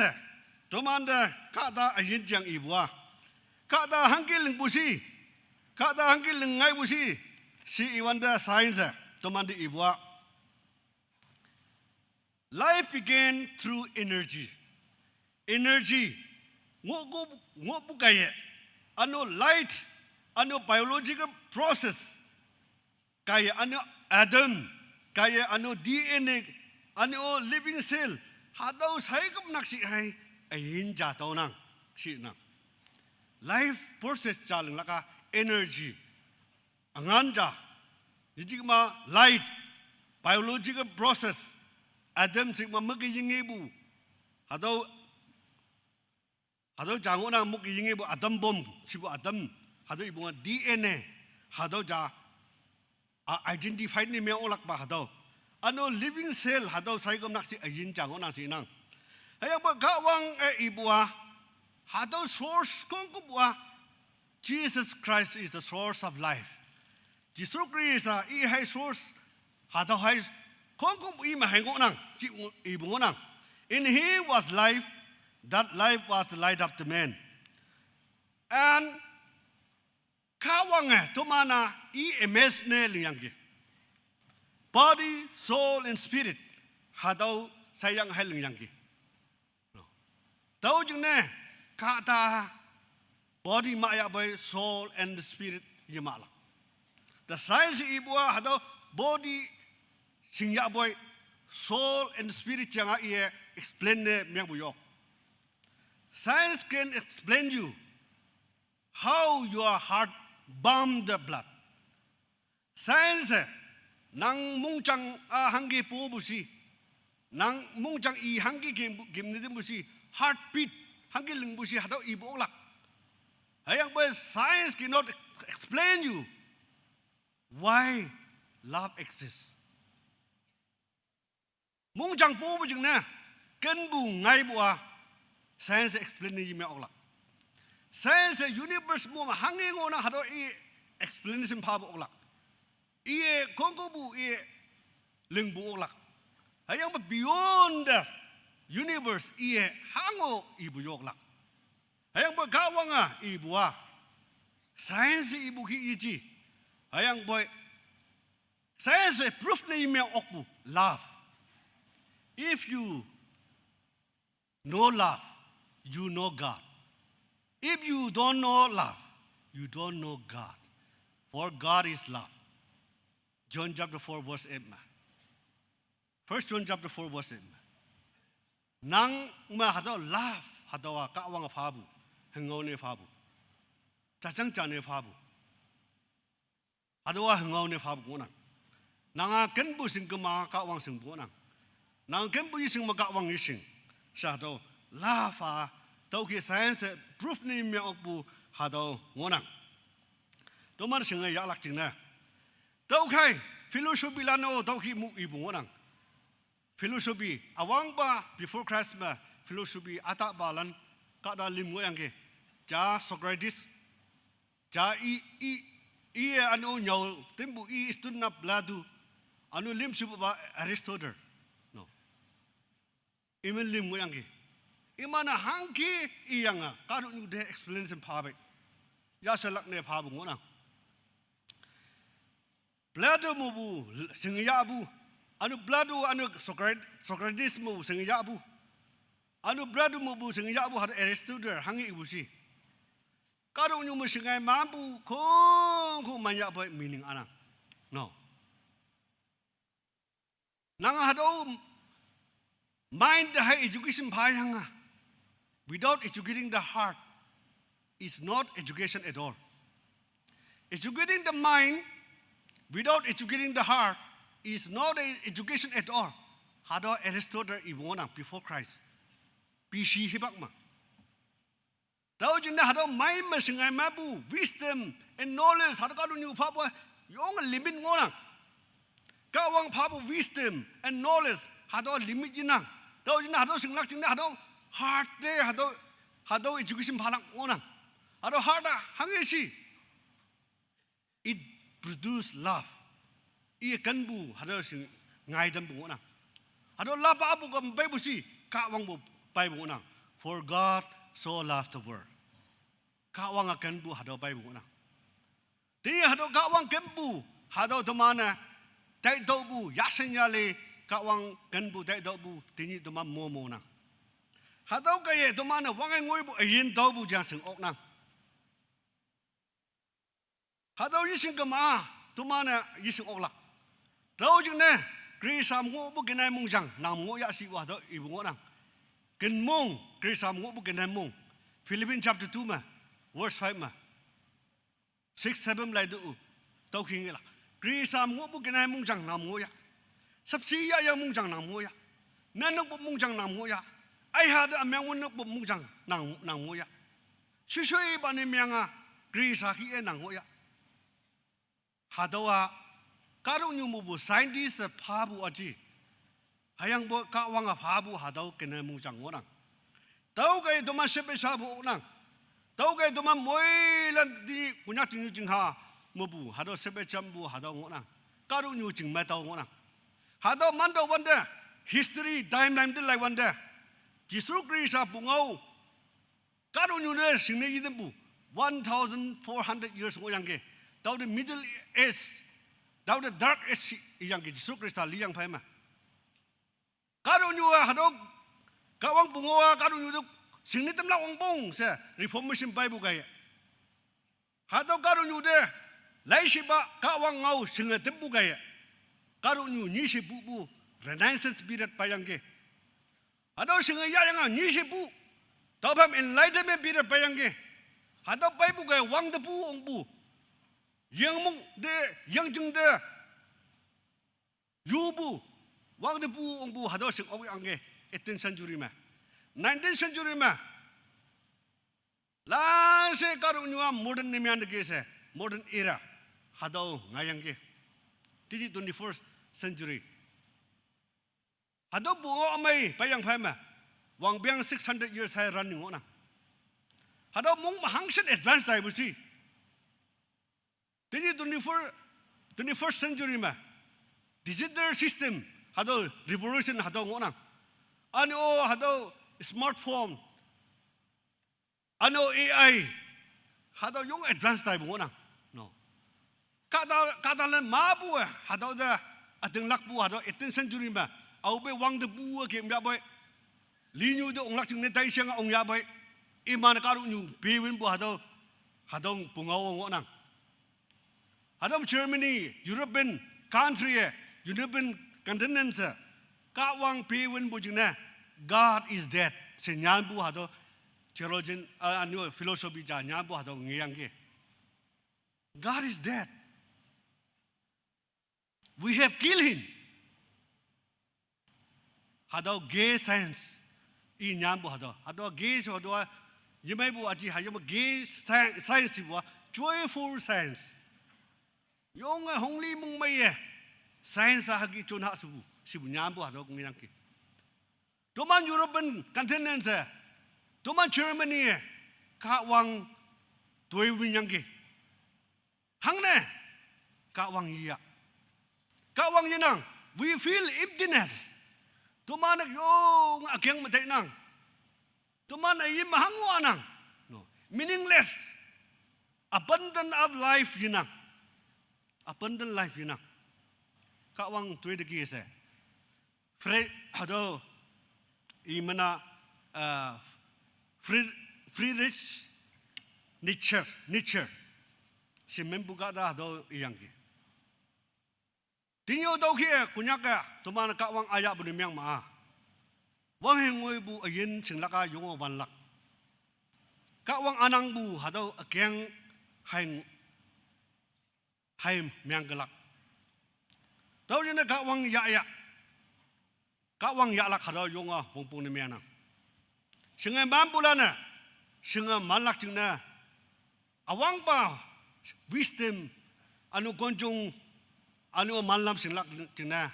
to manda ka da ayin jang ibwa ka da hangil busi ka da hangil ngai busi si iwanda science to manda ibwa. Life began through energy. Energy. Ngo bukaye. Ano light. Ano biological process. Kaya ano atom. Kaya ano DNA. Ano living cell. Hadaw saygap naksi ay ayin jataw nang. Si nang. Life process chalang laka energy. Anganja. Jijigma light. Biological process. Adam sigma magiging ibu. Hadaw jango na magiging ibu Adam bomb. Sibu Adam. Hadaw ibu nga DNA. Hadaw ja identified ni may ulak ba hadaw. Ano living cell hadaw saygom naksi ayin jango na sinang. Hayang ba gawang ibu hadaw source kong kubwa. Jesus Christ is the source of life. Jesus Christ is a source. Hadaw hay kung ima hengo nang si ibungo nang in him was life, that life was the light of the man, and Kahwange to mana ems ne liyangge body, soul and spirit hadaw sayang hai liyangge daw jung ne kata body maya boy soul and the spirit yamala the science ibua hadaw body Singya boy, soul and spirit yang ia explain ne miang buyok. Science can explain you how your heart pump the blood. Science nang mungchang hangi po busi, nang mungchang I hangi game ni busi, heartbeat hangi ling busi hadaw ibu olak. Hayang boy, science cannot explain you why love exists. Mung chang po bu jing na Künpu ngai bua science explain ni me oklak science universe mo hangi ngona hado explanation pa bu oklak kongko bu ling bu oklak hayang beyond the universe hango ibu yoklak hayang ba gawanga ibua science ibu ki iji hayang boy science proof ni me okbu love. If you know love, you know God. If you don't know love, you don't know God. For God is love. John chapter 4 verse 8. 1 John chapter 4 verse 8. Nang ma hadaw love hadaw kawang fabu, hengaw ne fabu. Chachang chane fabu. Hadaw hengaw ne fabu kunang. Nang Künpu sing kema kawang sing kunang. Nang Künpu yising magawang yising sa hadaw lafa tau ki science proof ni mi okbu hadaw ngonang to mar singa ya lak chingna tau khai philosophy lano tau ki mu ibu ngonang philosophy awang ba before Christ ma philosophy ata balan ka da lim ngoyang ke ja Socrates ja i anu nyau tembu I studna bladu anu lim sibu ba Aristotle. Iman lim mo yang ki, imana hangki iyanga kanu nu de explanation pabe, ya selak ne pabu ngona. Bladu mo bu sengya bu, anu bladu anu Socrates mo sengya bu, anu bladu mo bu sengya bu had Aristotle hangi ibu si. Kanu nu mo sengay mampu kung manya boy meaning anang, no. nang hado mind the high education payanga without educating the heart is not education at all. Educating the mind without educating the heart is not education at all. Hado Aristotle ibona before Christ. BC hibakma. Tao jinda hado mind masingai mabu wisdom and knowledge hado kalu new papa yong limit ngona. Kawang papa wisdom and knowledge hado limit jinang. Tao jinda hado singlak jinda hado heart de hado education palak ngona. Hado heart hangesi. It produce love. I kanbu hado sing ngai dam bu ngona. Hado love abu kam bai bu si kawang bu bai bu ngona. For God so loved the world. Kawang akan bu hado bai bu ngona. Tini hado kawang kanbu hado tomana Teihtowpu Yashanyali kawang kanbu Teihtowpu tini toma momo na. Hado kaye tomana wangai ngoi bu ayin tau bu jang sing ok nang. Hado yising kama tomana yising ok lak. Tau jing ne krisam ngo bu kenai mung jang nang ngo ya si wa hado ibu ngo nang. Ken mung krisam ngo bu kenai mung. Philippines chapter 2 ma verse 5 ma 6 7 lai du tau king la. Krisam ngo bu kenai mung jang nam ngo ya. Sab si ya yang mung jang nam ngo ya. Nanok bu mung jang nam ngo ya. Ai hada amang wonok bu mung jang nang ngo ya. Shishui ba ni mianga krisa ki e nang ngo ya. Hadawa karung nyu mu bu scientist pa bu aji. Hayang bo kawang a pa bu hadaw kenai mung jang ngo nang. Tau kay duma sepe sa bu nang. Tau kay duma moy lan di kunya tinyu jing ha mo bu hadaw sepe cham bu hadaw ngo nang. Karung nyu jing ma taw ngo nang. Hadaw mando wanda history timeline de lai wanda. Jisu Krista bungau karung nyu ne sing ne yidem bu 1400 years ngo yang ge. Tau the middle age tau the dark age yang ge Jisu Krista liang phai ma. Karung nyu hadaw kawang bungoa karung yuduk singni temla wang bung se reformation bible gaya. Hado karung yude lai siba kawang ngau singa tembu gaya. Karung yu Nyih si bu renaissance period payang ke. Hado singa ya yang Nyih si bu tau pam enlightenment period payang ke. Hado bible gaya wang de bu ong bu. Yang mung de yang jeng de yu bu wang de bu ong bu hado sing owi angge. 18th century ma 19th century ma la se karung nyua modern nemian de se modern era hado ngayang ge tiji 21st century hado bungo amai payang phai ma wang biang 600 years hai running ona hado mung hangsen advanced dai busi tiji 21st century ma digital system hado revolution hado ngona ano hado smartphone ano AI hado yung advanced type mo na no kada le mabu hado da ating lakbu hado 18th century ma au be wang de bu ke mya boy linyu de ong lak chung ne dai siang ong ya boy iman karu nyu bewin bu hado pungao ngo nang hado Germany European country European continent Kahwang pewin bu jing na God is dead. Senyan bu hado theologian anu philosophy ja nyan bu hado ngiyang ge. God is dead. We have killed him. Hado gay science. I nyan bu hado gay so do yimai bu aji hayam gay science bu joyful science. Yong hongli mung mai science hagi chun ha su. Sibu nyambu hado ngiyang ki. Toman European continent toman Germany kawang tuwe winyang ki. Hangne kawang iya. Kawang yinang we feel emptiness. Toman yung akyang matay nang. Toman ayim mahangu anang. No, meaningless. Abundant of life yinang. Abundant life yinang. Kawang tuwe de ki se. Hado imana Friedrich Nietzsche si membuka da hado iyang ki Tinyo daw kia kunyaka tuman kawang aya bu nimyang ma. Wang hengoi bu ayin singlaka yungo wanlak. Kawang anang bu hadaw akyang haing myang gelak. Daw jina kawang ya. Kawang ya lak hadaw yungo pungpung nimyang nang. Singa mampulana, singa malak jingna. Awang pa wisdom anu konjung anu malam singlak jingna.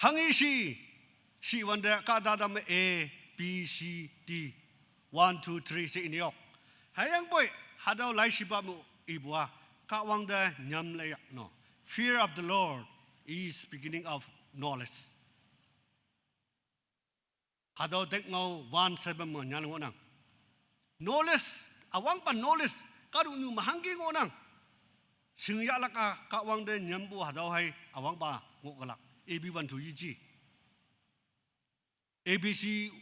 Hangi si wanda kadada me A B C D 1 2 3 si iniok. Hayang boy hadaw lai siba mu ibua kawang da nyam layak no. Fear of the Lord is beginning of knowledge. Hadaw dek ngau 1:7 mo nyan ngonang. Knowledge awang pa knowledge kadu nyu mahanggi ngonang. Singya laka kawang da nyambu hadaw hai awang pa ngokalak. AB 1 2 yiji. ABC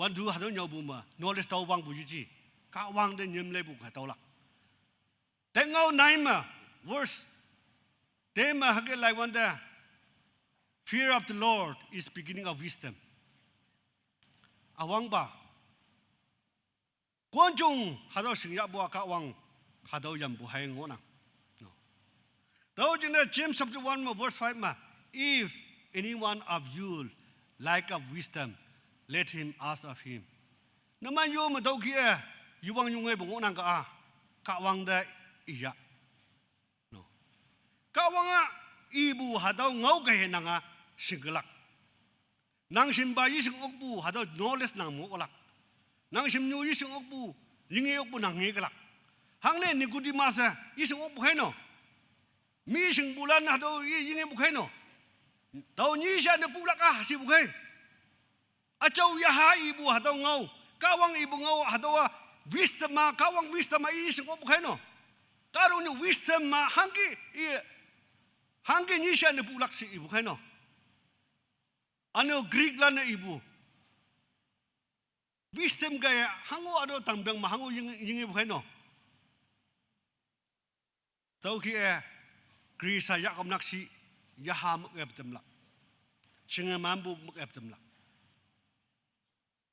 1 2 hadaw nyaw buma. Knowledge taw wang bu yiji. Kawang da nyam le bu hadaw lak. Dek ngau 9 ma verse tema hage lai wanda. Fear of the Lord is beginning of wisdom. Awang ba konjung hadaw singya bua kawang hadaw yam bu hai ngonang. No. Daw jina James chapter 1 verse 5 ma. If any one of you lack of wisdom, let him ask of him. Naman yo ma daw kia yuwang yungay bu ngonang ka kawang da iya. No. Kawang ibu hadaw ngau kay nanga singlak. Nang simba yising okbu hadaw knowledge nang mo olak. Nang simnyu yising okbu lingi okbu nang ngigalak. Hangne ni gudi masa yising okbu heno. Mi sing bulan hadaw yingi bu heno. Daw ni siya na pulak si bu hay. Achaw yaha ibu hadaw ngau. Kawang ibu ngau hadaw wisdom ma kawang wisdom ma yising okbu heno. Karo ni wisdom ma hangi ni siya na pulak si ibu heno. Ano Greek lan na ibu. Wisdom gaya hango ado tambang mahango yingi buheno. Tau ki Greece yakom naksi yaham ebtem la. Singa mambu ebtem la.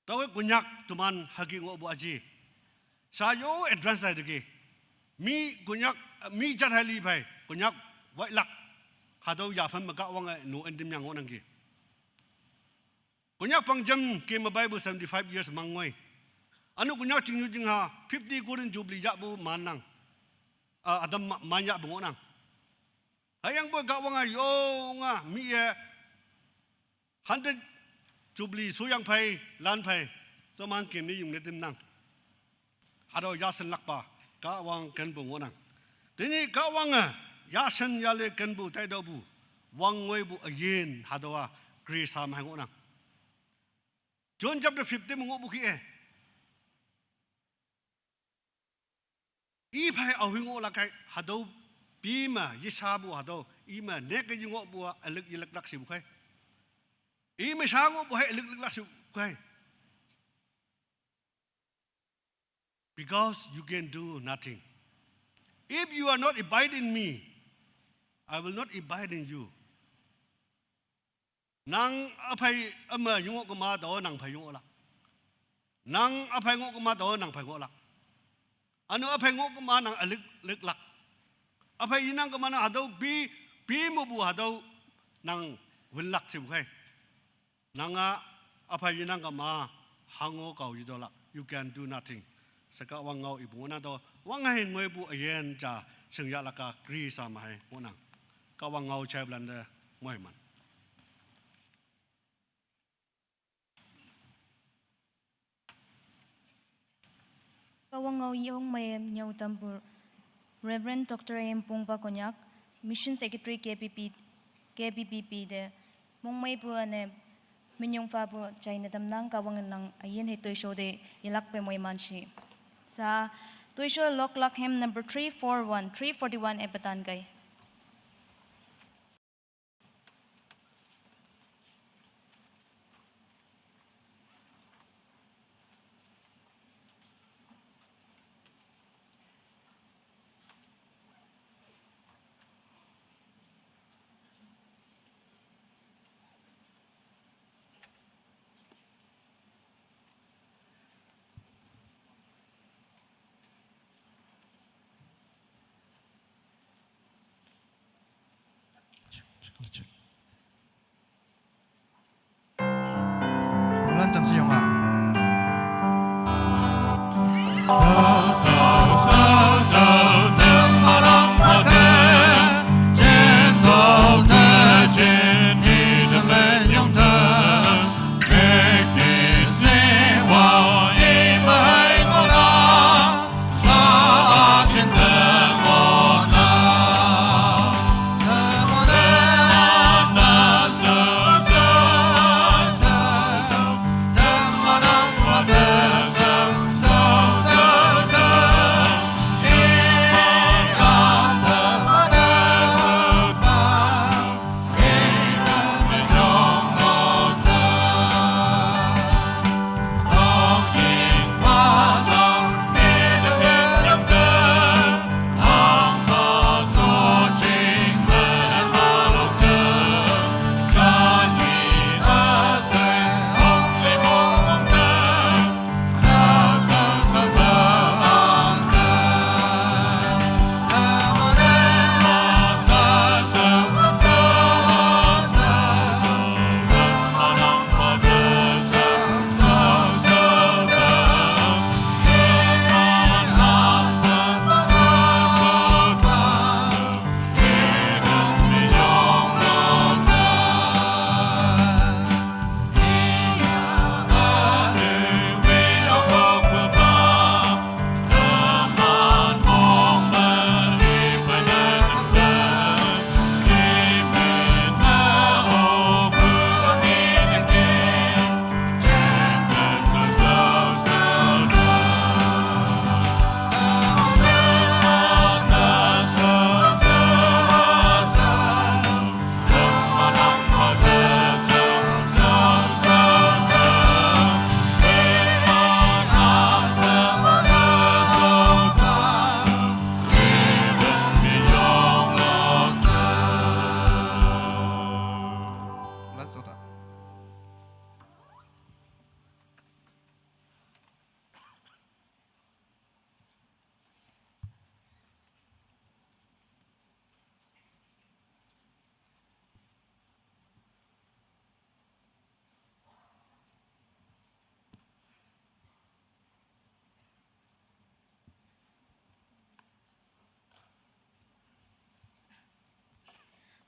Tau kunyak tuman hagi ngo bu aji. Sayo advance la degi. Mi kunyak mi jadhali bai kunyak wailak. Hadaw yapam magawang no endim yang ngonang ki. Konyak Bangjüm came a Bible 75 years mangway. Anu konyak jing ha 50 golden jubilee bu manang. Adam manya bungonang. Hayang bo gawang yo nga mi 100 jubilee suyang pai lan pai. So man kem ni yung netim nang. Hado yasan lakpa gawang ken bungonang. Dini gawang Yashanyali Künpu Teihtowpu wangway bu again hadawa grace ham hangonang. John chapter 15 mengubuki Ipai awingo lakai hadaw bima yisabu hadaw ima nek yungo bua alik yilak lak sibukai. Ima sango buhay alik lak sibukai. Because you can do nothing. If you are not abiding in me, I will not abide in you. Nang apai ama yungo kuma do nang pai yungo lak. Nang apai ngo kuma do nang pai ngo lak. Ano apai ngo kuma nang alik lak. Apai yinang kuma nang hadaw bi mo bu hadaw nang winlak sibukai. Nanga apai yinang kuma hango kau yido lak. You can do nothing. Saka wang ngau ibu na do wang hai ngoi bu ayen ja sengya laka kri sama hai ngonang. Ka wang ngau chai blanda ngoi man. Kawangaw yung may nyaw tambur Reverend Dr. Pungpa Konyak, Mission Secretary KBPP de mong may po ane minyong pa po China damnang kawangan ng ayin hitoy show de ilak pe moy mansi. Sa toy show lock him number 341 ebatan kay. Tuman jam siyong ha.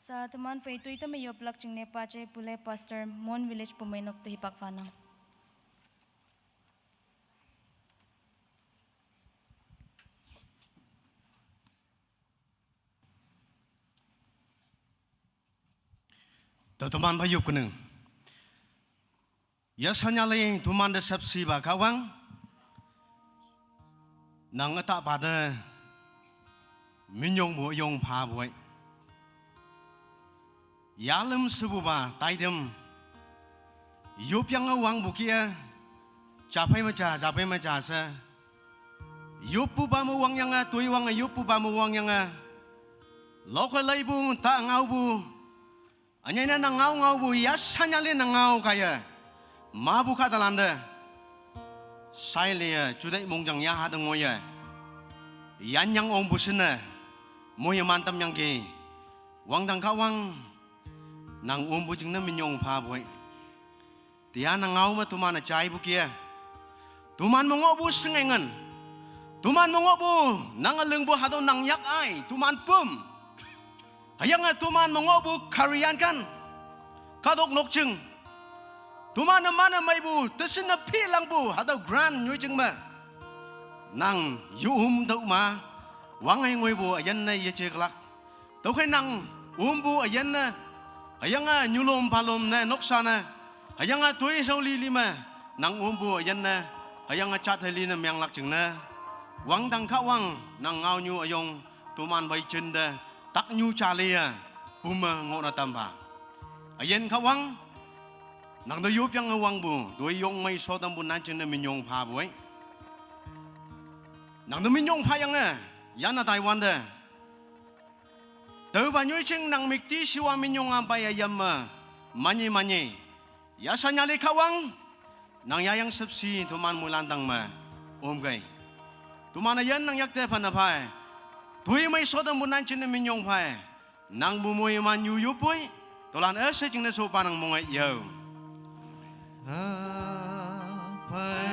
Sa teman fei tuita me yoplak cing ne pace pule pastor Mon Village Bumeinok te hipak fanang. Teman bayup keneng. Yashanyali tuman de sepsi ba kawang. Nang etak pada minyong bu yong pa buai. Yalem sebuba Taitam. Yopyang awang bukia. Capai maca se. Yoppu ba mu wang yang tui wang yoppu ba mu wang yang lokal laibu tak ngau bu. Anyana nang ngau bu Yashanyali nang ngau kaya. Ma buka talanda. Sai le judai mongjang ya hadang moya. Yan yang ong busena. Moya mantam yang ke. Wang dang kawang. Nang umbu jing na minyong pa boy. Tiya nang ngau ma tuman na chay bukia. Tuman mongobu sengengan. Tuman mongobu nang aleng bu hado nang yak ay. Tuman pum. Hayang tuman mongobu karian kan. Kadok nokjeng. Tuman na mana may bu tesin na pilang bu hado grand nyoy jeng ma. Nang yuhum daw ma. Wangay ngoy bu ayan na yecheklak. Daw kay nang umbu ayan na. Ayang nyulom palom na noksa na. Ayang tuwi saw lilima. Nang umbu ayan na. Ayang chat halina miyang lakjeng na. Wang dang kawang nang ngau nyu ayong tuman bay chenda. Tak nyu chalia. Puma ngok na tamba. Ayan kawang. Nang dayup yang ngawang bu. Doi yung may sotang bu nancheng na minyong pa boy. Nang da minyong pa yang yan na Taiwan da. Tahu banyak cing nang mikti siwa minyong ampai ayam manye. Yashanyali kawang nang yayang sepsi tuman mulantang ma gay. Tuman ayan nang yakte panapai. Tui may sodang bunan cing minyong pai. Nang bumuy man yuyupoy. Tolan ese cing na sopa nang mungay yaw. phai